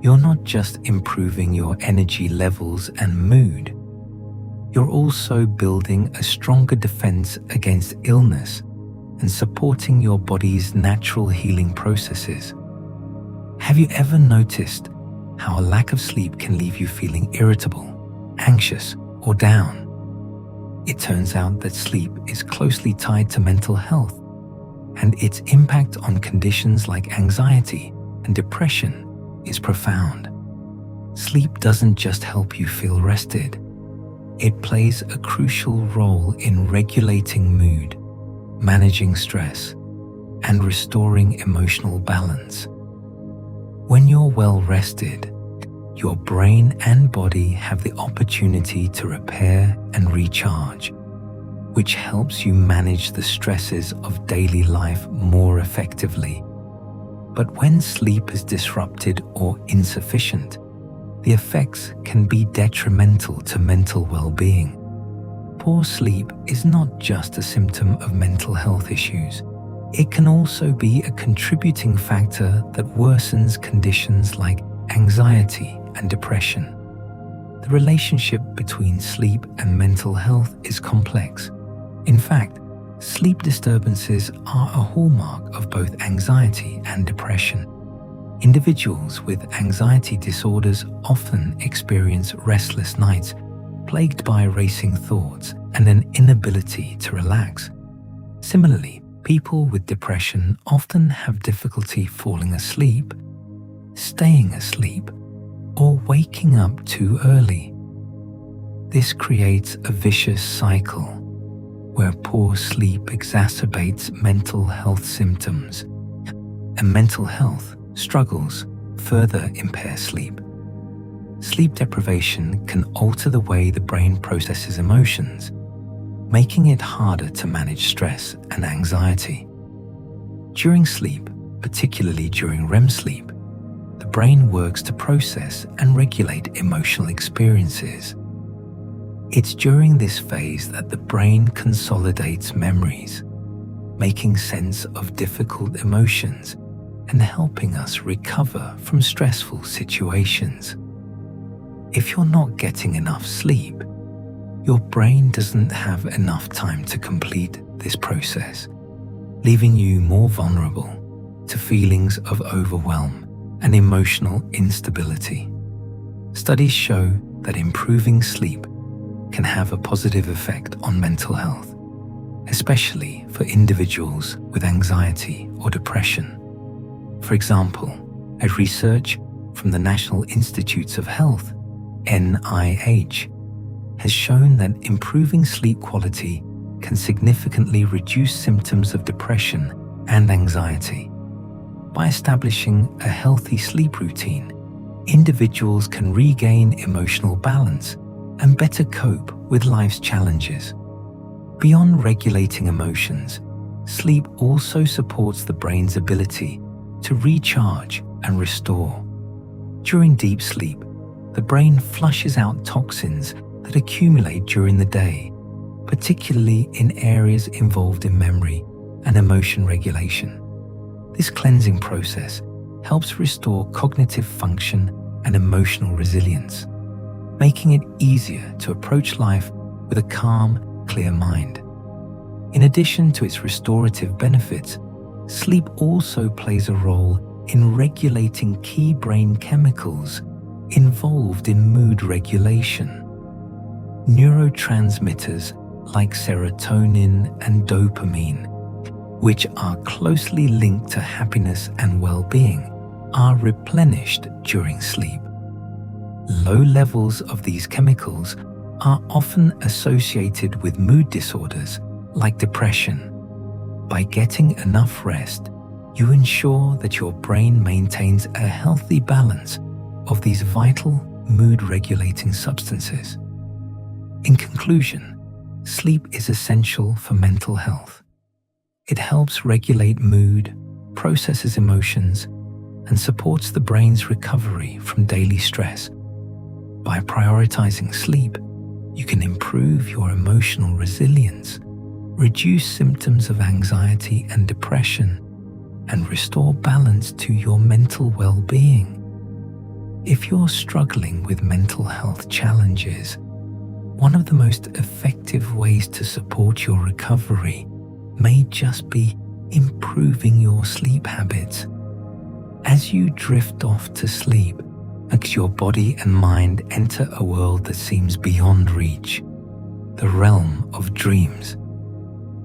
you're not just improving your energy levels and mood, you're also building a stronger defense against illness and supporting your body's natural healing processes. Have you ever noticed how a lack of sleep can leave you feeling irritable, anxious, or down? It turns out that sleep is closely tied to mental health, and its impact on conditions like anxiety and depression is profound. Sleep doesn't just help you feel rested. It plays a crucial role in regulating mood, managing stress, and restoring emotional balance. When you're well rested, your brain and body have the opportunity to repair and recharge, which helps you manage the stresses of daily life more effectively. But when sleep is disrupted or insufficient, the effects can be detrimental to mental well-being. Poor sleep is not just a symptom of mental health issues. It can also be a contributing factor that worsens conditions like anxiety and depression. The relationship between sleep and mental health is complex. In fact, sleep disturbances are a hallmark of both anxiety and depression. Individuals with anxiety disorders often experience restless nights, plagued by racing thoughts and an inability to relax. Similarly, people with depression often have difficulty falling asleep, staying asleep, or waking up too early. This creates a vicious cycle where poor sleep exacerbates mental health symptoms, and mental health struggles further impair sleep. Sleep deprivation can alter the way the brain processes emotions, making it harder to manage stress and anxiety. During sleep, particularly during REM sleep, the brain works to process and regulate emotional experiences. It's during this phase that the brain consolidates memories, making sense of difficult emotions and helping us recover from stressful situations. If you're not getting enough sleep, your brain doesn't have enough time to complete this process, leaving you more vulnerable to feelings of overwhelm and emotional instability. Studies show that improving sleep can have a positive effect on mental health, especially for individuals with anxiety or depression. For example, a research from the National Institutes of Health, NIH, has shown that improving sleep quality can significantly reduce symptoms of depression and anxiety. By establishing a healthy sleep routine, individuals can regain emotional balance and better cope with life's challenges. Beyond regulating emotions, sleep also supports the brain's ability to recharge and restore. During deep sleep, the brain flushes out toxins that accumulate during the day, particularly in areas involved in memory and emotion regulation. This cleansing process helps restore cognitive function and emotional resilience, making it easier to approach life with a calm, clear mind. In addition to its restorative benefits, sleep also plays a role in regulating key brain chemicals involved in mood regulation. Neurotransmitters like serotonin and dopamine, which are closely linked to happiness and well-being, are replenished during sleep. Low levels of these chemicals are often associated with mood disorders like depression. By getting enough rest, you ensure that your brain maintains a healthy balance of these vital mood-regulating substances. In conclusion, sleep is essential for mental health. It helps regulate mood, processes emotions, and supports the brain's recovery from daily stress. By prioritizing sleep, you can improve your emotional resilience, reduce symptoms of anxiety and depression, and restore balance to your mental well-being. If you're struggling with mental health challenges, one of the most effective ways to support your recovery may just be improving your sleep habits. As you drift off to sleep, as your body and mind enter a world that seems beyond reach, the realm of dreams.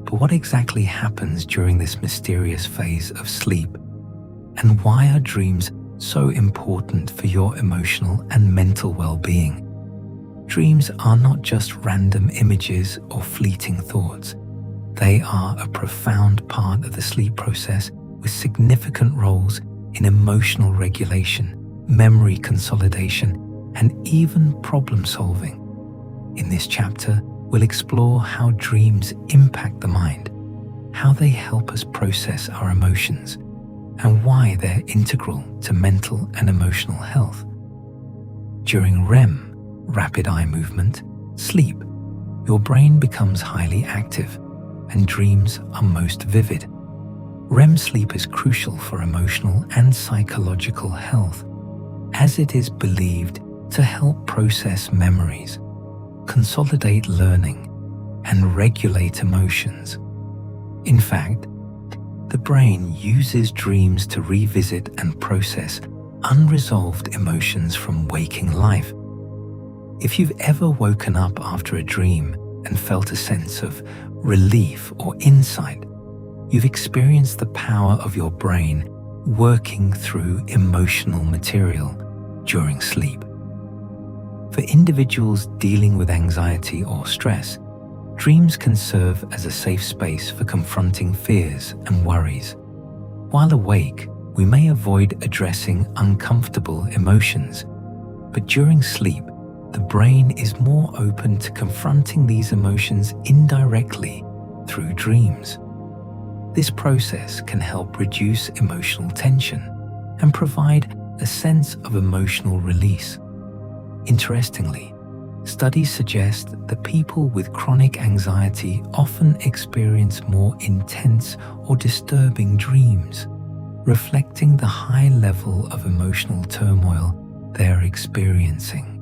But what exactly happens during this mysterious phase of sleep? And why are dreams so important for your emotional and mental well-being? Dreams are not just random images or fleeting thoughts. They are a profound part of the sleep process with significant roles in emotional regulation, memory consolidation, and even problem solving. In this chapter, we'll explore how dreams impact the mind, how they help us process our emotions, and why they're integral to mental and emotional health. During REM, rapid eye movement, sleep, your brain becomes highly active and dreams are most vivid. REM sleep is crucial for emotional and psychological health, as it is believed to help process memories, consolidate learning, and regulate emotions. In fact, the brain uses dreams to revisit and process unresolved emotions from waking life. If you've ever woken up after a dream and felt a sense of relief or insight, you've experienced the power of your brain working through emotional material during sleep. For individuals dealing with anxiety or stress, dreams can serve as a safe space for confronting fears and worries. While awake, we may avoid addressing uncomfortable emotions, but during sleep, the brain is more open to confronting these emotions indirectly through dreams. This process can help reduce emotional tension and provide a sense of emotional release. Interestingly, studies suggest that people with chronic anxiety often experience more intense or disturbing dreams, reflecting the high level of emotional turmoil they're experiencing.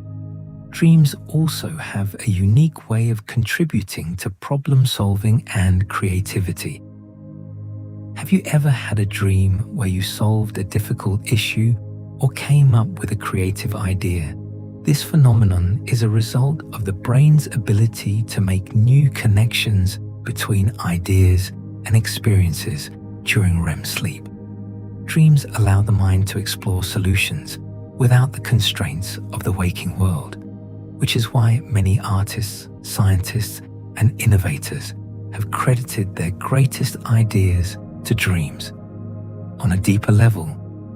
Dreams also have a unique way of contributing to problem solving and creativity. Have you ever had a dream where you solved a difficult issue or came up with a creative idea? This phenomenon is a result of the brain's ability to make new connections between ideas and experiences during REM sleep. Dreams allow the mind to explore solutions without the constraints of the waking world, which is why many artists, scientists, and innovators have credited their greatest ideas to dreams. On a deeper level,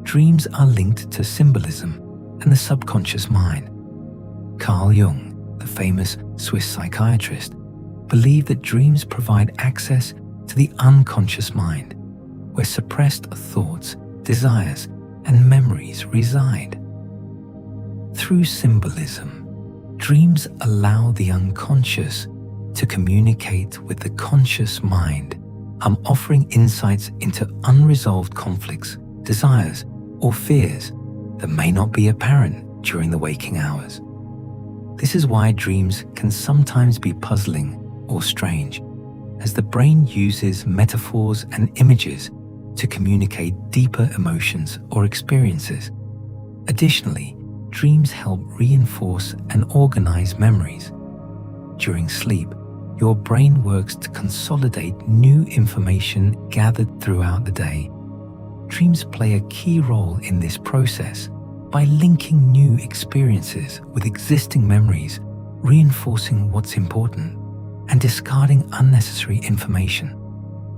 dreams are linked to symbolism and the subconscious mind. Carl Jung, the famous Swiss psychiatrist, believed that dreams provide access to the unconscious mind, where suppressed thoughts, desires, and memories reside. Through symbolism, dreams allow the unconscious to communicate with the conscious mind, offering insights into unresolved conflicts, desires, or fears that may not be apparent during the waking hours. This is why dreams can sometimes be puzzling or strange, as the brain uses metaphors and images to communicate deeper emotions or experiences. Additionally, dreams help reinforce and organize memories. During sleep, your brain works to consolidate new information gathered throughout the day. Dreams play a key role in this process by linking new experiences with existing memories, reinforcing what's important, and discarding unnecessary information.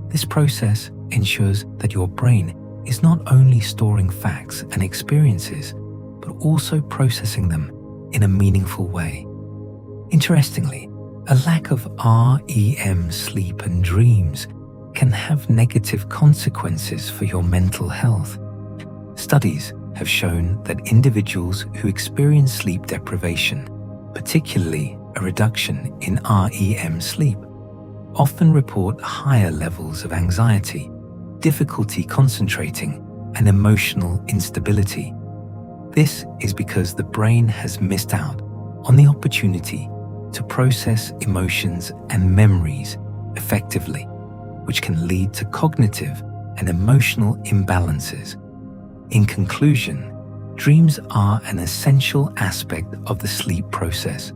This process ensures that your brain is not only storing facts and experiences, but also processing them in a meaningful way. Interestingly, a lack of REM sleep and dreams can have negative consequences for your mental health. Studies have shown that individuals who experience sleep deprivation, particularly a reduction in REM sleep, often report higher levels of anxiety, difficulty concentrating, and emotional instability. This is because the brain has missed out on the opportunity to process emotions and memories effectively, which can lead to cognitive and emotional imbalances. In conclusion, dreams are an essential aspect of the sleep process,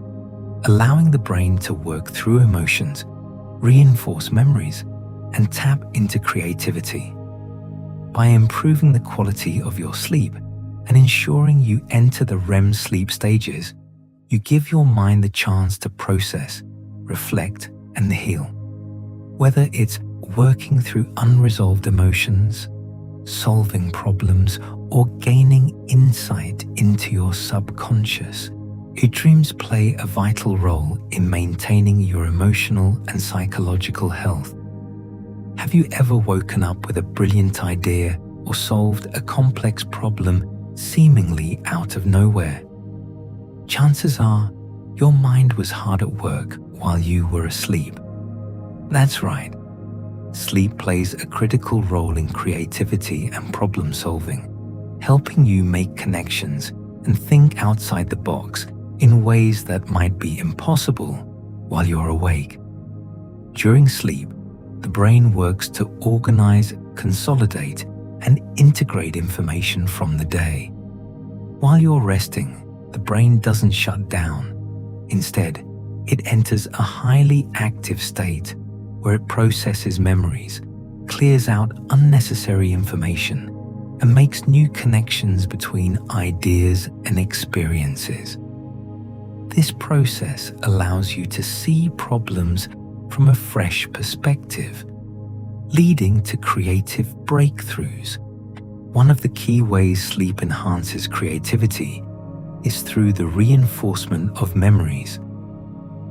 allowing the brain to work through emotions, reinforce memories, and tap into creativity. By improving the quality of your sleep and ensuring you enter the REM sleep stages, you give your mind the chance to process, reflect, and heal. Whether it's working through unresolved emotions, solving problems, or gaining insight into your subconscious, your dreams play a vital role in maintaining your emotional and psychological health. Have you ever woken up with a brilliant idea or solved a complex problem seemingly out of nowhere? Chances are your mind was hard at work while you were asleep. That's right. Sleep plays a critical role in creativity and problem solving, helping you make connections and think outside the box in ways that might be impossible while you're awake. During sleep, the brain works to organize, consolidate, and integrate information from the day. While you're resting, the brain doesn't shut down. Instead, it enters a highly active state where it processes memories, clears out unnecessary information, and makes new connections between ideas and experiences. This process allows you to see problems from a fresh perspective, leading to creative breakthroughs. One of the key ways sleep enhances creativity is through the reinforcement of memories.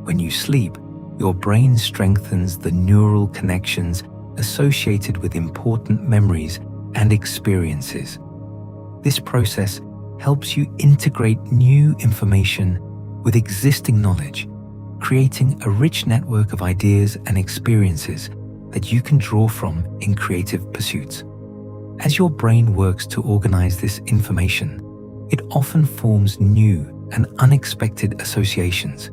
When you sleep, your brain strengthens the neural connections associated with important memories and experiences. This process helps you integrate new information with existing knowledge, creating a rich network of ideas and experiences that you can draw from in creative pursuits. As your brain works to organize this information, it often forms new and unexpected associations,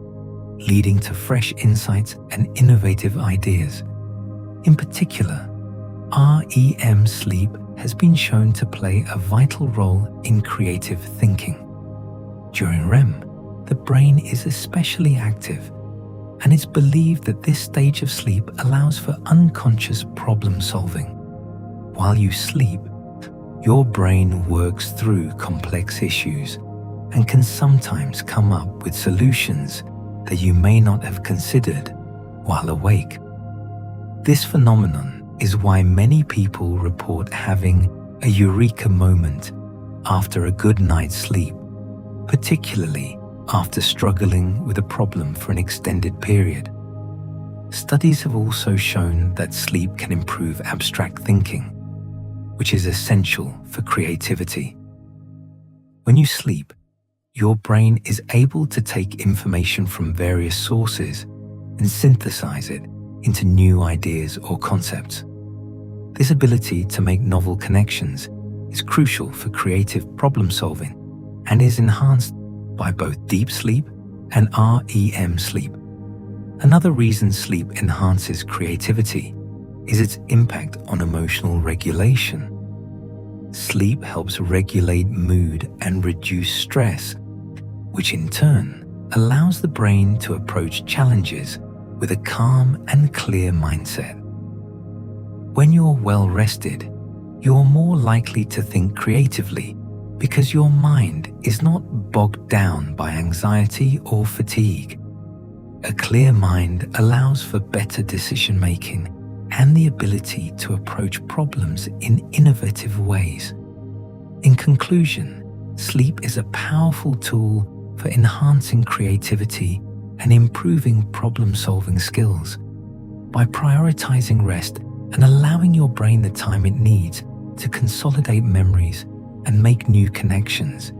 leading to fresh insights and innovative ideas. In particular, REM sleep has been shown to play a vital role in creative thinking. During REM, the brain is especially active, and it's believed that this stage of sleep allows for unconscious problem solving. While you sleep, your brain works through complex issues and can sometimes come up with solutions that you may not have considered while awake. This phenomenon is why many people report having a eureka moment after a good night's sleep, particularly after struggling with a problem for an extended period. Studies have also shown that sleep can improve abstract thinking, which is essential for creativity. When you sleep, your brain is able to take information from various sources and synthesize it into new ideas or concepts. This ability to make novel connections is crucial for creative problem solving and is enhanced by both deep sleep and REM sleep. Another reason sleep enhances creativity is its impact on emotional regulation. Sleep helps regulate mood and reduce stress, which in turn allows the brain to approach challenges with a calm and clear mindset. When you're well rested, you're more likely to think creatively because your mind is not bogged down by anxiety or fatigue. A clear mind allows for better decision-making and the ability to approach problems in innovative ways. In conclusion, Sleep is a powerful tool for enhancing creativity and improving problem-solving skills. By prioritizing rest and allowing your brain the time it needs to consolidate memories and make new connections,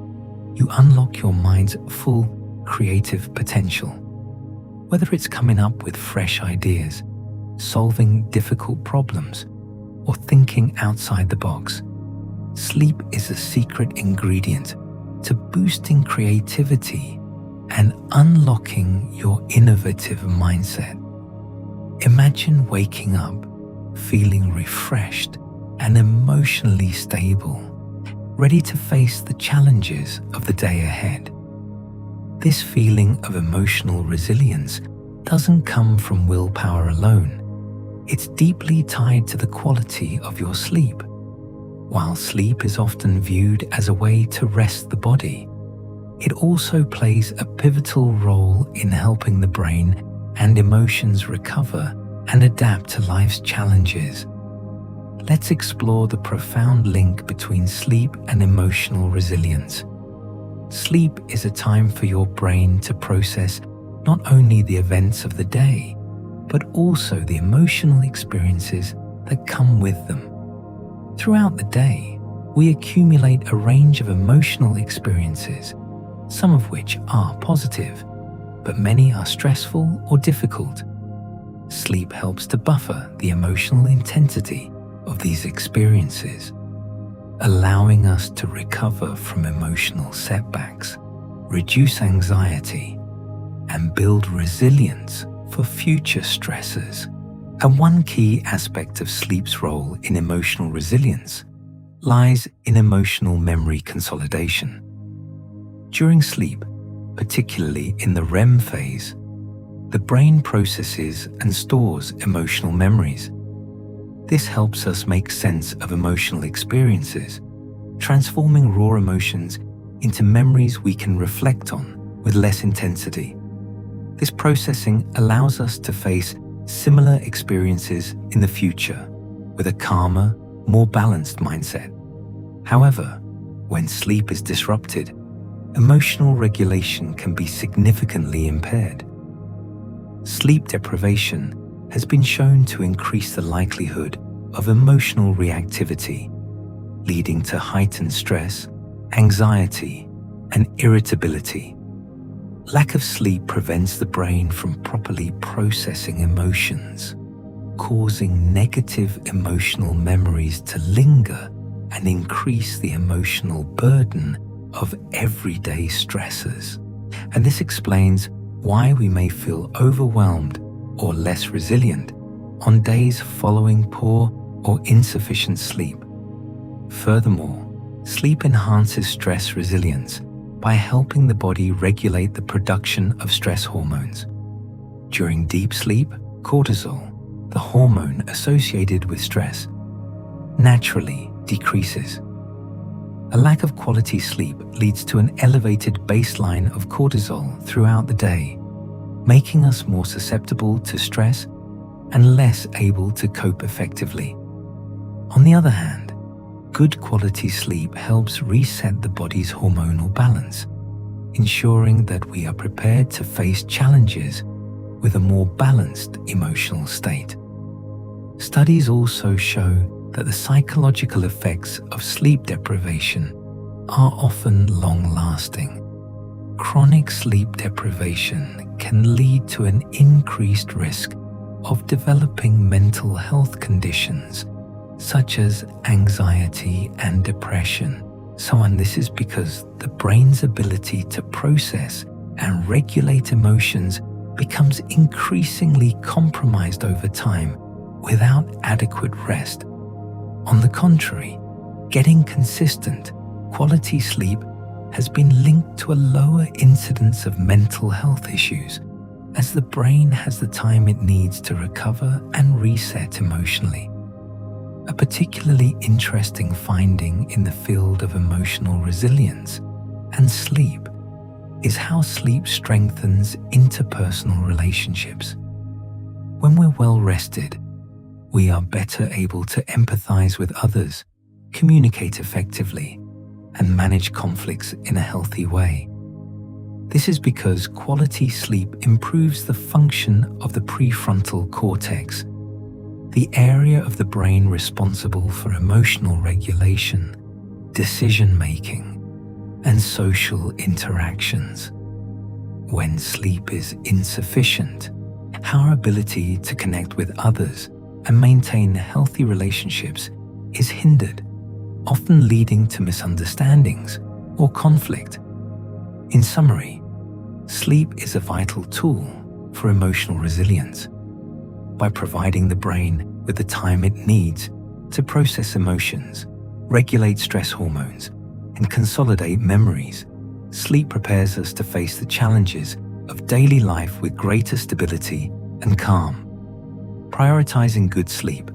you unlock your mind's full creative potential. Whether it's coming up with fresh ideas, solving difficult problems, or thinking outside the box, sleep is a secret ingredient to boosting creativity and unlocking your innovative mindset. Imagine waking up feeling refreshed and emotionally stable, ready to face the challenges of the day ahead. This feeling of emotional resilience doesn't come from willpower alone. It's deeply tied to the quality of your sleep. While sleep is often viewed as a way to rest the body, it also plays a pivotal role in helping the brain and emotions recover and adapt to life's challenges. Let's explore the profound link between sleep and emotional resilience. Sleep is a time for your brain to process not only the events of the day, but also the emotional experiences that come with them. Throughout the day, we accumulate a range of emotional experiences, some of which are positive, but many are stressful or difficult. Sleep helps to buffer the emotional intensity of these experiences, allowing us to recover from emotional setbacks, reduce anxiety, and build resilience for future stresses. And one key aspect of sleep's role in emotional resilience lies in emotional memory consolidation. During sleep, particularly in the REM phase, the brain processes and stores emotional memories. This helps us make sense of emotional experiences, transforming raw emotions into memories we can reflect on with less intensity. This processing allows us to face similar experiences in the future with a calmer, more balanced mindset. However, when sleep is disrupted, emotional regulation can be significantly impaired. Sleep deprivation has been shown to increase the likelihood of emotional reactivity, leading to heightened stress, anxiety, and irritability. Lack of sleep prevents the brain from properly processing emotions, causing negative emotional memories to linger and increase the emotional burden of everyday stressors. And this explains why we may feel overwhelmed or less resilient on days following poor or insufficient sleep. Furthermore, sleep enhances stress resilience by helping the body regulate the production of stress hormones. During deep sleep, cortisol, the hormone associated with stress, naturally decreases. A lack of quality sleep leads to an elevated baseline of cortisol throughout the day, making us more susceptible to stress and less able to cope effectively. On the other hand, good quality sleep helps reset the body's hormonal balance, ensuring that we are prepared to face challenges with a more balanced emotional state. Studies also show that the psychological effects of sleep deprivation are often long-lasting. Chronic sleep deprivation can lead to an increased risk of developing mental health conditions such as anxiety and depression. And this is because the brain's ability to process and regulate emotions becomes increasingly compromised over time without adequate rest. On the contrary, getting consistent, quality sleep has been linked to a lower incidence of mental health issues, as the brain has the time it needs to recover and reset emotionally. A particularly interesting finding in the field of emotional resilience and sleep is how sleep strengthens interpersonal relationships. When we're well rested, we are better able to empathize with others, communicate effectively, and manage conflicts in a healthy way. This is because quality sleep improves the function of the prefrontal cortex, the area of the brain responsible for emotional regulation, decision-making, and social interactions. When sleep is insufficient, our ability to connect with others and maintain healthy relationships is hindered, often leading to misunderstandings or conflict. In summary, sleep is a vital tool for emotional resilience. By providing the brain with the time it needs to process emotions, regulate stress hormones, and consolidate memories, sleep prepares us to face the challenges of daily life with greater stability and calm. Prioritizing good sleep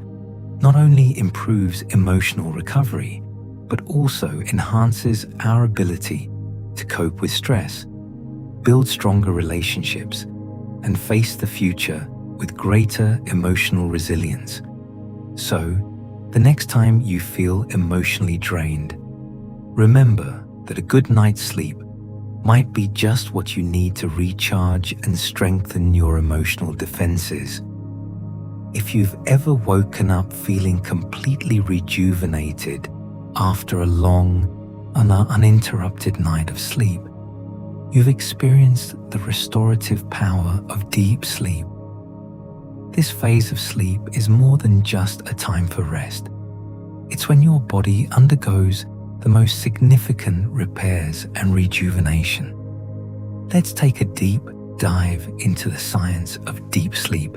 not only improves emotional recovery, but also enhances our ability to cope with stress, build stronger relationships, and face the future with greater emotional resilience. So, the next time you feel emotionally drained, remember that a good night's sleep might be just what you need to recharge and strengthen your emotional defenses. If you've ever woken up feeling completely rejuvenated after a long and uninterrupted night of sleep, you've experienced the restorative power of deep sleep. This phase of sleep is more than just a time for rest. It's when your body undergoes the most significant repairs and rejuvenation. Let's take a deep dive into the science of deep sleep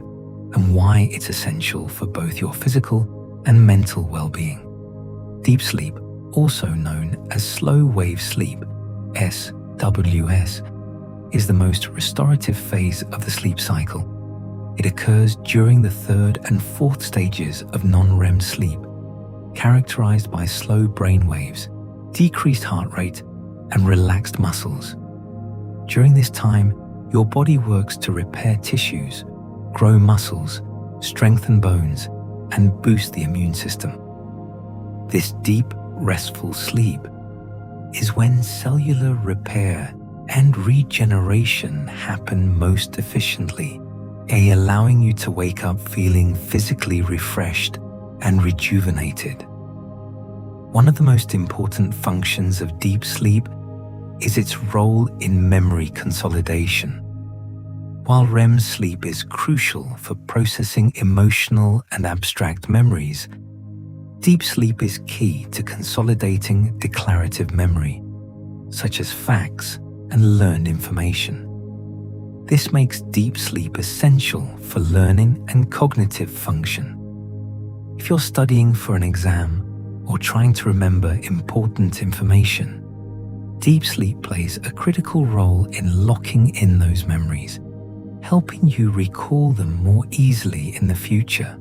and why it's essential for both your physical and mental well-being. Deep sleep, also known as slow wave sleep, SWS, is the most restorative phase of the sleep cycle. It occurs during the third and fourth stages of non-REM sleep, characterized by slow brain waves, decreased heart rate, and relaxed muscles. During this time, your body works to repair tissues, grow muscles, strengthen bones, and boost the immune system. This deep, restful sleep is when cellular repair and regeneration happen most efficiently, allowing you to wake up feeling physically refreshed and rejuvenated. One of the most important functions of deep sleep is its role in memory consolidation. While REM sleep is crucial for processing emotional and abstract memories, deep sleep is key to consolidating declarative memory, such as facts and learned information. This makes deep sleep essential for learning and cognitive function. If you're studying for an exam or trying to remember important information, deep sleep plays a critical role in locking in those memories, helping you recall them more easily in the future.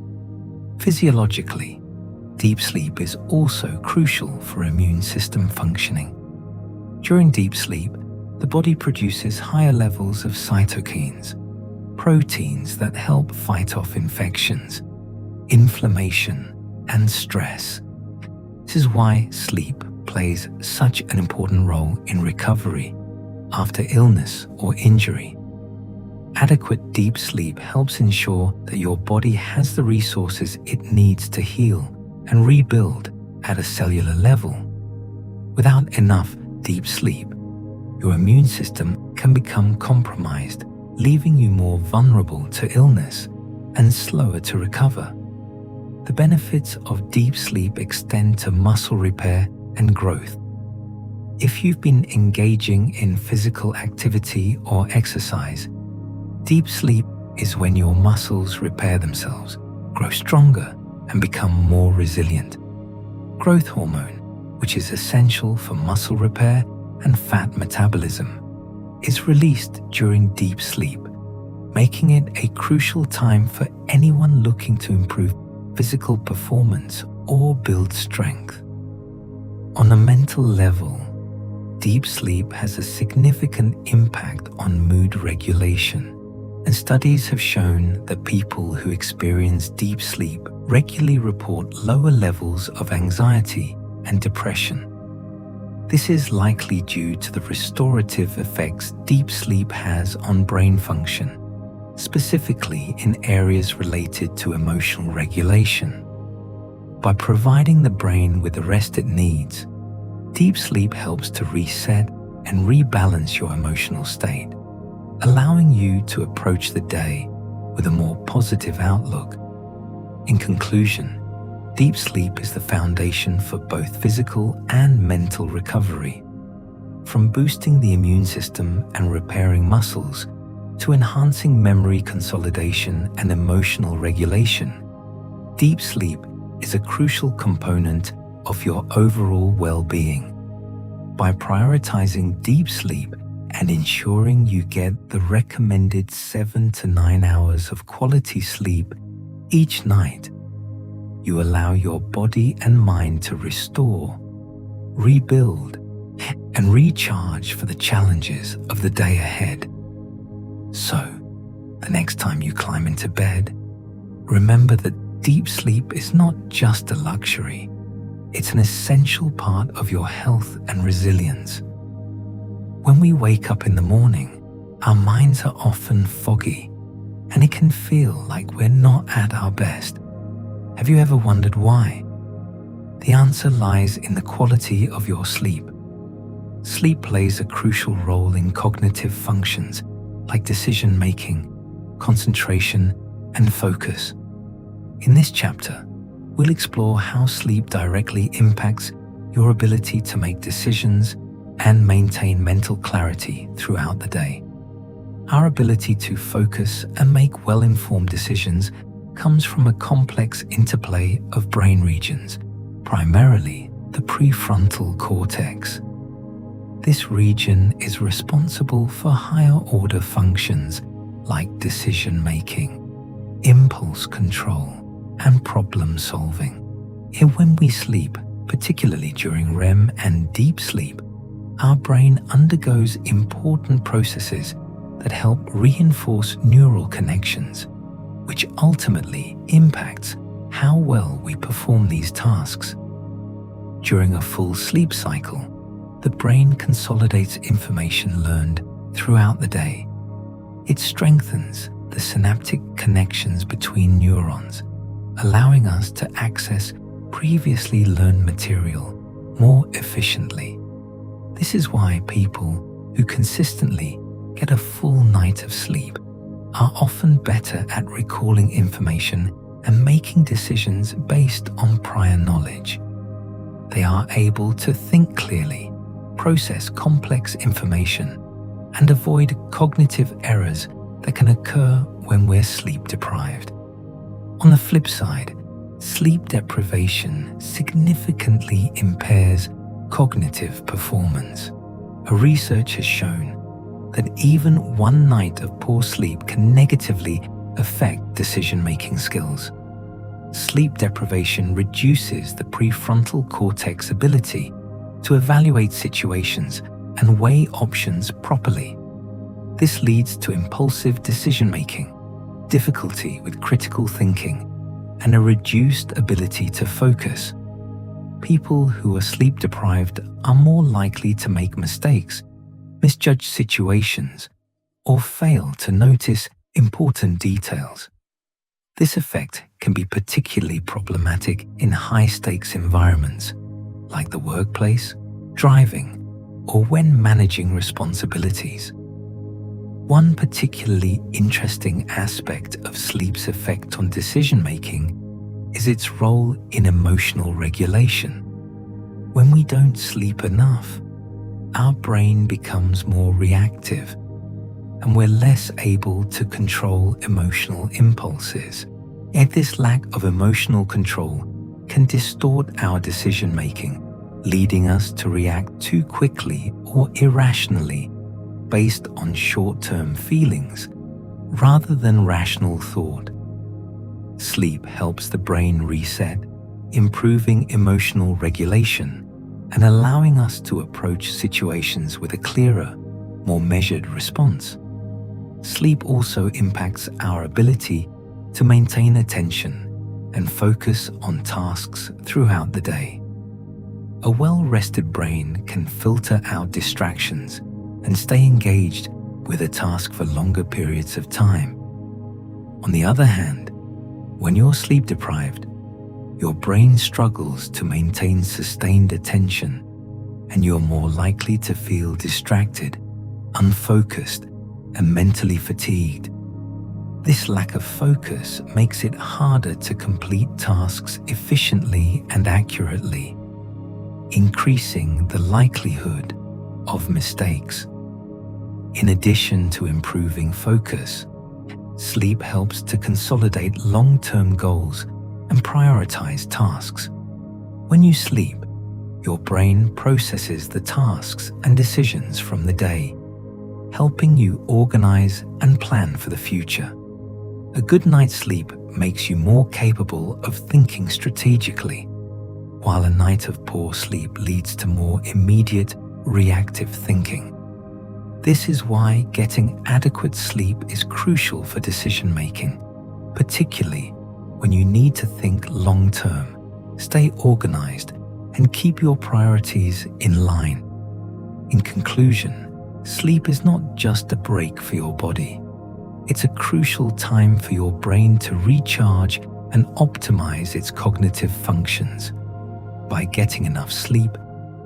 Physiologically, deep sleep is also crucial for immune system functioning. During deep sleep, the body produces higher levels of cytokines, proteins that help fight off infections, inflammation, and stress. This is why sleep plays such an important role in recovery after illness or injury. Adequate deep sleep helps ensure that your body has the resources it needs to heal and rebuild at a cellular level. Without enough deep sleep, your immune system can become compromised, leaving you more vulnerable to illness and slower to recover. The benefits of deep sleep extend to muscle repair and growth. If you've been engaging in physical activity or exercise, deep sleep is when your muscles repair themselves, grow stronger, and become more resilient. Growth hormone, which is essential for muscle repair and fat metabolism, is released during deep sleep, making it a crucial time for anyone looking to improve physical performance or build strength. On a mental level, deep sleep has a significant impact on mood regulation, and studies have shown that people who experience deep sleep regularly report lower levels of anxiety and depression. This is likely due to the restorative effects deep sleep has on brain function, specifically in areas related to emotional regulation. By providing the brain with the rest it needs, deep sleep helps to reset and rebalance your emotional state, allowing you to approach the day with a more positive outlook. In conclusion, deep sleep is the foundation for both physical and mental recovery. From boosting the immune system and repairing muscles to enhancing memory consolidation and emotional regulation, deep sleep is a crucial component of your overall well-being. By prioritizing deep sleep and ensuring you get the recommended 7 to 9 hours of quality sleep each night, you allow your body and mind to restore, rebuild, and recharge for the challenges of the day ahead. So, the next time you climb into bed, remember that deep sleep is not just a luxury, it's an essential part of your health and resilience. When we wake up in the morning, our minds are often foggy, and it can feel like we're not at our best. Have you ever wondered why? The answer lies in the quality of your sleep. Sleep plays a crucial role in cognitive functions like decision-making, concentration, and focus. In this chapter, we'll explore how sleep directly impacts your ability to make decisions and maintain mental clarity throughout the day. Our ability to focus and make well-informed decisions comes from a complex interplay of brain regions, primarily the prefrontal cortex. This region is responsible for higher-order functions like decision-making, impulse control, and problem-solving. And when we sleep, particularly during REM and deep sleep, our brain undergoes important processes that help reinforce neural connections, which ultimately impacts how well we perform these tasks. During a full sleep cycle, the brain consolidates information learned throughout the day. It strengthens the synaptic connections between neurons, allowing us to access previously learned material more efficiently. This is why people who consistently get a full night of sleep are often better at recalling information and making decisions based on prior knowledge. They are able to think clearly, process complex information, and avoid cognitive errors that can occur when we're sleep deprived. On the flip side, sleep deprivation significantly impairs cognitive performance. A research has shown that even one night of poor sleep can negatively affect decision-making skills. Sleep deprivation reduces the prefrontal cortex ability to evaluate situations and weigh options properly. This leads to impulsive decision-making, difficulty with critical thinking, and a reduced ability to focus. People who are sleep deprived are more likely to make mistakes, misjudge situations, or fail to notice important details. This effect can be particularly problematic in high-stakes environments, like the workplace, driving, or when managing responsibilities. One particularly interesting aspect of sleep's effect on decision-making is its role in emotional regulation. When we don't sleep enough, our brain becomes more reactive, and we're less able to control emotional impulses. Yet this lack of emotional control can distort our decision-making, leading us to react too quickly or irrationally based on short-term feelings rather than rational thought. Sleep helps the brain reset, improving emotional regulation and allowing us to approach situations with a clearer, more measured response. Sleep also impacts our ability to maintain attention and focus on tasks throughout the day. A well-rested brain can filter out distractions and stay engaged with a task for longer periods of time. On the other hand, when you're sleep deprived, your brain struggles to maintain sustained attention, and you're more likely to feel distracted, unfocused, and mentally fatigued. This lack of focus makes it harder to complete tasks efficiently and accurately, increasing the likelihood of mistakes. In addition to improving focus, sleep helps to consolidate long-term goals and prioritize tasks. When you sleep, your brain processes the tasks and decisions from the day, helping you organize and plan for the future. A good night's sleep makes you more capable of thinking strategically, while a night of poor sleep leads to more immediate, reactive thinking. This is why getting adequate sleep is crucial for decision-making, particularly when you need to think long-term, stay organized, and keep your priorities in line. In conclusion, sleep is not just a break for your body. It's a crucial time for your brain to recharge and optimize its cognitive functions. By getting enough sleep,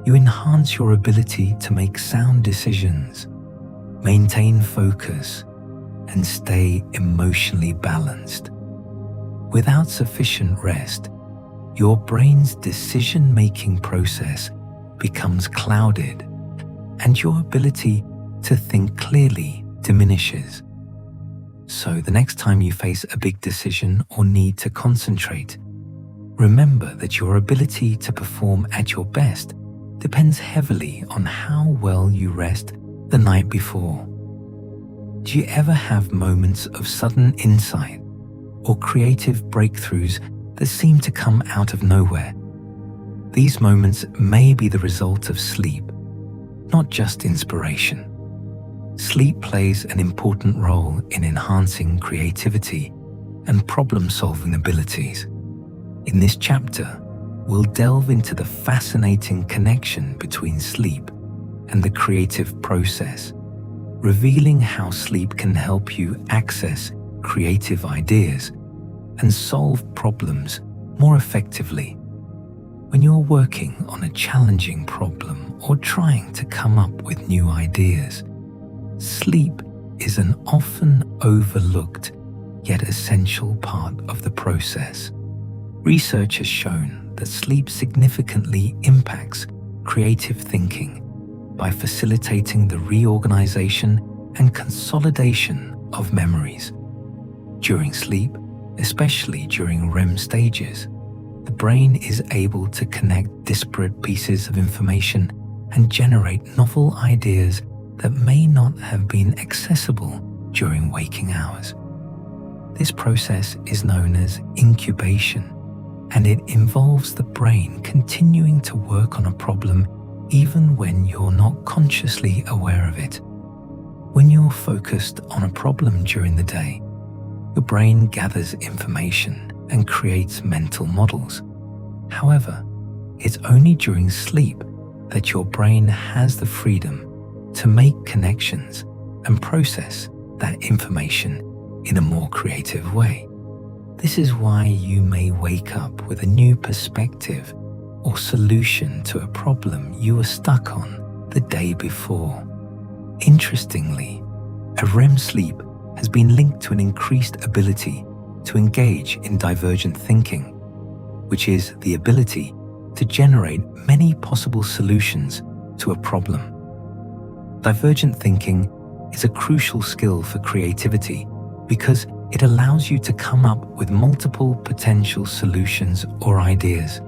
you enhance your ability to make sound decisions, maintain focus, and stay emotionally balanced. Without sufficient rest, your brain's decision-making process becomes clouded, and your ability to think clearly diminishes. So the next time you face a big decision or need to concentrate, remember that your ability to perform at your best depends heavily on how well you rest the night before. Do you ever have moments of sudden insight or creative breakthroughs that seem to come out of nowhere? These moments may be the result of sleep, not just inspiration. Sleep plays an important role in enhancing creativity and problem-solving abilities. In this chapter, we'll delve into the fascinating connection between sleep and the creative process, revealing how sleep can help you access creative ideas and solve problems more effectively. When you're working on a challenging problem or trying to come up with new ideas, sleep is an often overlooked yet essential part of the process. Research has shown that sleep significantly impacts creative thinking by facilitating the reorganization and consolidation of memories. During sleep, especially during REM stages, the brain is able to connect disparate pieces of information and generate novel ideas that may not have been accessible during waking hours. This process is known as incubation, and it involves the brain continuing to work on a problem even when you're not consciously aware of it. When you're focused on a problem during the day, your brain gathers information and creates mental models. However, it's only during sleep that your brain has the freedom to make connections and process that information in a more creative way. This is why you may wake up with a new perspective or solution to a problem you were stuck on the day before. Interestingly, a REM sleep has been linked to an increased ability to engage in divergent thinking, which is the ability to generate many possible solutions to a problem. Divergent thinking is a crucial skill for creativity because it allows you to come up with multiple potential solutions or ideas.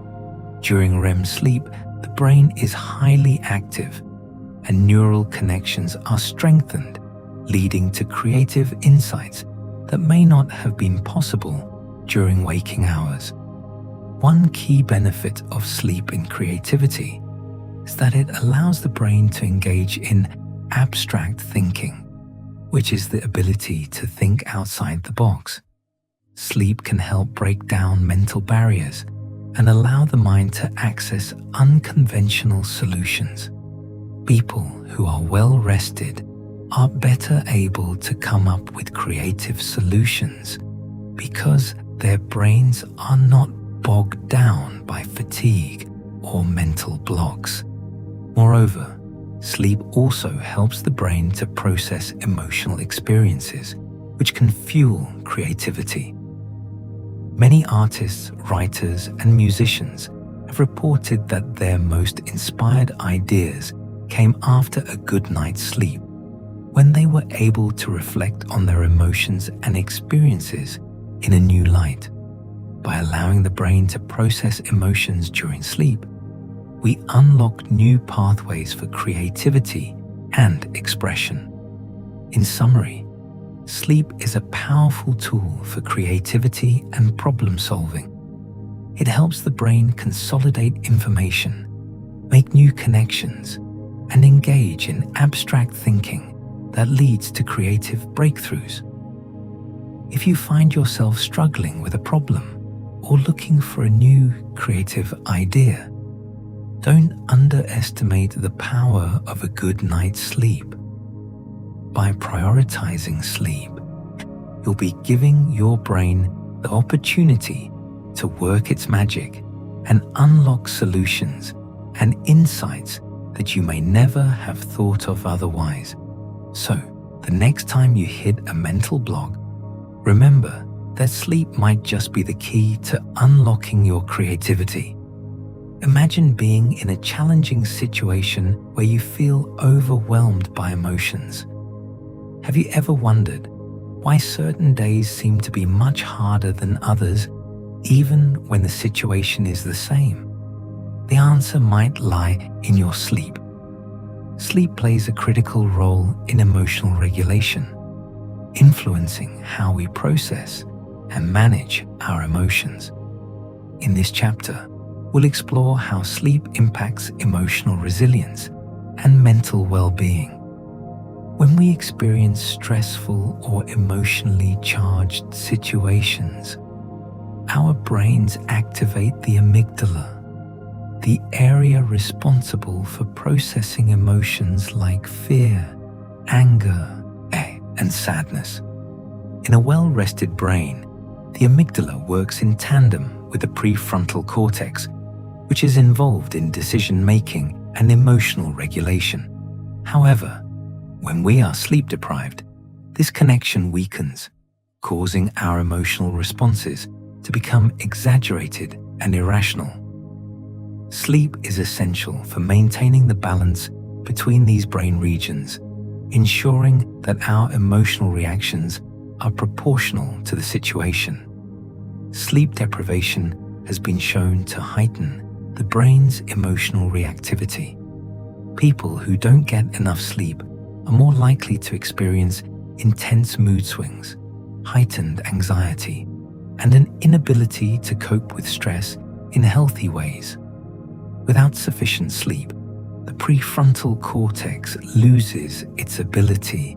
During REM sleep, the brain is highly active and neural connections are strengthened, leading to creative insights that may not have been possible during waking hours. One key benefit of sleep in creativity is that it allows the brain to engage in abstract thinking, which is the ability to think outside the box. Sleep can help break down mental barriers and allow the mind to access unconventional solutions. People who are well rested are better able to come up with creative solutions because their brains are not bogged down by fatigue or mental blocks. Moreover, sleep also helps the brain to process emotional experiences, which can fuel creativity. Many artists, writers, and musicians have reported that their most inspired ideas came after a good night's sleep, when they were able to reflect on their emotions and experiences in a new light. By allowing the brain to process emotions during sleep, we unlock new pathways for creativity and expression. In summary, sleep is a powerful tool for creativity and problem solving. It helps the brain consolidate information, make new connections, and engage in abstract thinking that leads to creative breakthroughs. If you find yourself struggling with a problem or looking for a new creative idea, don't underestimate the power of a good night's sleep. By prioritizing sleep, you'll be giving your brain the opportunity to work its magic and unlock solutions and insights that you may never have thought of otherwise. So, the next time you hit a mental block, remember that sleep might just be the key to unlocking your creativity. Imagine being in a challenging situation where you feel overwhelmed by emotions. Have you ever wondered why certain days seem to be much harder than others, even when the situation is the same? The answer might lie in your sleep. Sleep plays a critical role in emotional regulation, influencing how we process and manage our emotions. In this chapter, we'll explore how sleep impacts emotional resilience and mental well-being. When we experience stressful or emotionally charged situations, our brains activate the amygdala, the area responsible for processing emotions like fear, anger, and sadness. In a well-rested brain, the amygdala works in tandem with the prefrontal cortex, which is involved in decision-making and emotional regulation. However, when we are sleep-deprived, this connection weakens, causing our emotional responses to become exaggerated and irrational. Sleep is essential for maintaining the balance between these brain regions, ensuring that our emotional reactions are proportional to the situation. Sleep deprivation has been shown to heighten the brain's emotional reactivity. People who don't get enough sleep are more likely to experience intense mood swings, heightened anxiety, and an inability to cope with stress in healthy ways. Without sufficient sleep, the prefrontal cortex loses its ability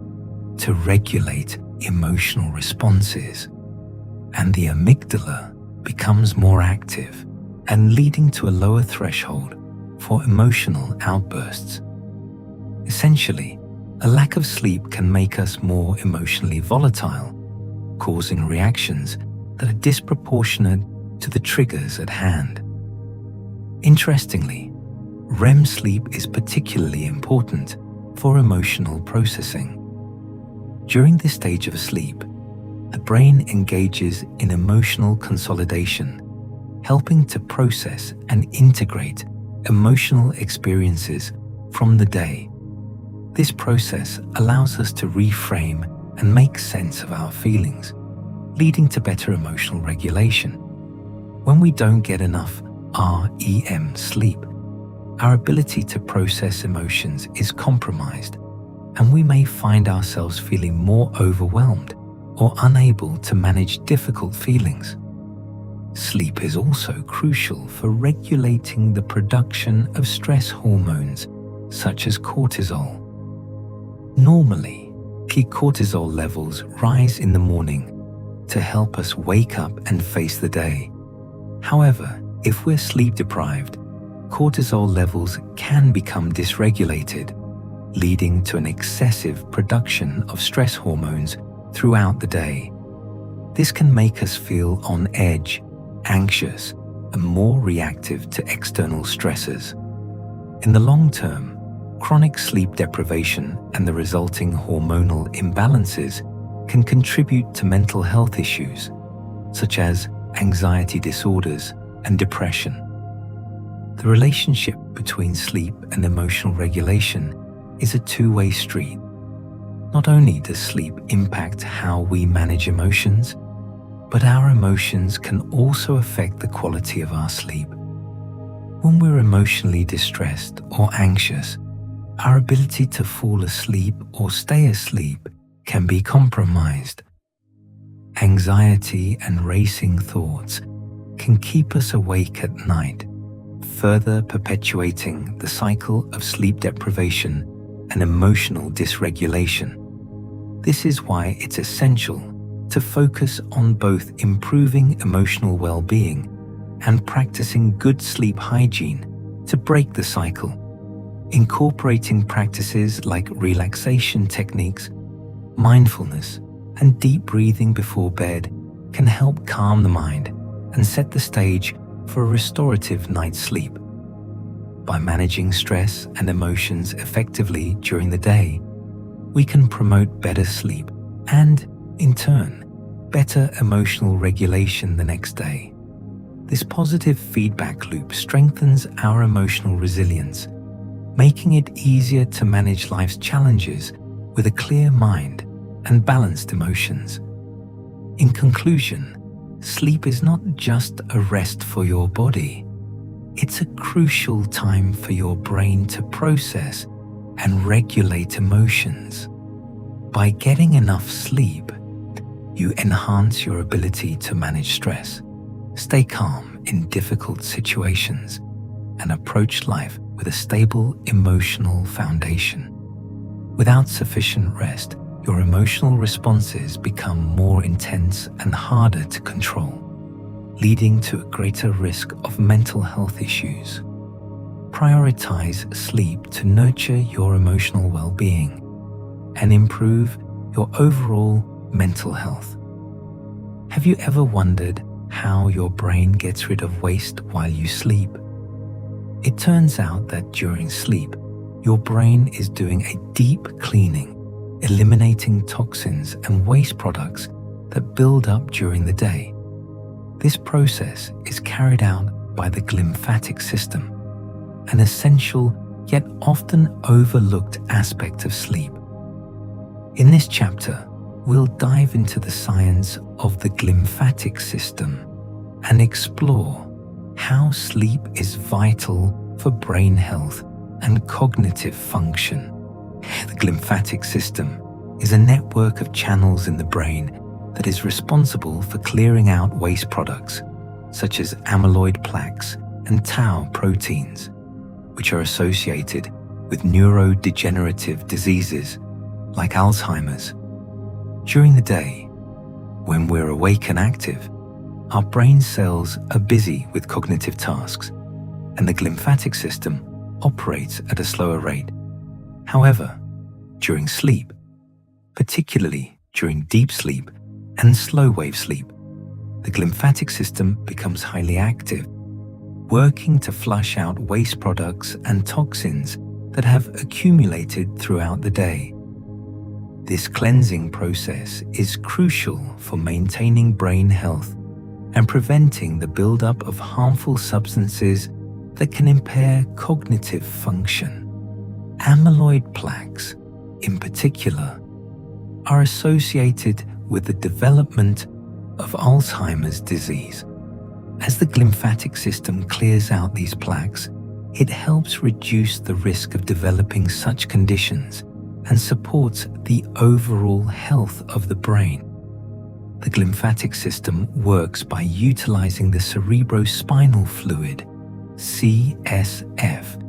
to regulate emotional responses, and the amygdala becomes more active and leading to a lower threshold for emotional outbursts. Essentially, a lack of sleep can make us more emotionally volatile, causing reactions that are disproportionate to the triggers at hand. Interestingly, REM sleep is particularly important for emotional processing. During this stage of sleep, the brain engages in emotional consolidation, helping to process and integrate emotional experiences from the day. This process allows us to reframe and make sense of our feelings, leading to better emotional regulation. When we don't get enough REM sleep, our ability to process emotions is compromised, and we may find ourselves feeling more overwhelmed or unable to manage difficult feelings. Sleep is also crucial for regulating the production of stress hormones such as cortisol. Normally, cortisol levels rise in the morning to help us wake up and face the day. However, If we're sleep deprived, cortisol levels can become dysregulated, leading to an excessive production of stress hormones throughout the day. This can make us feel on edge, anxious, and more reactive to external stressors. In the long term, chronic sleep deprivation and the resulting hormonal imbalances can contribute to mental health issues, such as anxiety disorders and depression. The relationship between sleep and emotional regulation is a two-way street. Not only does sleep impact how we manage emotions, but our emotions can also affect the quality of our sleep. When we're emotionally distressed or anxious, our ability to fall asleep or stay asleep can be compromised. Anxiety and racing thoughts can keep us awake at night, further perpetuating the cycle of sleep deprivation and emotional dysregulation. This is why it's essential to focus on both improving emotional well-being and practicing good sleep hygiene to break the cycle. Incorporating practices like relaxation techniques, mindfulness, and deep breathing before bed can help calm the mind and set the stage for a restorative night's sleep. By managing stress and emotions effectively during the day, we can promote better sleep and, in turn, better emotional regulation the next day. This positive feedback loop strengthens our emotional resilience, making it easier to manage life's challenges with a clear mind and balanced emotions. In conclusion, sleep is not just a rest for your body. It's a crucial time for your brain to process and regulate emotions. By getting enough sleep, you enhance your ability to manage stress, stay calm in difficult situations, and approach life with a stable emotional foundation. Without sufficient rest, your emotional responses become more intense and harder to control, leading to a greater risk of mental health issues. Prioritize sleep to nurture your emotional well-being and improve your overall mental health. Have you ever wondered how your brain gets rid of waste while you sleep? It turns out that during sleep, your brain is doing a deep cleaning, eliminating toxins and waste products that build up during the day. This process is carried out by the glymphatic system, an essential yet often overlooked aspect of sleep. In this chapter, we'll dive into the science of the glymphatic system and explore how sleep is vital for brain health and cognitive function. The glymphatic system is a network of channels in the brain that is responsible for clearing out waste products, such as amyloid plaques and tau proteins, which are associated with neurodegenerative diseases like Alzheimer's. During the day, when we're awake and active, our brain cells are busy with cognitive tasks, and the glymphatic system operates at a slower rate. However, during sleep, particularly during deep sleep and slow-wave sleep, the glymphatic system becomes highly active, working to flush out waste products and toxins that have accumulated throughout the day. This cleansing process is crucial for maintaining brain health and preventing the buildup of harmful substances that can impair cognitive function. Amyloid plaques, in particular, are associated with the development of Alzheimer's disease. As the glymphatic system clears out these plaques, it helps reduce the risk of developing such conditions and supports the overall health of the brain. The glymphatic system works by utilizing the cerebrospinal fluid, CSF,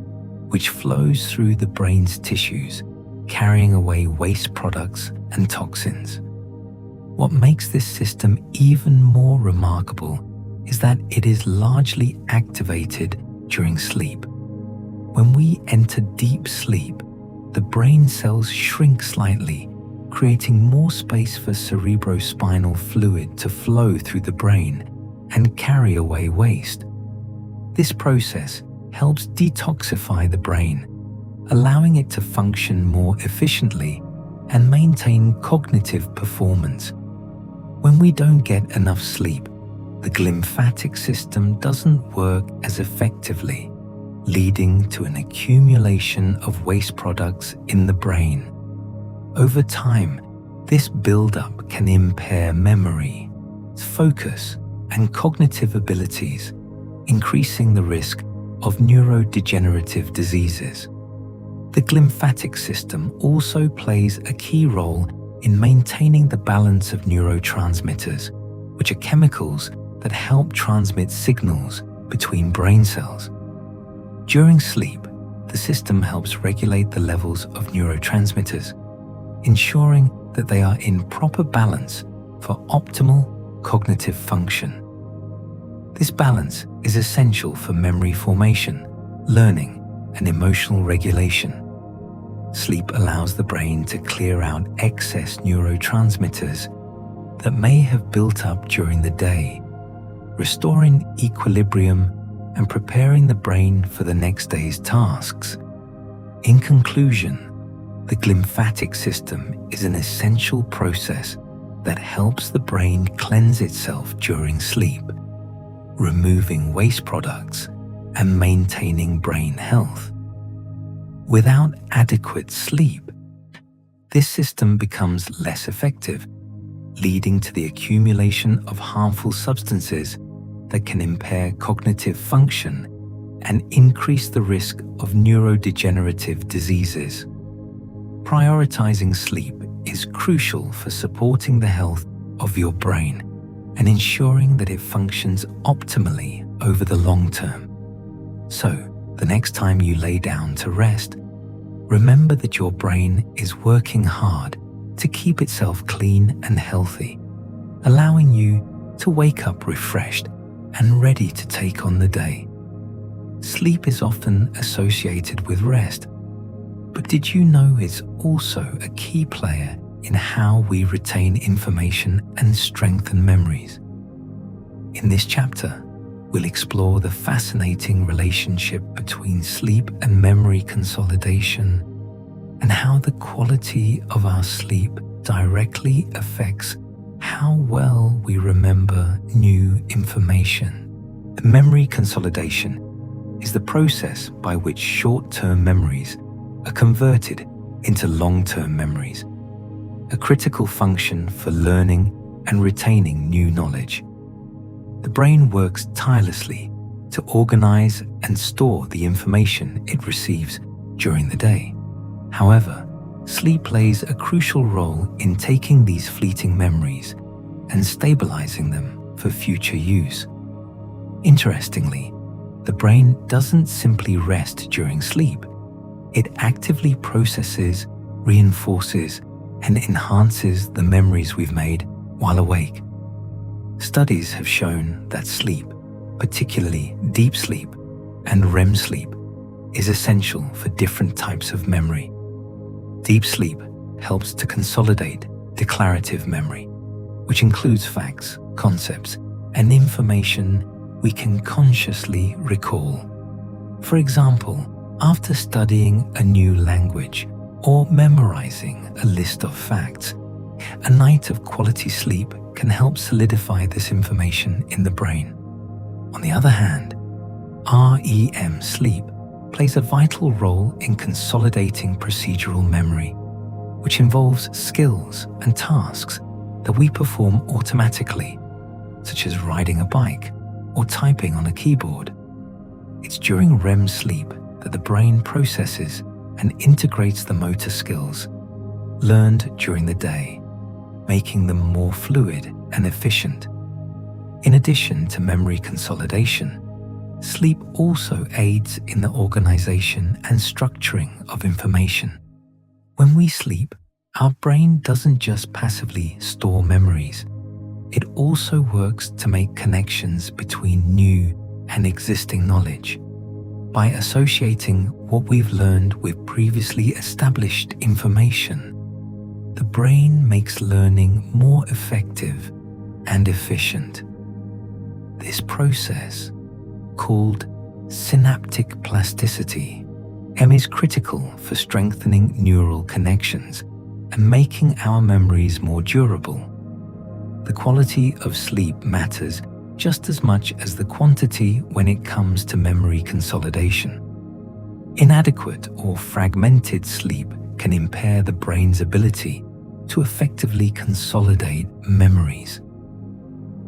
which flows through the brain's tissues, carrying away waste products and toxins. What makes this system even more remarkable is that it is largely activated during sleep. When we enter deep sleep, the brain cells shrink slightly, creating more space for cerebrospinal fluid to flow through the brain and carry away waste. This process helps detoxify the brain, allowing it to function more efficiently and maintain cognitive performance. When we don't get enough sleep, the glymphatic system doesn't work as effectively, leading to an accumulation of waste products in the brain. Over time, this buildup can impair memory, focus, and cognitive abilities, increasing the risk of neurodegenerative diseases. The glymphatic system also plays a key role in maintaining the balance of neurotransmitters, which are chemicals that help transmit signals between brain cells. During sleep, the system helps regulate the levels of neurotransmitters, ensuring that they are in proper balance for optimal cognitive function. This balance is essential for memory formation, learning, and emotional regulation. Sleep allows the brain to clear out excess neurotransmitters that may have built up during the day, restoring equilibrium and preparing the brain for the next day's tasks. In conclusion, the glymphatic system is an essential process that helps the brain cleanse itself during sleep, removing waste products and maintaining brain health. Without adequate sleep, this system becomes less effective, leading to the accumulation of harmful substances that can impair cognitive function and increase the risk of neurodegenerative diseases. Prioritizing sleep is crucial for supporting the health of your brain and ensuring that it functions optimally over the long term. So, the next time you lay down to rest, remember that your brain is working hard to keep itself clean and healthy, allowing you to wake up refreshed and ready to take on the day. Sleep is often associated with rest, but did you know it's also a key player in how we retain information and strengthen memories? In this chapter, we'll explore the fascinating relationship between sleep and memory consolidation and how the quality of our sleep directly affects how well we remember new information. Memory consolidation is the process by which short-term memories are converted into long-term memories, a critical function for learning and retaining new knowledge. The brain works tirelessly to organize and store the information it receives during the day. However, sleep plays a crucial role in taking these fleeting memories and stabilizing them for future use. Interestingly, the brain doesn't simply rest during sleep. It actively processes, reinforces, and enhances the memories we've made while awake. Studies have shown that sleep, particularly deep sleep and REM sleep, is essential for different types of memory. Deep sleep helps to consolidate declarative memory, which includes facts, concepts, and information we can consciously recall. For example, after studying a new language or memorizing a list of facts, a night of quality sleep can help solidify this information in the brain. On the other hand, REM sleep plays a vital role in consolidating procedural memory, which involves skills and tasks that we perform automatically, such as riding a bike or typing on a keyboard. It's during REM sleep that the brain processes and integrates the motor skills learned during the day, making them more fluid and efficient. In addition to memory consolidation, sleep also aids in the organization and structuring of information. When we sleep, our brain doesn't just passively store memories. It also works to make connections between new and existing knowledge. By associating what we've learned with previously established information, the brain makes learning more effective and efficient. This process, called synaptic plasticity, is critical for strengthening neural connections and making our memories more durable. The quality of sleep matters just as much as the quantity when it comes to memory consolidation. Inadequate or fragmented sleep can impair the brain's ability to effectively consolidate memories.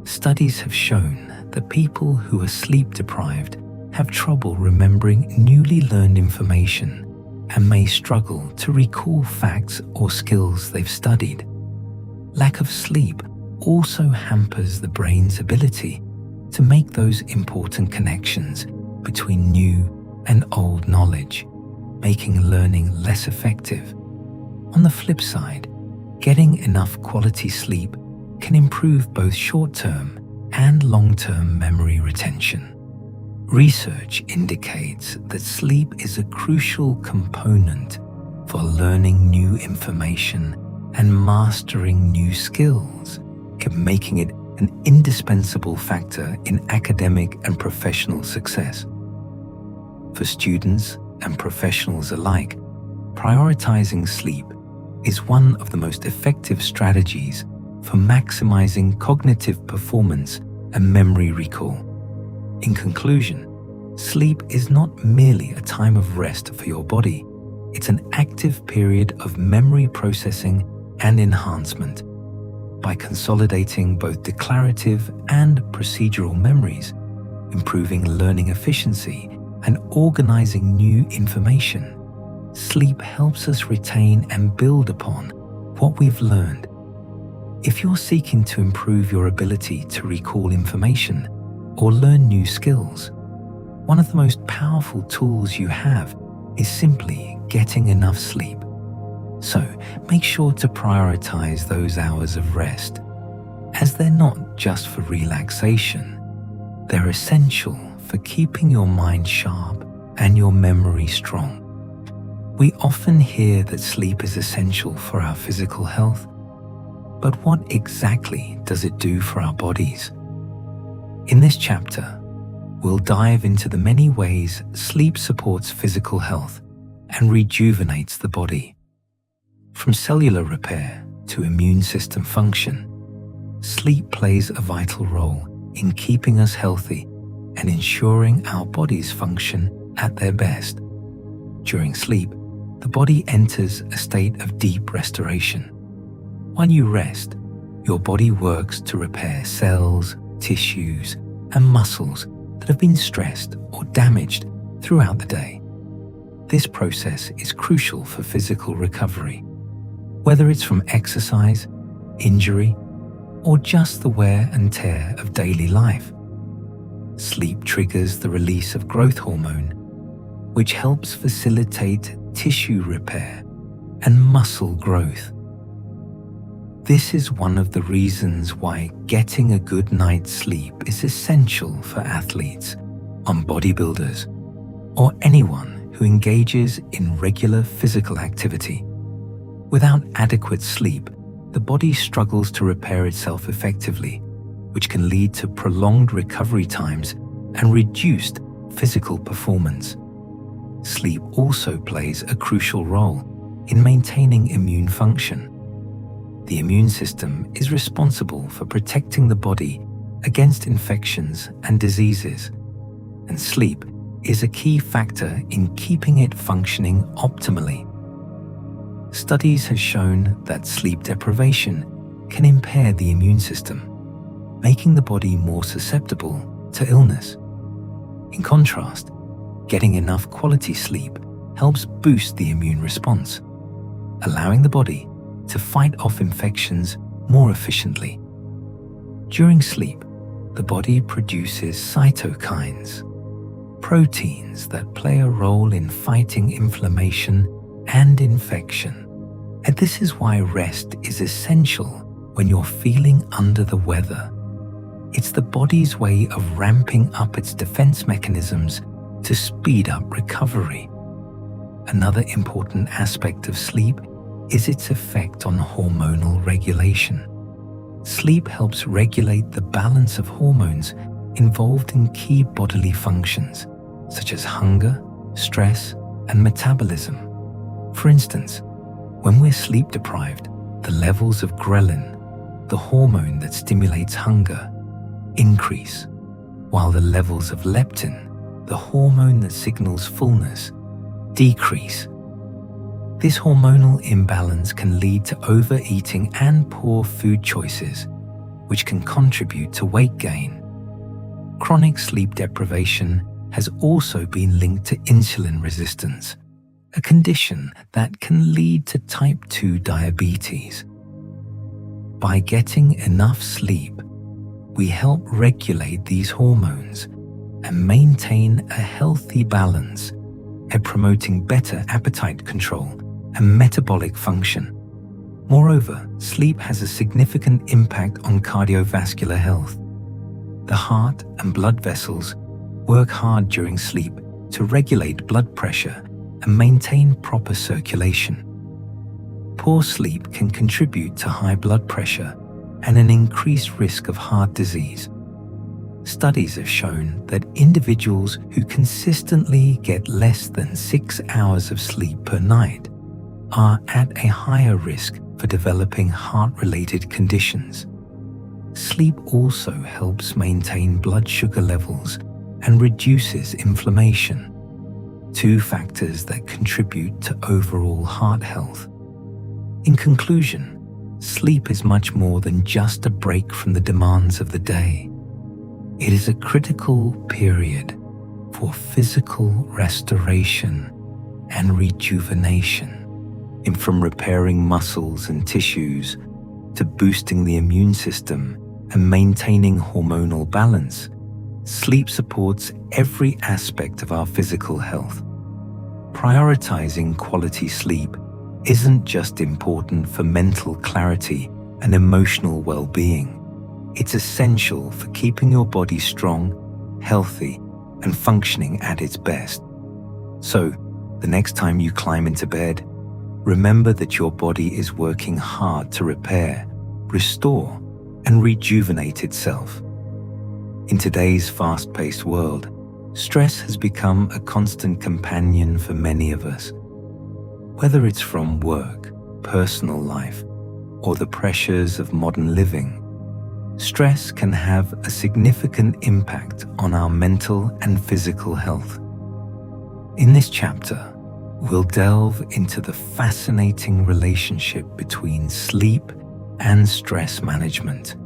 Studies have shown that people who are sleep deprived have trouble remembering newly learned information and may struggle to recall facts or skills they've studied. Lack of sleep also hampers the brain's ability to make those important connections between new and old knowledge, making learning less effective. On the flip side, getting enough quality sleep can improve both short-term and long-term memory retention. Research indicates that sleep is a crucial component for learning new information and mastering new skills, making it an indispensable factor in academic and professional success. For students and professionals alike, prioritizing sleep is one of the most effective strategies for maximizing cognitive performance and memory recall. In conclusion, sleep is not merely a time of rest for your body, it's an active period of memory processing and enhancement. By consolidating both declarative and procedural memories, improving learning efficiency, and organizing new information, sleep helps us retain and build upon what we've learned. If you're seeking to improve your ability to recall information or learn new skills, one of the most powerful tools you have is simply getting enough sleep. So make sure to prioritize those hours of rest, as they're not just for relaxation, they're essential for keeping your mind sharp and your memory strong. We often hear that sleep is essential for our physical health, but what exactly does it do for our bodies? In this chapter, we'll dive into the many ways sleep supports physical health and rejuvenates the body. From cellular repair to immune system function, sleep plays a vital role in keeping us healthy and ensuring our bodies function at their best. During sleep, the body enters a state of deep restoration. While you rest, your body works to repair cells, tissues, and muscles that have been stressed or damaged throughout the day. This process is crucial for physical recovery, whether it's from exercise, injury, or just the wear and tear of daily life. Sleep triggers the release of growth hormone, which helps facilitate tissue repair and muscle growth. This is one of the reasons why getting a good night's sleep is essential for athletes, bodybuilders, or anyone who engages in regular physical activity. Without adequate sleep, the body struggles to repair itself effectively, which can lead to prolonged recovery times and reduced physical performance. Sleep also plays a crucial role in maintaining immune function. The immune system is responsible for protecting the body against infections and diseases, and sleep is a key factor in keeping it functioning optimally. Studies have shown that sleep deprivation can impair the immune system, making the body more susceptible to illness. In contrast, getting enough quality sleep helps boost the immune response, allowing the body to fight off infections more efficiently. During sleep, the body produces cytokines, proteins that play a role in fighting inflammation and infection. And this is why rest is essential when you're feeling under the weather. It's the body's way of ramping up its defense mechanisms to speed up recovery. Another important aspect of sleep is its effect on hormonal regulation. Sleep helps regulate the balance of hormones involved in key bodily functions, such as hunger, stress, and metabolism. For instance, when we're sleep deprived, the levels of ghrelin, the hormone that stimulates hunger, increase, while the levels of leptin, the hormone that signals fullness, decrease. This hormonal imbalance can lead to overeating and poor food choices, which can contribute to weight gain. Chronic sleep deprivation has also been linked to insulin resistance, a condition that can lead to type 2 diabetes. By getting enough sleep, we help regulate these hormones and maintain a healthy balance by promoting better appetite control and metabolic function. Moreover, sleep has a significant impact on cardiovascular health. The heart and blood vessels work hard during sleep to regulate blood pressure and maintain proper circulation. Poor sleep can contribute to high blood pressure and an increased risk of heart disease. Studies have shown that individuals who consistently get less than 6 hours of sleep per night are at a higher risk for developing heart-related conditions. Sleep also helps maintain blood sugar levels and reduces inflammation, two factors that contribute to overall heart health. In conclusion, sleep is much more than just a break from the demands of the day. It is a critical period for physical restoration and rejuvenation, from repairing muscles and tissues to boosting the immune system and maintaining hormonal balance. Sleep supports every aspect of our physical health. Prioritizing quality sleep isn't just important for mental clarity and emotional well-being. It's essential for keeping your body strong, healthy, and functioning at its best. So, the next time you climb into bed, remember that your body is working hard to repair, restore, and rejuvenate itself. In today's fast-paced world, stress has become a constant companion for many of us. Whether it's from work, personal life, or the pressures of modern living, stress can have a significant impact on our mental and physical health. In this chapter, we'll delve into the fascinating relationship between sleep and stress management,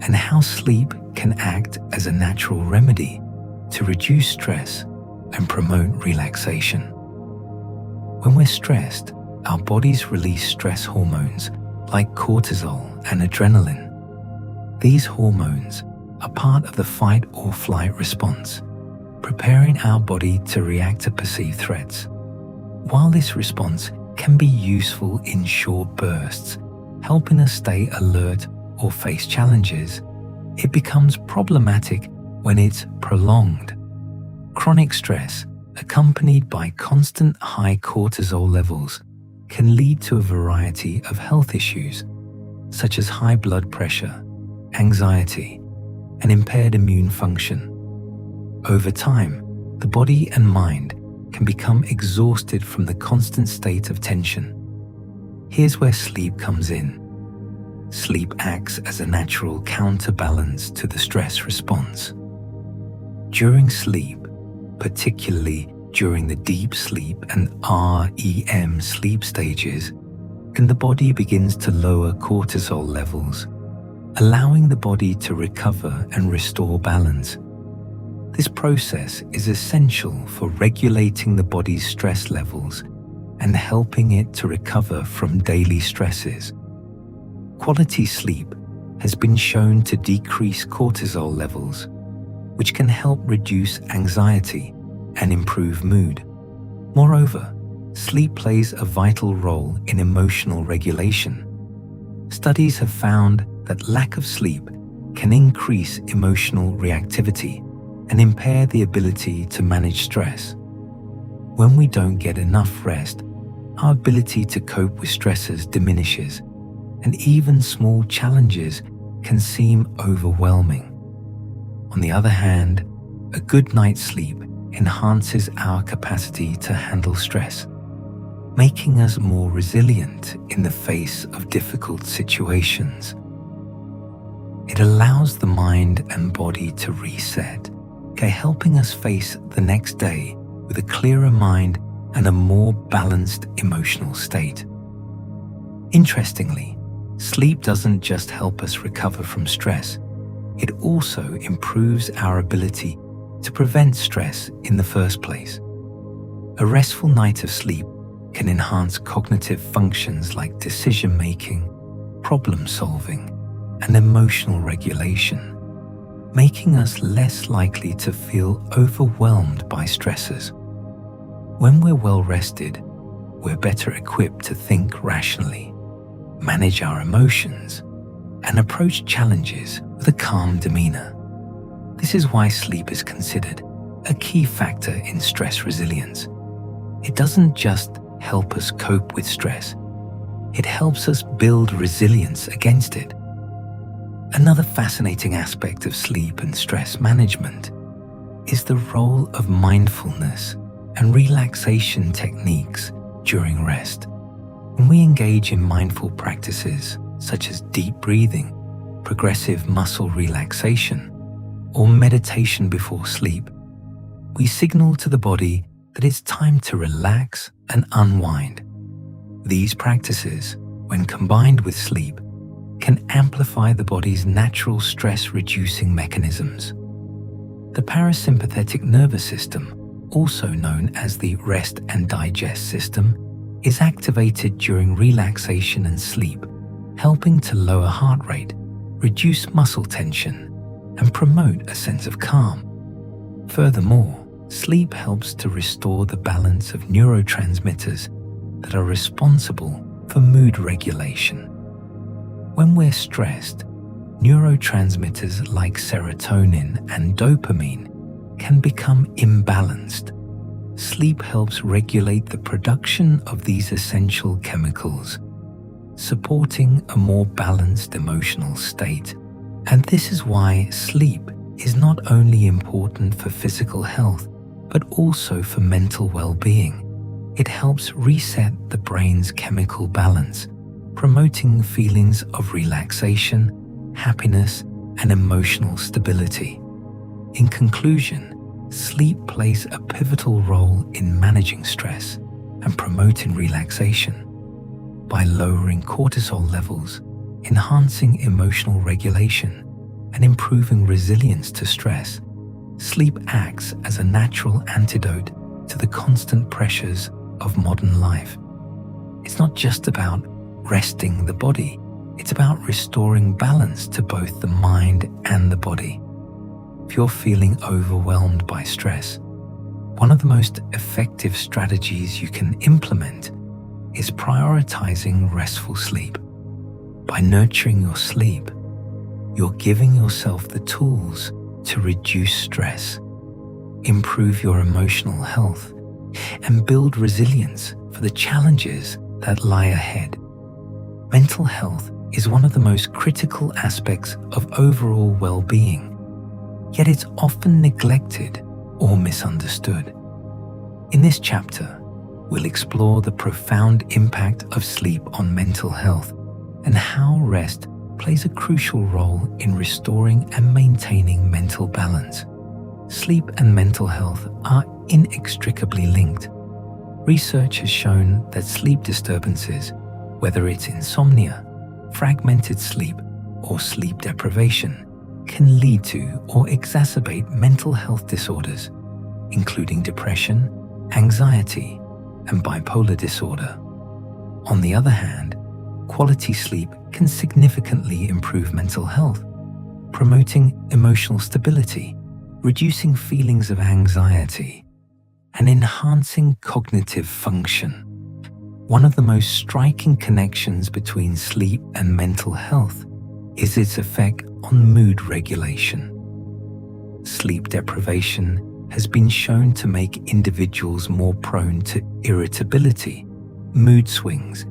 and how sleep can act as a natural remedy to reduce stress and promote relaxation. When we're stressed, our bodies release stress hormones like cortisol and adrenaline. These hormones are part of the fight or flight response, preparing our body to react to perceived threats. While this response can be useful in short bursts, helping us stay alert or face challenges, it becomes problematic when it's prolonged. Chronic stress, accompanied by constant high cortisol levels, can lead to a variety of health issues, such as high blood pressure, anxiety, and impaired immune function. Over time, the body and mind can become exhausted from the constant state of tension. Here's where sleep comes in. Sleep acts as a natural counterbalance to the stress response. During sleep, particularly during the deep sleep and REM sleep stages, the body begins to lower cortisol levels, allowing the body to recover and restore balance. This process is essential for regulating the body's stress levels and helping it to recover from daily stresses. Quality sleep has been shown to decrease cortisol levels, which can help reduce anxiety and improve mood. Moreover, sleep plays a vital role in emotional regulation. Studies have found that lack of sleep can increase emotional reactivity and impair the ability to manage stress. When we don't get enough rest, our ability to cope with stresses diminishes, and even small challenges can seem overwhelming. On the other hand, a good night's sleep enhances our capacity to handle stress, making us more resilient in the face of difficult situations. It allows the mind and body to reset, helping us face the next day with a clearer mind and a more balanced emotional state. Interestingly, sleep doesn't just help us recover from stress, it also improves our ability to prevent stress in the first place. A restful night of sleep can enhance cognitive functions like decision-making, problem-solving, and emotional regulation, making us less likely to feel overwhelmed by stresses. When we're well rested, we're better equipped to think rationally, manage our emotions, and approach challenges with a calm demeanor. This is why sleep is considered a key factor in stress resilience. It doesn't just help us cope with stress, it helps us build resilience against it. Another fascinating aspect of sleep and stress management is the role of mindfulness and relaxation techniques during rest. When we engage in mindful practices such as deep breathing, progressive muscle relaxation, or meditation before sleep, we signal to the body that it's time to relax and unwind. These practices, when combined with sleep, can amplify the body's natural stress-reducing mechanisms. The parasympathetic nervous system, also known as the rest and digest system, is activated during relaxation and sleep, helping to lower heart rate, reduce muscle tension, and promote a sense of calm. Furthermore, sleep helps to restore the balance of neurotransmitters that are responsible for mood regulation. When we're stressed, neurotransmitters like serotonin and dopamine can become imbalanced. Sleep helps regulate the production of these essential chemicals, supporting a more balanced emotional state. And this is why sleep is not only important for physical health, but also for mental well-being. It helps reset the brain's chemical balance, promoting feelings of relaxation, happiness, and emotional stability. In conclusion, sleep plays a pivotal role in managing stress and promoting relaxation. By lowering cortisol levels, enhancing emotional regulation, and improving resilience to stress, sleep acts as a natural antidote to the constant pressures of modern life. It's not just about resting the body, it's about restoring balance to both the mind and the body. If you're feeling overwhelmed by stress, one of the most effective strategies you can implement is prioritizing restful sleep. By nurturing your sleep, you're giving yourself the tools to reduce stress, improve your emotional health, and build resilience for the challenges that lie ahead. Mental health is one of the most critical aspects of overall well-being, yet it's often neglected or misunderstood. In this chapter, we'll explore the profound impact of sleep on mental health and how rest plays a crucial role in restoring and maintaining mental balance. Sleep and mental health are inextricably linked. Research has shown that sleep disturbances, whether it's insomnia, fragmented sleep, or sleep deprivation, can lead to or exacerbate mental health disorders, including depression, anxiety, and bipolar disorder. On the other hand, quality sleep can significantly improve mental health, promoting emotional stability, reducing feelings of anxiety, and enhancing cognitive function. One of the most striking connections between sleep and mental health is its effect on mood regulation. Sleep deprivation has been shown to make individuals more prone to irritability, mood swings,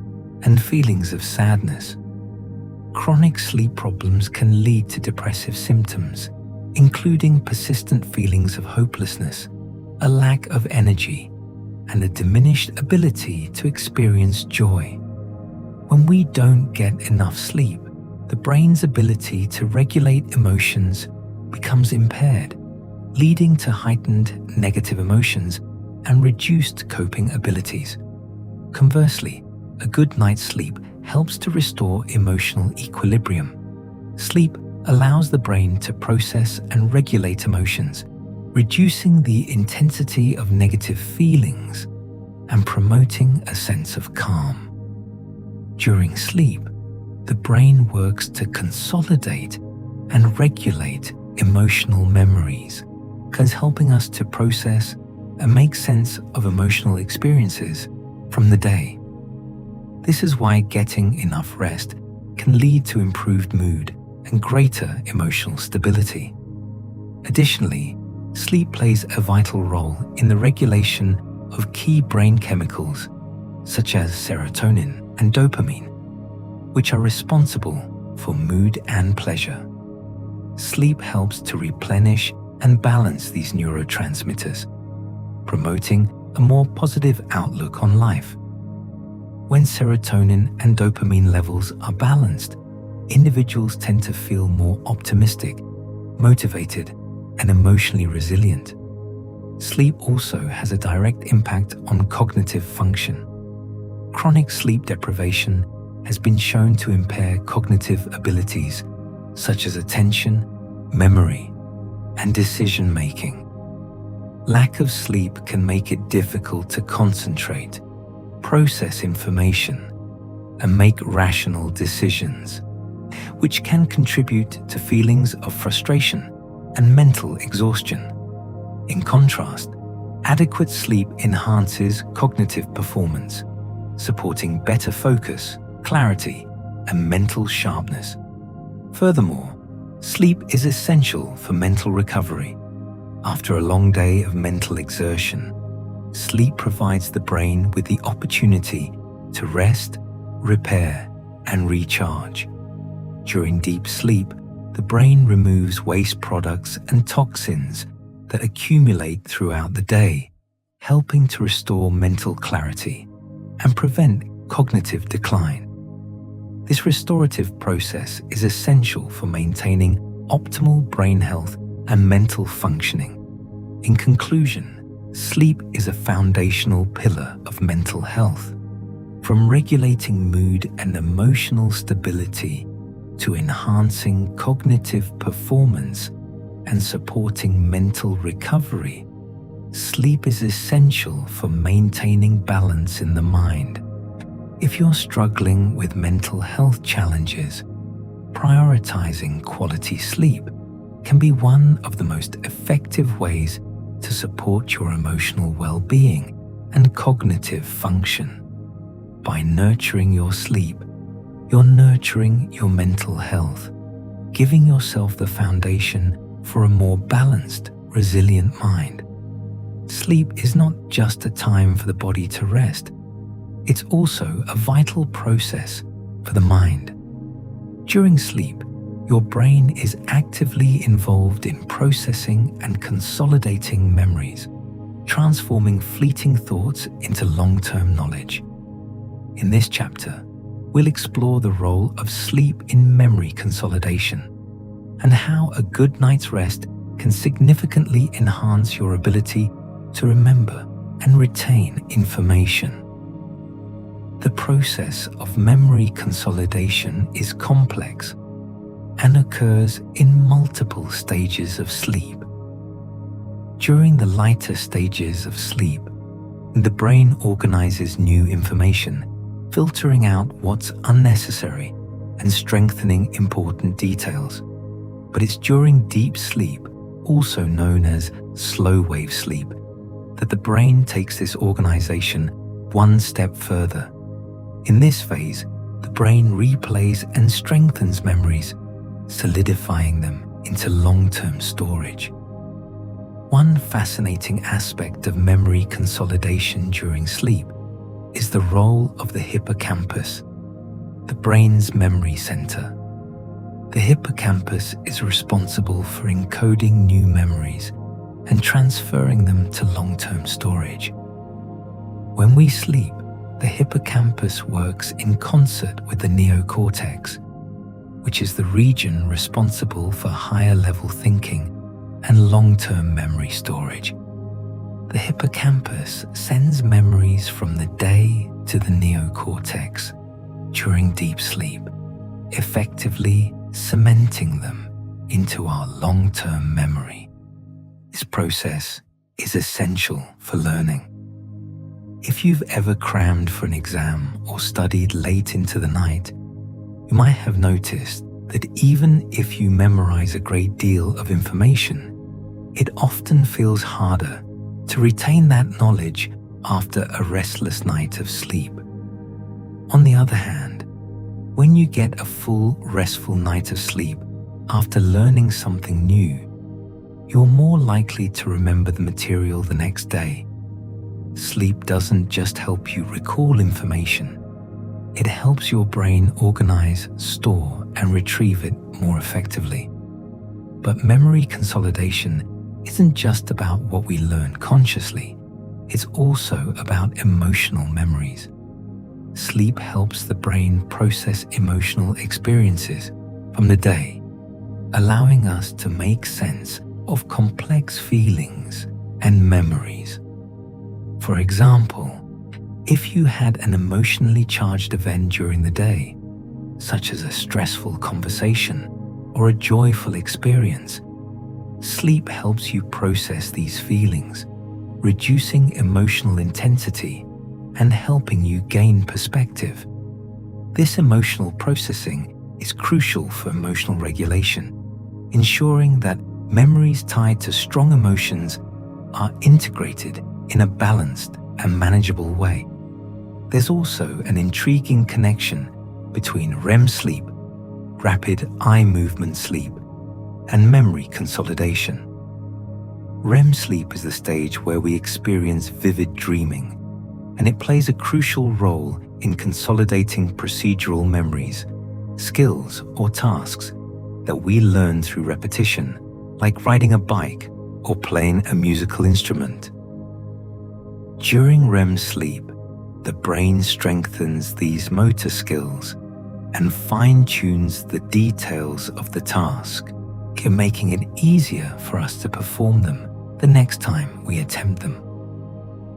and feelings of sadness. Chronic sleep problems can lead to depressive symptoms, including persistent feelings of hopelessness, a lack of energy, and a diminished ability to experience joy. When we don't get enough sleep, the brain's ability to regulate emotions becomes impaired, leading to heightened negative emotions and reduced coping abilities. Conversely, a good night's sleep helps to restore emotional equilibrium. Sleep allows the brain to process and regulate emotions, reducing the intensity of negative feelings and promoting a sense of calm. During sleep, the brain works to consolidate and regulate emotional memories, helping us to process and make sense of emotional experiences from the day. This is why getting enough rest can lead to improved mood and greater emotional stability. Additionally, sleep plays a vital role in the regulation of key brain chemicals such as serotonin and dopamine, which are responsible for mood and pleasure. Sleep helps to replenish and balance these neurotransmitters, promoting a more positive outlook on life. When serotonin and dopamine levels are balanced, individuals tend to feel more optimistic, motivated, and emotionally resilient. Sleep also has a direct impact on cognitive function. Chronic sleep deprivation has been shown to impair cognitive abilities such as attention, memory, and decision-making. Lack of sleep can make it difficult to concentrate, process information, and make rational decisions, which can contribute to feelings of frustration and mental exhaustion. In contrast, adequate sleep enhances cognitive performance, supporting better focus, clarity, and mental sharpness. Furthermore, sleep is essential for mental recovery. After a long day of mental exertion, sleep provides the brain with the opportunity to rest, repair, and recharge. During deep sleep, the brain removes waste products and toxins that accumulate throughout the day, helping to restore mental clarity and prevent cognitive decline. This restorative process is essential for maintaining optimal brain health and mental functioning. In conclusion, sleep is a foundational pillar of mental health. From regulating mood and emotional stability to enhancing cognitive performance and supporting mental recovery, sleep is essential for maintaining balance in the mind. If you're struggling with mental health challenges, prioritizing quality sleep can be one of the most effective ways to support your emotional well-being and cognitive function. By nurturing your sleep, you're nurturing your mental health, giving yourself the foundation for a more balanced, resilient mind. Sleep is not just a time for the body to rest, it's also a vital process for the mind. During sleep, your brain is actively involved in processing and consolidating memories, transforming fleeting thoughts into long-term knowledge. In this chapter, we'll explore the role of sleep in memory consolidation and how a good night's rest can significantly enhance your ability to remember and retain information. The process of memory consolidation is complex and occurs in multiple stages of sleep. During the lighter stages of sleep, the brain organizes new information, filtering out what's unnecessary and strengthening important details. But it's during deep sleep, also known as slow-wave sleep, that the brain takes this organization one step further, In this phase, the brain replays and strengthens memories, solidifying them into long-term storage. One fascinating aspect of memory consolidation during sleep is the role of the hippocampus, the brain's memory center. The hippocampus is responsible for encoding new memories and transferring them to long-term storage. When we sleep, the hippocampus works in concert with the neocortex, which is the region responsible for higher-level thinking and long-term memory storage. The hippocampus sends memories from the day to the neocortex during deep sleep, effectively cementing them into our long-term memory. This process is essential for learning. If you've ever crammed for an exam or studied late into the night, you might have noticed that even if you memorize a great deal of information, it often feels harder to retain that knowledge after a restless night of sleep. On the other hand, when you get a full, restful night of sleep after learning something new, you're more likely to remember the material the next day. Sleep doesn't just help you recall information, it helps your brain organize, store, and retrieve it more effectively. But memory consolidation isn't just about what we learn consciously, it's also about emotional memories. Sleep helps the brain process emotional experiences from the day, allowing us to make sense of complex feelings and memories. For example, if you had an emotionally charged event during the day, such as a stressful conversation or a joyful experience, sleep helps you process these feelings, reducing emotional intensity and helping you gain perspective. This emotional processing is crucial for emotional regulation, ensuring that memories tied to strong emotions are integrated in a balanced and manageable way. There's also an intriguing connection between REM sleep, rapid eye movement sleep, and memory consolidation. REM sleep is the stage where we experience vivid dreaming, and it plays a crucial role in consolidating procedural memories, skills, or tasks that we learn through repetition, like riding a bike or playing a musical instrument. During REM sleep, the brain strengthens these motor skills and fine-tunes the details of the task, making it easier for us to perform them the next time we attempt them.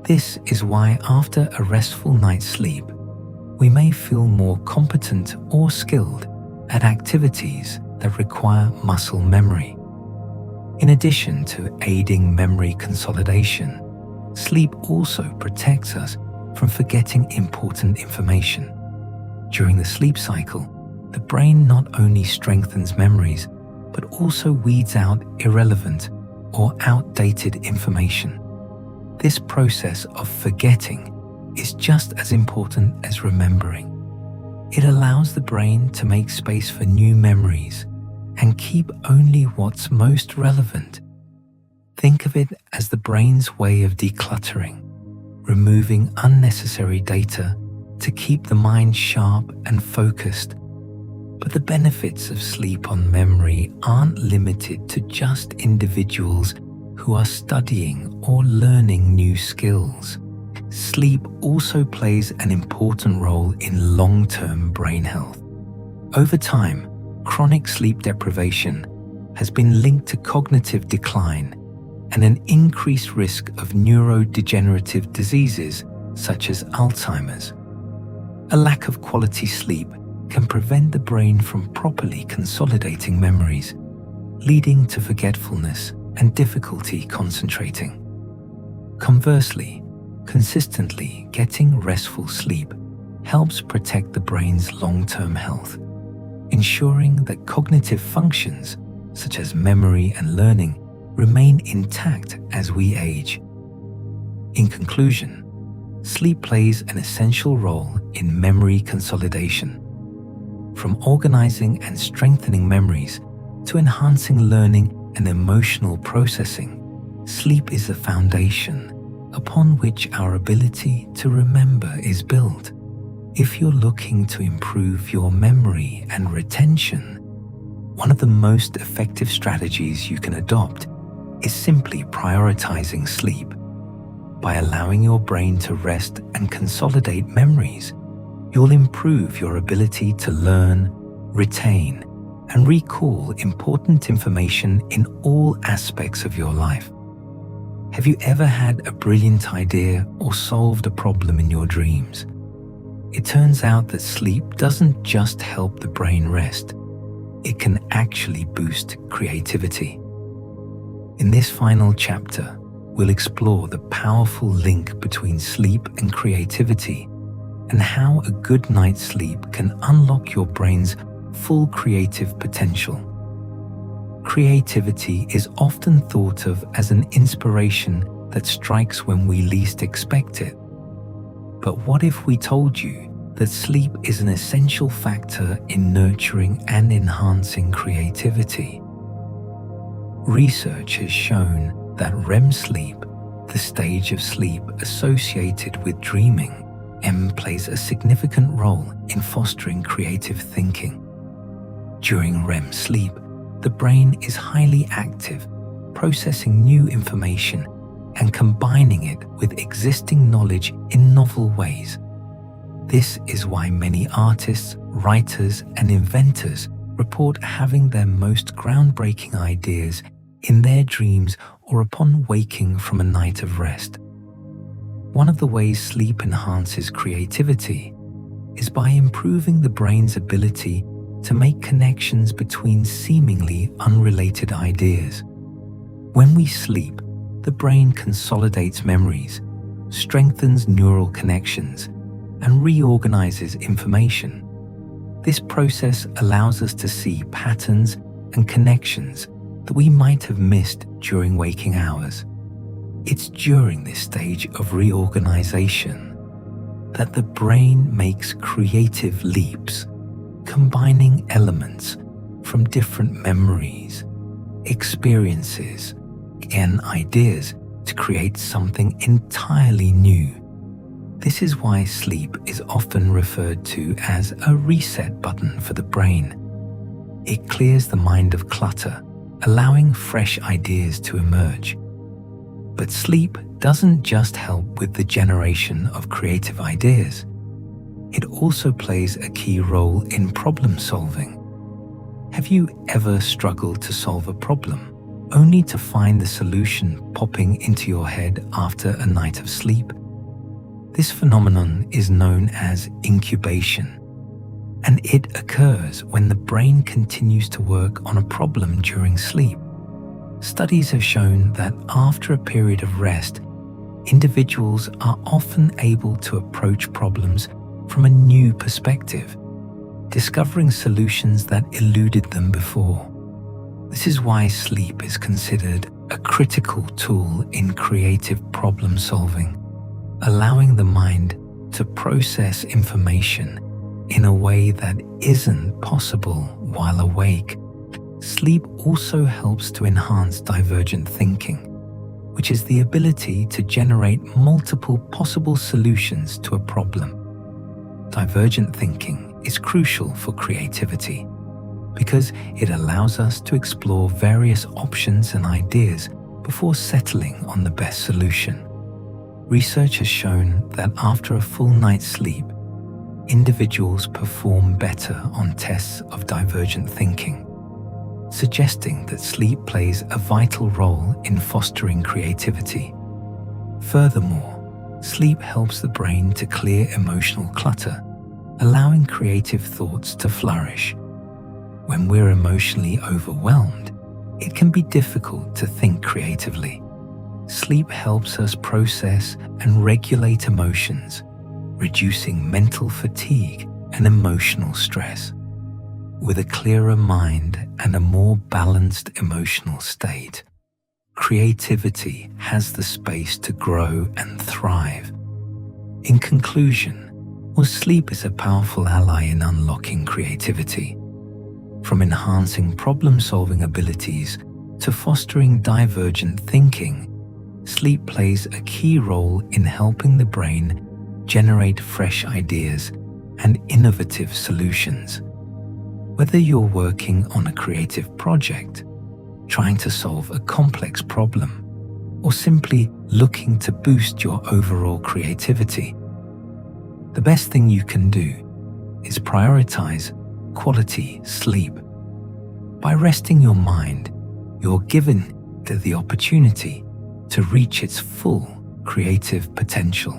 This is why after a restful night's sleep, we may feel more competent or skilled at activities that require muscle memory. In addition to aiding memory consolidation, sleep also protects us from forgetting important information. During the sleep cycle, the brain not only strengthens memories, but also weeds out irrelevant or outdated information. This process of forgetting is just as important as remembering. It allows the brain to make space for new memories and keep only what's most relevant. Think of it as the brain's way of decluttering, removing unnecessary data to keep the mind sharp and focused. But the benefits of sleep on memory aren't limited to just individuals who are studying or learning new skills. Sleep also plays an important role in long-term brain health. Over time, chronic sleep deprivation has been linked to cognitive decline and an increased risk of neurodegenerative diseases such as Alzheimer's. A lack of quality sleep can prevent the brain from properly consolidating memories, leading to forgetfulness and difficulty concentrating. Conversely, consistently getting restful sleep helps protect the brain's long-term health, ensuring that cognitive functions such as memory and learning remain intact as we age. In conclusion, Sleep plays an essential role in memory consolidation. From organizing and strengthening memories to enhancing learning and emotional processing, sleep is the foundation upon which our ability to remember is built. If you're looking to improve your memory and retention, one of the most effective strategies you can adopt is simply prioritizing sleep. By allowing your brain to rest and consolidate memories, you'll improve your ability to learn, retain, and recall important information in all aspects of your life. Have you ever had a brilliant idea or solved a problem in your dreams? It turns out that sleep doesn't just help the brain rest, it can actually boost creativity. In this final chapter, we'll explore the powerful link between sleep and creativity and how a good night's sleep can unlock your brain's full creative potential. Creativity is often thought of as an inspiration that strikes when we least expect it. But what if we told you that sleep is an essential factor in nurturing and enhancing creativity? Research has shown that REM sleep, the stage of sleep associated with dreaming, plays a significant role in fostering creative thinking. During REM sleep, the brain is highly active, processing new information and combining it with existing knowledge in novel ways. This is why many artists, writers, and inventors report having their most groundbreaking ideas in their dreams or upon waking from a night of rest. One of the ways sleep enhances creativity is by improving the brain's ability to make connections between seemingly unrelated ideas. When we sleep, the brain consolidates memories, strengthens neural connections, and reorganizes information. This process allows us to see patterns and connections that we might have missed during waking hours. It's during this stage of reorganization that the brain makes creative leaps, combining elements from different memories, experiences, and ideas to create something entirely new. This is why sleep is often referred to as a reset button for the brain. It clears the mind of clutter, allowing fresh ideas to emerge. But sleep doesn't just help with the generation of creative ideas. It also plays a key role in problem solving. Have you ever struggled to solve a problem, only to find the solution popping into your head after a night of sleep? This phenomenon is known as incubation, and it occurs when the brain continues to work on a problem during sleep. Studies have shown that after a period of rest, individuals are often able to approach problems from a new perspective, discovering solutions that eluded them before. This is why sleep is considered a critical tool in creative problem solving, allowing the mind to process information in a way that isn't possible while awake. Sleep also helps to enhance divergent thinking, which is the ability to generate multiple possible solutions to a problem. Divergent thinking is crucial for creativity because it allows us to explore various options and ideas before settling on the best solution. Research has shown that after a full night's sleep, individuals perform better on tests of divergent thinking, suggesting that sleep plays a vital role in fostering creativity. Furthermore, sleep helps the brain to clear emotional clutter, allowing creative thoughts to flourish. When we're emotionally overwhelmed, it can be difficult to think creatively. Sleep helps us process and regulate emotions, reducing mental fatigue and emotional stress. With a clearer mind and a more balanced emotional state, creativity has the space to grow and thrive. In conclusion, well, sleep is a powerful ally in unlocking creativity. From enhancing problem-solving abilities to fostering divergent thinking, sleep plays a key role in helping the brain generate fresh ideas and innovative solutions. Whether you're working on a creative project, trying to solve a complex problem, or simply looking to boost your overall creativity, the best thing you can do is prioritize quality sleep. By resting your mind, you're given the opportunity to reach its full creative potential.